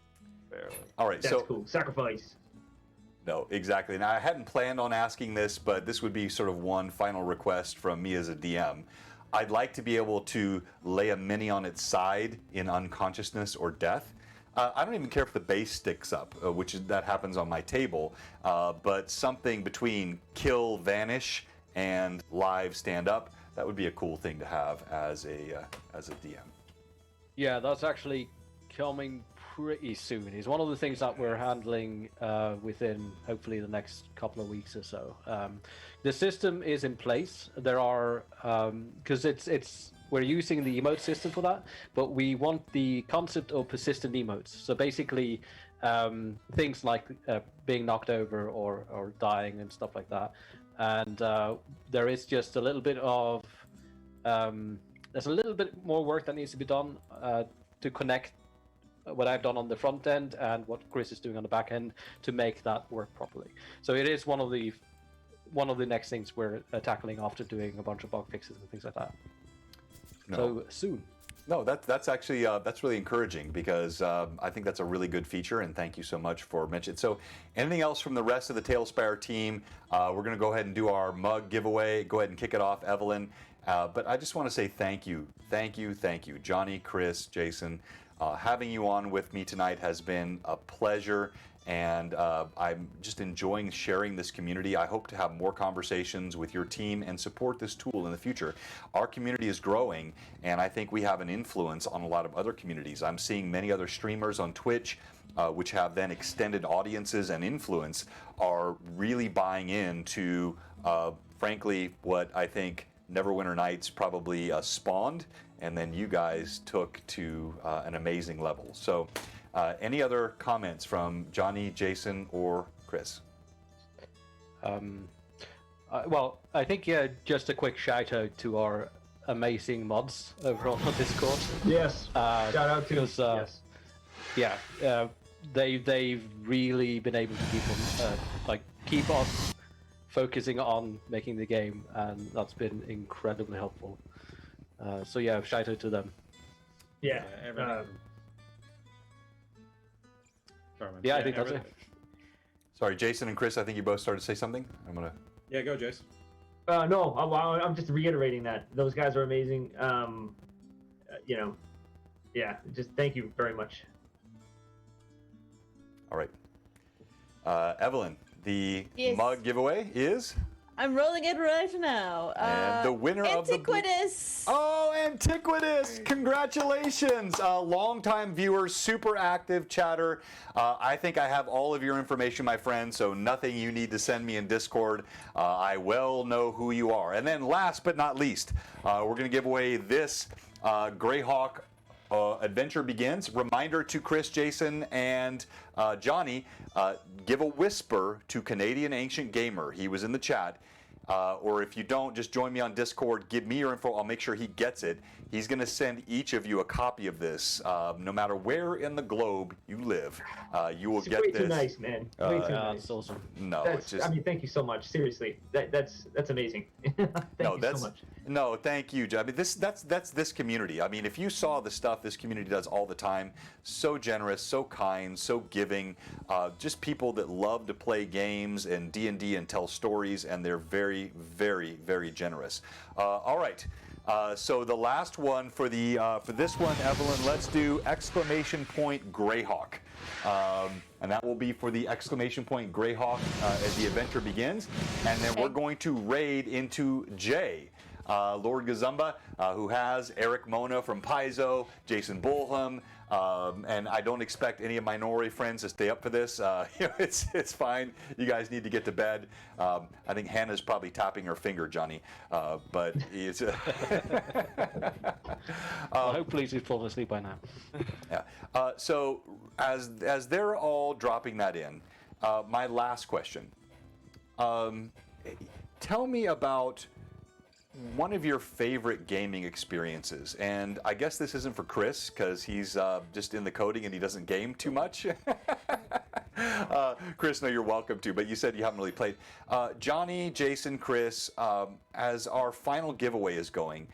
barely. All right, That's cool. Sacrifice. No, exactly. Now, I hadn't planned on asking this, but this would be sort of one final request from me as a DM. I'd like to be able to lay a mini on its side in unconsciousness or death. I don't even care if the base sticks up, that happens on my table, but something between kill, vanish, and live, stand up, that would be a cool thing to have as a DM. Yeah, that's actually coming pretty soon. It's one of the things that we're handling within hopefully the next couple of weeks or so. The system is in place. There are because we're using the emote system for that, but we want the concept of persistent emotes. So basically, things like being knocked over or dying and stuff like that. And there is just a little bit of there's a little bit more work that needs to be done to connect what I've done on the front end and what Chris is doing on the back end to make that work properly. So it is one of the next things we're tackling after doing a bunch of bug fixes and things like that. No. So soon. No, that's actually that's really encouraging because I think that's a really good feature, and thank you so much for mentioning. So, anything else from the rest of the TaleSpire team? We're going to go ahead and do our mug giveaway. Go ahead and kick it off, Evelyn. But I just want to say thank you, Johnny, Chris, Jason. Having you on with me tonight has been a pleasure, and I'm just enjoying sharing this community. I hope to have more conversations with your team and support this tool in the future. Our community is growing, and I think we have an influence on a lot of other communities. I'm seeing many other streamers on Twitch, which have then extended audiences and influence, are really buying into, frankly, what I think Neverwinter Nights probably spawned, and then you guys took to an amazing level. So any other comments from Johnny, Jason, or Chris? Well, I think just a quick shout out to our amazing mods over on our Discord. Yes. Shout out to because, yes. Yeah, they've really been able to keep us focusing on making the game, and that's been incredibly helpful. So yeah, shout out to them. Yeah. Yeah, I think that's it. Sorry, Jason and Chris, I think you both started to say something. I'm gonna. Yeah, go, Jace. No, I'm just reiterating that those guys are amazing. Yeah, just thank you very much. All right. Evelyn, the Yes. mug giveaway is? I'm rolling it right now. And the winner of the... Antiquitous! Oh, Antiquitous! Congratulations! Longtime viewer, super active chatter. I think I have all of your information, my friend, so nothing you need to send me in Discord. I well know who you are. And then last but not least, we're going to give away this Greyhawk Adventure Begins. Reminder to Chris, Jason, and Johnny, give a whisper to Canadian Ancient Gamer. He was in the chat. Or if you don't, just join me on Discord. Give me your info. I'll make sure he gets it. He's going to send each of you a copy of this. No matter where in the globe you live, you will get way this. Too nice, man. Way too nice. That's awesome. No, That's, it's just... I mean, thank you so much. Seriously, that's amazing. Thank you so much. No, thank you, Joe. I mean, that's this community. I mean, if you saw the stuff this community does all the time, so generous, so kind, so giving, just people that love to play games and D&D and tell stories, and they're very, very, very generous. All right. So the last one for this one, Evelyn, let's do exclamation point Greyhawk. And that will be for the exclamation point Greyhawk as the adventure begins. And then we're going to raid into Jay. Lord Gazumba, who has Eric Mona from Paizo, Jason Bullham, and I don't expect any of my Norway friends to stay up for this. It's fine. You guys need to get to bed. I think Hannah's probably tapping her finger, Johnny. But it's. Hopefully she's fallen asleep by now. Yeah. So as they're all dropping that in, my last question. Tell me about one of your favorite gaming experiences, and I guess this isn't for Chris because he's just in the coding and he doesn't game too much. Chris, no, you're welcome to, but you said you haven't really played. Johnny, Jason, Chris, as our final giveaway is going,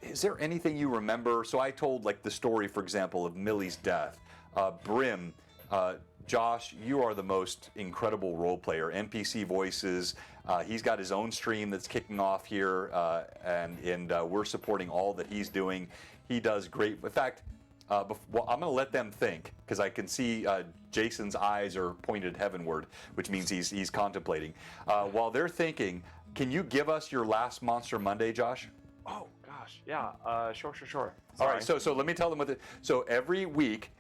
is there anything you remember? So I told like the story, for example, of Millie's death. Brim, Josh, you are the most incredible role player. NPC voices. He's got his own stream that's kicking off here, and we're supporting all that he's doing. He does great. In fact, I'm going to let them think because I can see Jason's eyes are pointed heavenward, which means he's contemplating. While they're thinking, can you give us your last Monster Monday, Josh? Oh gosh, yeah. Sure. All right. So let me tell them what. So every week.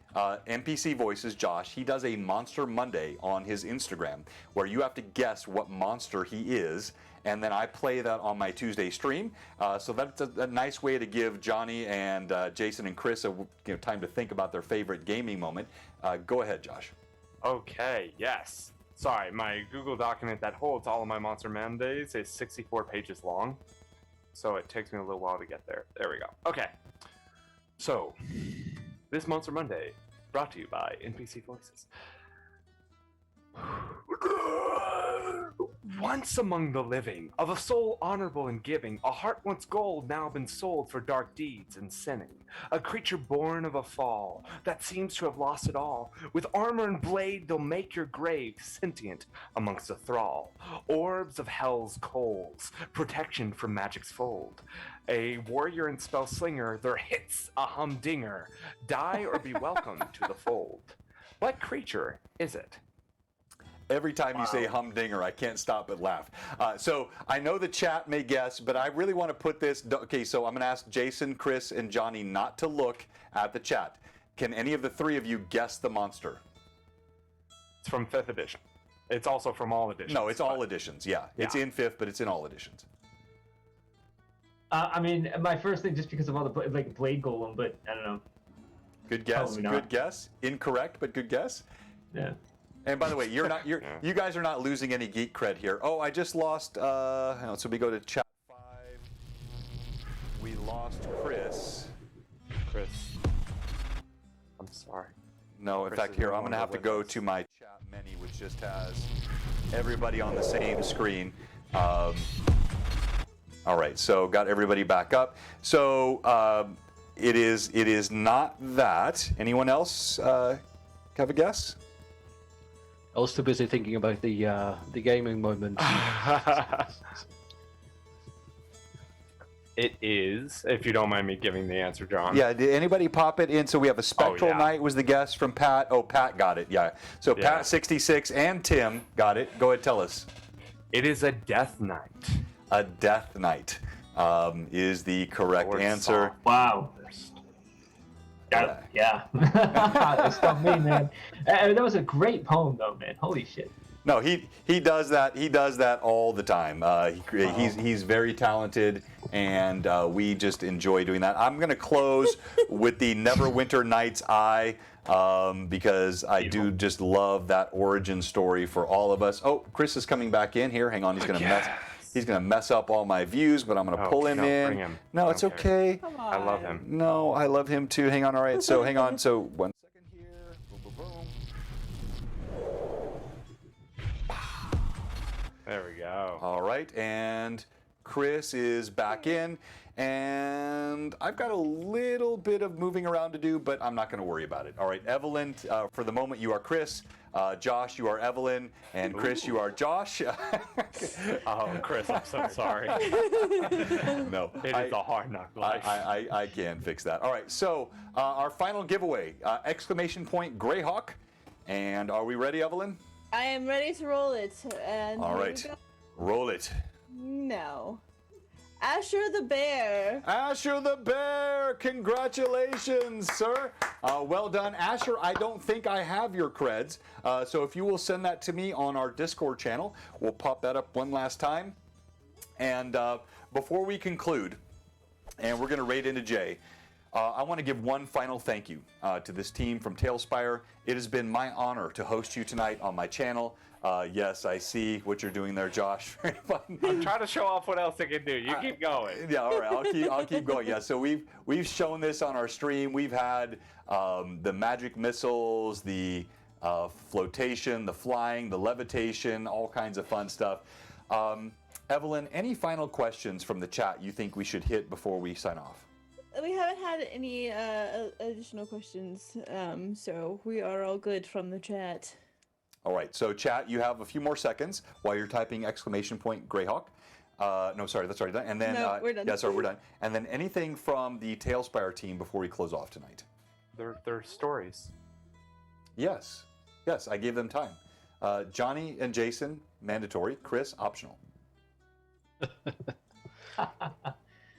NPC Voices, Josh, he does a Monster Monday on his Instagram where you have to guess what monster he is, and then I play that on my Tuesday stream. So that's a nice way to give Johnny and Jason and Chris time to think about their favorite gaming moment. Go ahead, Josh. Okay, yes. Sorry, my Google document that holds all of my Monster Mondays is 64 pages long, so it takes me a little while to get there. There we go. Okay. So, this Monster Monday, brought to you by NPC Voices. Once among the living, of a soul honorable and giving, a heart once gold, now been sold for dark deeds and sinning. A creature born of a fall, that seems to have lost it all. With armor and blade, they'll make your grave sentient amongst a thrall. Orbs of hell's coals, protection from magic's fold. A warrior and spell slinger, their hits a humdinger. Die or be welcome to the fold. What creature is it? Every time you say humdinger, I can't stop but laugh. So I know the chat may guess, but I really want to put this. Okay, so I'm going to ask Jason, Chris, and Johnny not to look at the chat. Can any of the three of you guess the monster? It's from 5th edition. It's also from all editions. No, it's all editions, yeah. It's in 5th, but it's in all editions. I mean, my first thing, just because of all the Blade Golem, but I don't know. Good guess. Good guess. Incorrect, but good guess. Yeah. And by the way, you guys are not losing any geek cred here. Oh, I just lost. So we go to chat 5. We lost Chris. Chris. I'm sorry. No, in Chris fact, is here, no I'm going to have longer to go with us. to my chat menu, which just has everybody on the same screen. All right, so got everybody back up. So it is not that. Anyone else have a guess? I was too busy thinking about the gaming moment. It is, if you don't mind me giving the answer, John. Yeah, did anybody pop it in? So we have a Spectral yeah. Knight was the guess from Pat. Oh, Pat got it, yeah. So Yeah. Pat66 and Tim got it. Go ahead, tell us. It is a Death Knight. A Death Knight is the correct Lord answer. Saw Wow. first. Yeah. That stumped me, man. That was a great poem, though, man. Holy shit. No, he does that. He does that all the time. He's very talented, and we just enjoy doing that. I'm going to close with the Neverwinter Night's Eye because I do just love that origin story for all of us. Oh, Chris is coming back in here. Hang on, he's going to He's gonna mess up all my views, but I'm gonna pull him in. Bring him. No, it's okay. Come on. I love him. No, I love him too. Hang on. All right. So hang on. So 1 second here. Boom, boom, boom. There we go. All right, and Chris is back in, and I've got a little bit of moving around to do, but I'm not going to worry about it. All right, Evelyn, for the moment, you are Chris. Josh, you are Evelyn, and Chris, you are Josh. Oh, Chris, I'm so sorry. No, It is a hard knock life. I can fix that. All right, so our final giveaway, exclamation point Greyhawk, and are we ready, Evelyn? I am ready to roll it. And All here we right, go. roll it. No. Asher the Bear. Asher the Bear, congratulations, sir. Well done, Asher. I don't think I have your creds, so if you will send that to me on our Discord channel, we'll pop that up one last time. And before we conclude, and we're going to raid into Jay, I want to give one final thank you to this team from TaleSpire. It has been my honor to host you tonight on my channel. Yes, I see what you're doing there, Josh. Very fun. I'm trying to show off what else they can do. You keep going. Yeah, all right. I'll keep going. Yeah, so we've shown this on our stream. We've had the magic missiles, the flotation, the flying, the levitation, all kinds of fun stuff. Evelyn, any final questions from the chat you think we should hit before we sign off? We haven't had any additional questions, so we are all good from the chat. All right, so chat, you have a few more seconds while you're typing exclamation point Greyhawk. No, sorry, that's already done. And then, No, we're done. Yeah, sorry, we're done. And then anything from the TaleSpire team before we close off tonight? They're stories. Yes, I gave them time. Johnny and Jason, mandatory. Chris, optional. You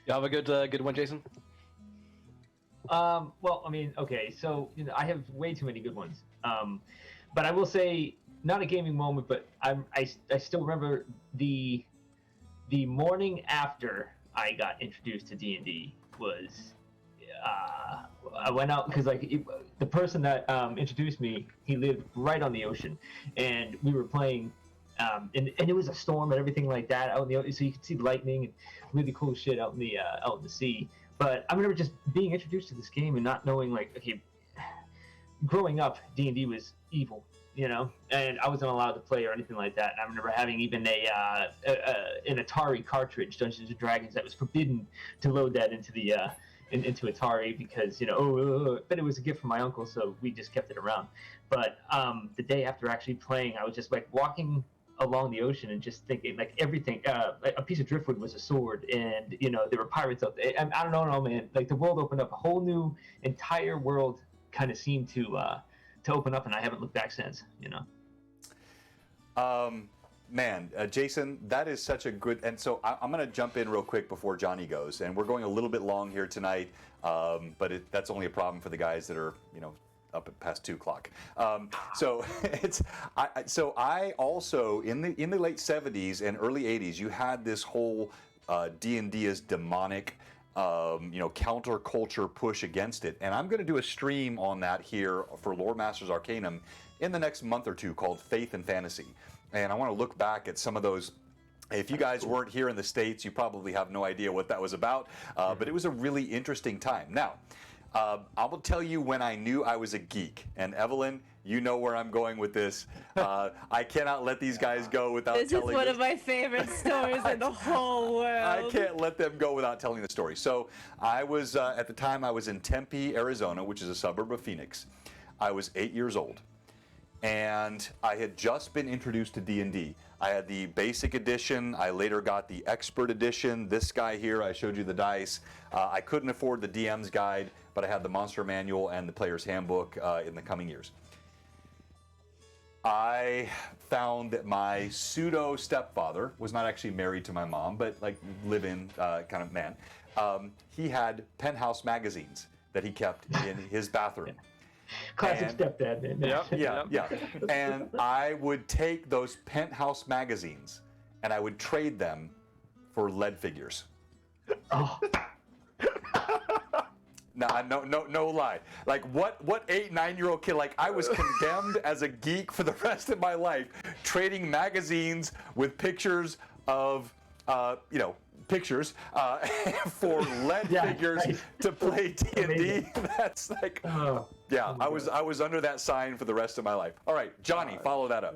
have a good one, Jason? Well, I mean, okay, so I have way too many good ones. But I will say, not a gaming moment, but I still remember the morning after I got introduced to D&D was I went out because the person that introduced me, he lived right on the ocean, and we were playing. And it was a storm and everything like that out in the ocean, so you could see lightning and really cool shit out in the sea. But I remember just being introduced to this game and not knowing, okay, growing up, D&D was evil, and I wasn't allowed to play or anything like that. And I remember having even an Atari cartridge, Dungeons and Dragons, that was forbidden to load that into the into Atari because but it was a gift from my uncle, so we just kept it around. But the day after actually playing, I was just walking along the ocean and just thinking everything. A piece of driftwood was a sword, and there were pirates out there. I don't know, man. The world opened up, a whole new entire world kind of seemed to open up, and I haven't looked back since. Man, Jason, that is such a good. And so I'm going to jump in real quick before Johnny goes, and we're going a little bit long here tonight, but that's only a problem for the guys that are up at past 2 o'clock. So I also in the late 70s and early 80s, you had this whole D&D as demonic, counterculture push against it, and I'm going to do a stream on that here for Loremasters Arcanum in the next month or two called Faith and Fantasy, and I want to look back at some of those If you guys weren't here in the States, you probably have no idea what that was about, but it was a really interesting time. Now, I will tell you when I knew I was a geek, and Evelyn, you know where I'm going with this. I cannot let these guys go without telling This is one of my favorite stories in the whole world. I can't let them go without telling the story. So I was, at the time, I was in Tempe, Arizona, which is a suburb of Phoenix. I was 8 years old, and I had just been introduced to D&D. I had the basic edition. I later got the expert edition. This guy here, I showed you the dice. I couldn't afford the DM's guide, but I had the monster manual and the player's handbook in the coming years. I found that my pseudo stepfather was not actually married to my mom, but like live-in kind of man. He had Penthouse magazines that he kept in his bathroom. Classic stepdad, man. Yeah. And I would take those Penthouse magazines and I would trade them for lead figures. Oh. Nah, no lie. Like what 8, 9-year-old kid? Like I was condemned as a geek for the rest of my life, trading magazines with pictures of, pictures for lead figures to play D&D. That's like, I was under that sign for the rest of my life. All right, Johnny, follow that up.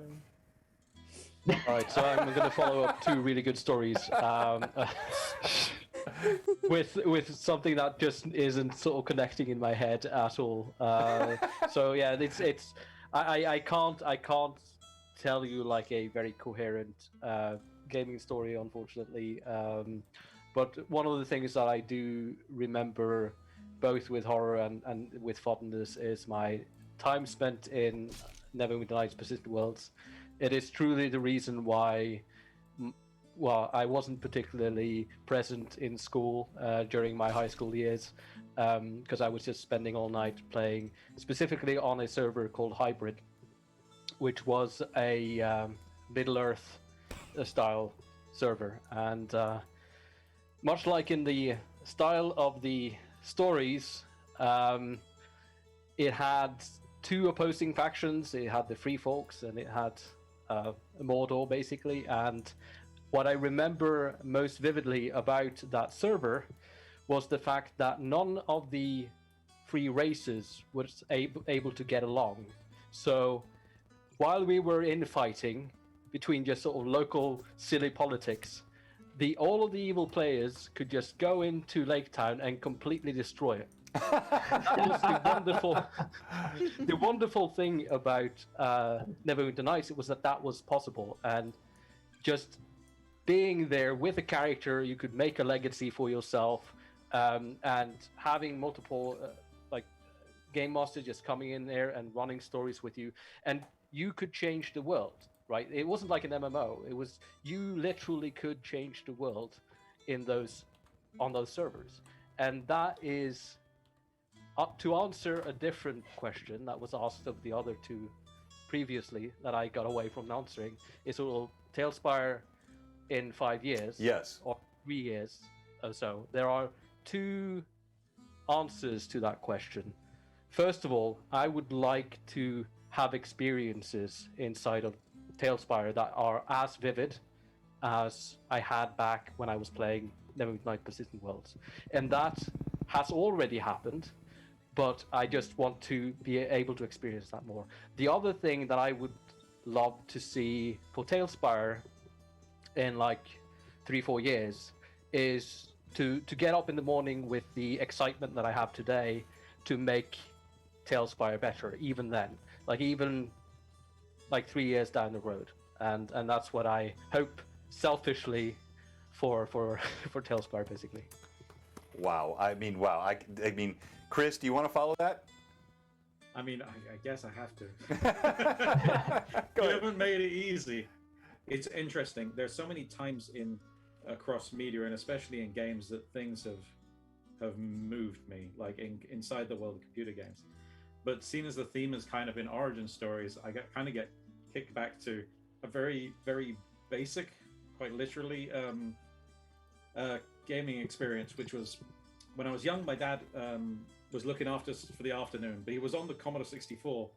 All right, so I'm going to follow up 2 really good stories with something that just isn't sort of connecting in my head at all. So yeah, it's I can't tell you like a very coherent gaming story, unfortunately. But one of the things that I do remember, both with horror and with fondness, is my time spent in Neverwinter Nights Persistent Worlds. It is truly the reason why, I wasn't particularly present in school during my high school years, because I was just spending all night playing, specifically on a server called Hybrid, which was a Middle-earth style server. And much like in the style of the stories, it had 2 opposing factions. It had the Free Folks and it had Mordor, basically. And what I remember most vividly about that server was the fact that none of the free races was able to get along. So while we were infighting between just sort of local silly politics, all of the evil players could just go into Lake Town and completely destroy it. That was the wonderful thing about Neverwinter Nights. It was that was possible, and just being there with a character, you could make a legacy for yourself, and having multiple game masters just coming in there and running stories with you, and you could change the world. Right? It wasn't like an MMO. It was, you literally could change the world on those servers. And that is, to answer a different question that was asked of the other 2 previously that I got away from answering, is TaleSpire in 5 years? Yes. Or 3 years or so. There are 2 answers to that question. First of all, I would like to have experiences inside of TaleSpire that are as vivid as I had back when I was playing Neverwinter Nights Persistent Worlds. And that has already happened, but I just want to be able to experience that more. The other thing that I would love to see for TaleSpire in 3-4 years is to get up in the morning with the excitement that I have today to make TaleSpire better, even then. Even 3 years down the road, and that's what I hope selfishly for TaleSpire, basically. Wow. I mean, Chris, do you want to follow that? I mean, I guess I have to. You haven't made it easy. It's interesting. There's so many times across media, and especially in games, that things have moved me, inside the world of computer games. But seeing as the theme has kind of been origin stories, I get kicked back to a very, very basic, quite literally, gaming experience, which was when I was young. My dad was looking after us for the afternoon, but he was on the Commodore 64,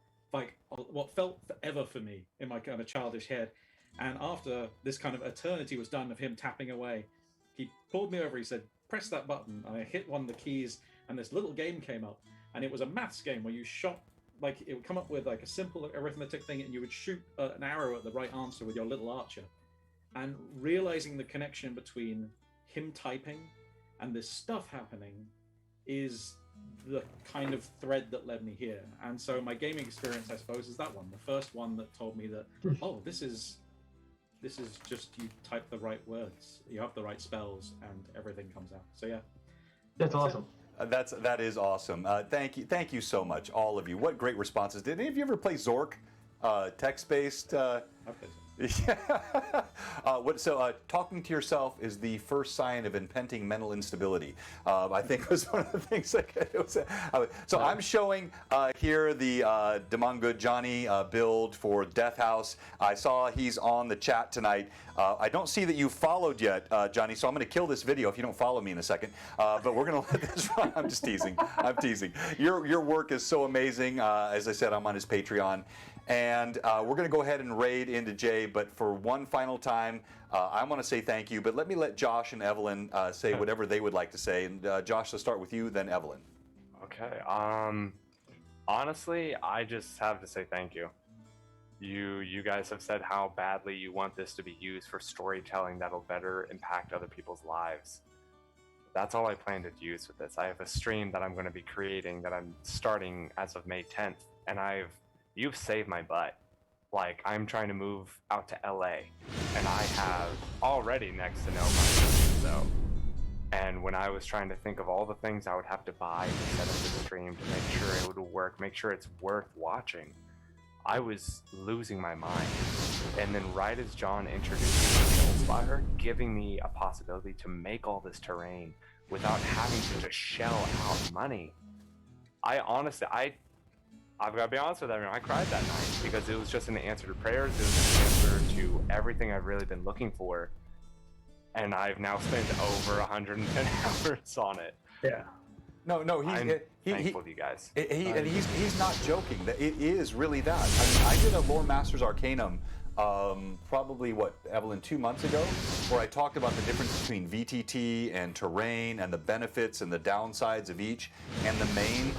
what felt forever for me in my kind of childish head. And after this kind of eternity was done of him tapping away, he pulled me over. He said, "Press that button." And I hit one of the keys, and this little game came up. And it was a maths game where you shot, like, it would come up with like a simple arithmetic thing, and you would shoot an arrow at the right answer with your little archer. And realizing the connection between him typing and this stuff happening is the kind of thread that led me here. And so my gaming experience, I suppose, is that one. The first one that told me that, oh, this is just, you type the right words, you have the right spells, and everything comes out. So yeah. That's awesome. That is awesome. Thank you so much, all of you. What great responses. Did any of you ever play Zork? Text-based? I've played it. Yeah. Talking to yourself is the first sign of impending mental instability. I think was one of the things. So I'm showing here the Demon Johnny build for Death House. I saw he's on the chat tonight. I don't see that you followed yet, Johnny. So I'm going to kill this video if you don't follow me in a second. But we're going to let this run. I'm just teasing. I'm teasing. Your work is so amazing. As I said, I'm on his Patreon. And we're going to go ahead and raid into Jay, but for one final time, I want to say thank you. But let me let Josh and Evelyn say whatever they would like to say. And Josh, let's start with you, then Evelyn. Okay. Honestly, I just have to say thank you. You guys have said how badly you want this to be used for storytelling that'll better impact other people's lives. That's all I plan to use with this. I have a stream that I'm going to be creating that I'm starting as of May 10th, and you've saved my butt. Like, I'm trying to move out to LA, and I have already next to no money. So, and when I was trying to think of all the things I would have to buy to set up the stream to make sure it would work, make sure it's worth watching, I was losing my mind. And then right as John introduced me to Tailspire, giving me a possibility to make all this terrain without having to just shell out money, I've got to be honest with everyone, I cried that night because it was just an answer to prayers. It was an answer to everything I've really been looking for. And I've now spent over 110 hours on it. Yeah. No, I'm thankful to you guys. And he's not joking. It is really that. I mean, I did a Loremaster's Arcanum probably, Evelyn, 2 months ago, where I talked about the difference between VTT and terrain and the benefits and the downsides of each, and the main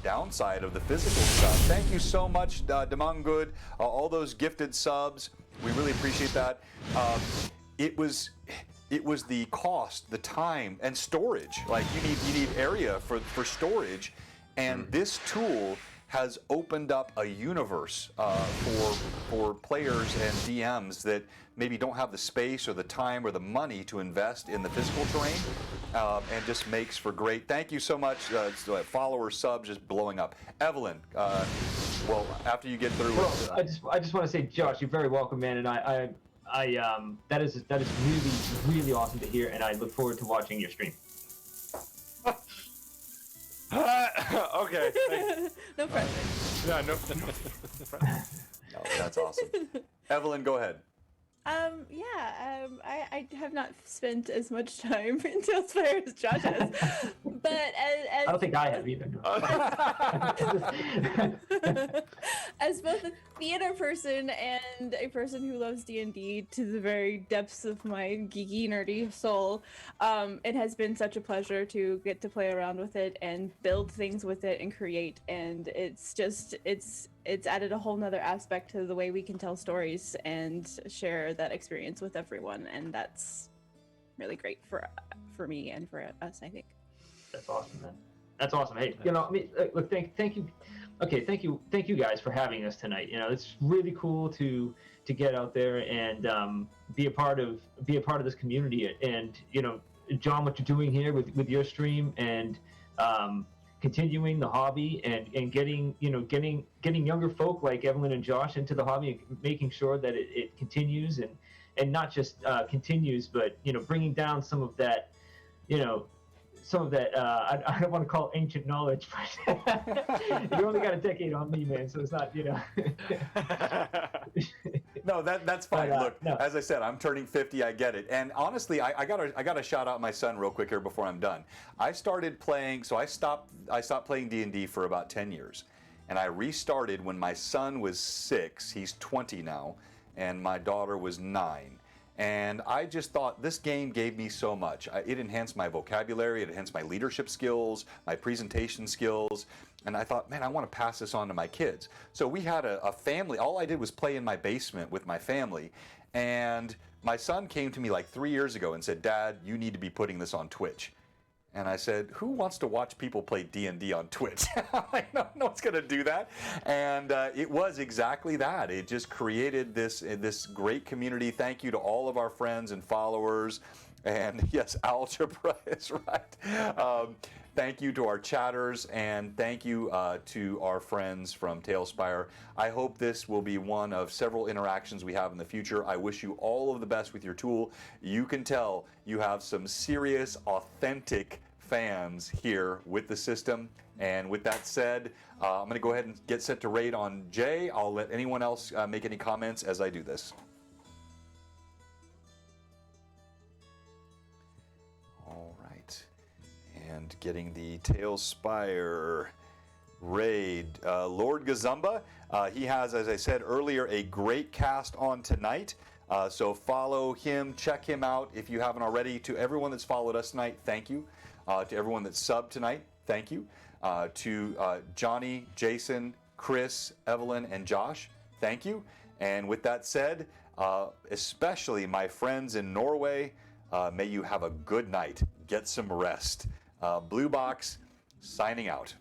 downside of the physical stuff. Thank you so much, Demon Good, all those gifted subs. We really appreciate that. It was the cost, the time, and storage. Like, you need area for storage, and this tool has opened up a universe for players and DMs that maybe don't have the space or the time or the money to invest in the physical terrain, and just makes for great. Thank you so much. Followers, subs, just blowing up. Evelyn, well, after you get through. Well, I just want to say, Josh, you're very welcome, man, and I that is really, really awesome to hear, and I look forward to watching your stream. Okay. No pressure. Yeah, no pressure. No, that's awesome. Evelyn, go ahead. I have not spent as much time in Tailspire as Josh has, but as I don't think I have either. as both a theater person and a person who loves D&D to the very depths of my geeky, nerdy soul, it has been such a pleasure to get to play around with it and build things with it and create, and it's added a whole nother aspect to the way we can tell stories and share that experience with everyone, and that's really great for me and for us, I think. That's awesome, man. That's awesome. Hey, I mean, look, thank you. Okay, thank you guys for having us tonight. It's really cool to get out there and be a part of this community. And John, what you're doing here with your stream and continuing the hobby and getting younger folk like Evelyn and Josh into the hobby and making sure that it continues and not just continues, but bringing down some of that I don't want to call it ancient knowledge, but you only got a decade on me, man, so it's not No, that's fine. But, look, no. As I said, I'm turning 50. I get it. And honestly, I gotta shout out my son real quick here before I'm done. I started playing. So I stopped playing D&D for about 10 years, and I restarted when my son was 6. He's 20 now, and my daughter was 9. And I just thought this game gave me so much. It enhanced my vocabulary, it enhanced my leadership skills, my presentation skills. And I thought, man, I want to pass this on to my kids. So we had a family. All I did was play in my basement with my family. And my son came to me like 3 years ago and said, Dad, you need to be putting this on Twitch. And I said, who wants to watch people play D&D on Twitch? I'm like, no one's going to do that. And it was exactly that. It just created this great community. Thank you to all of our friends and followers. And yes, algebra is right. Thank you to our chatters, and thank you to our friends from TaleSpire. I hope this will be one of several interactions we have in the future. I wish you all of the best with your tool. You can tell you have some serious, authentic fans here with the system. And with that said, I'm going to go ahead and get set to raid on Jay. I'll let anyone else make any comments as I do this. All right. And getting the TaleSpire raid. Lord Gazumba, he has, as I said earlier, a great cast on tonight. So follow him, check him out if you haven't already. To everyone that's followed us tonight, thank you. To everyone that's subbed tonight, thank you. To Johnny, Jason, Chris, Evelyn, and Josh, thank you. And with that said, especially my friends in Norway, may you have a good night. Get some rest. Blue Box, signing out.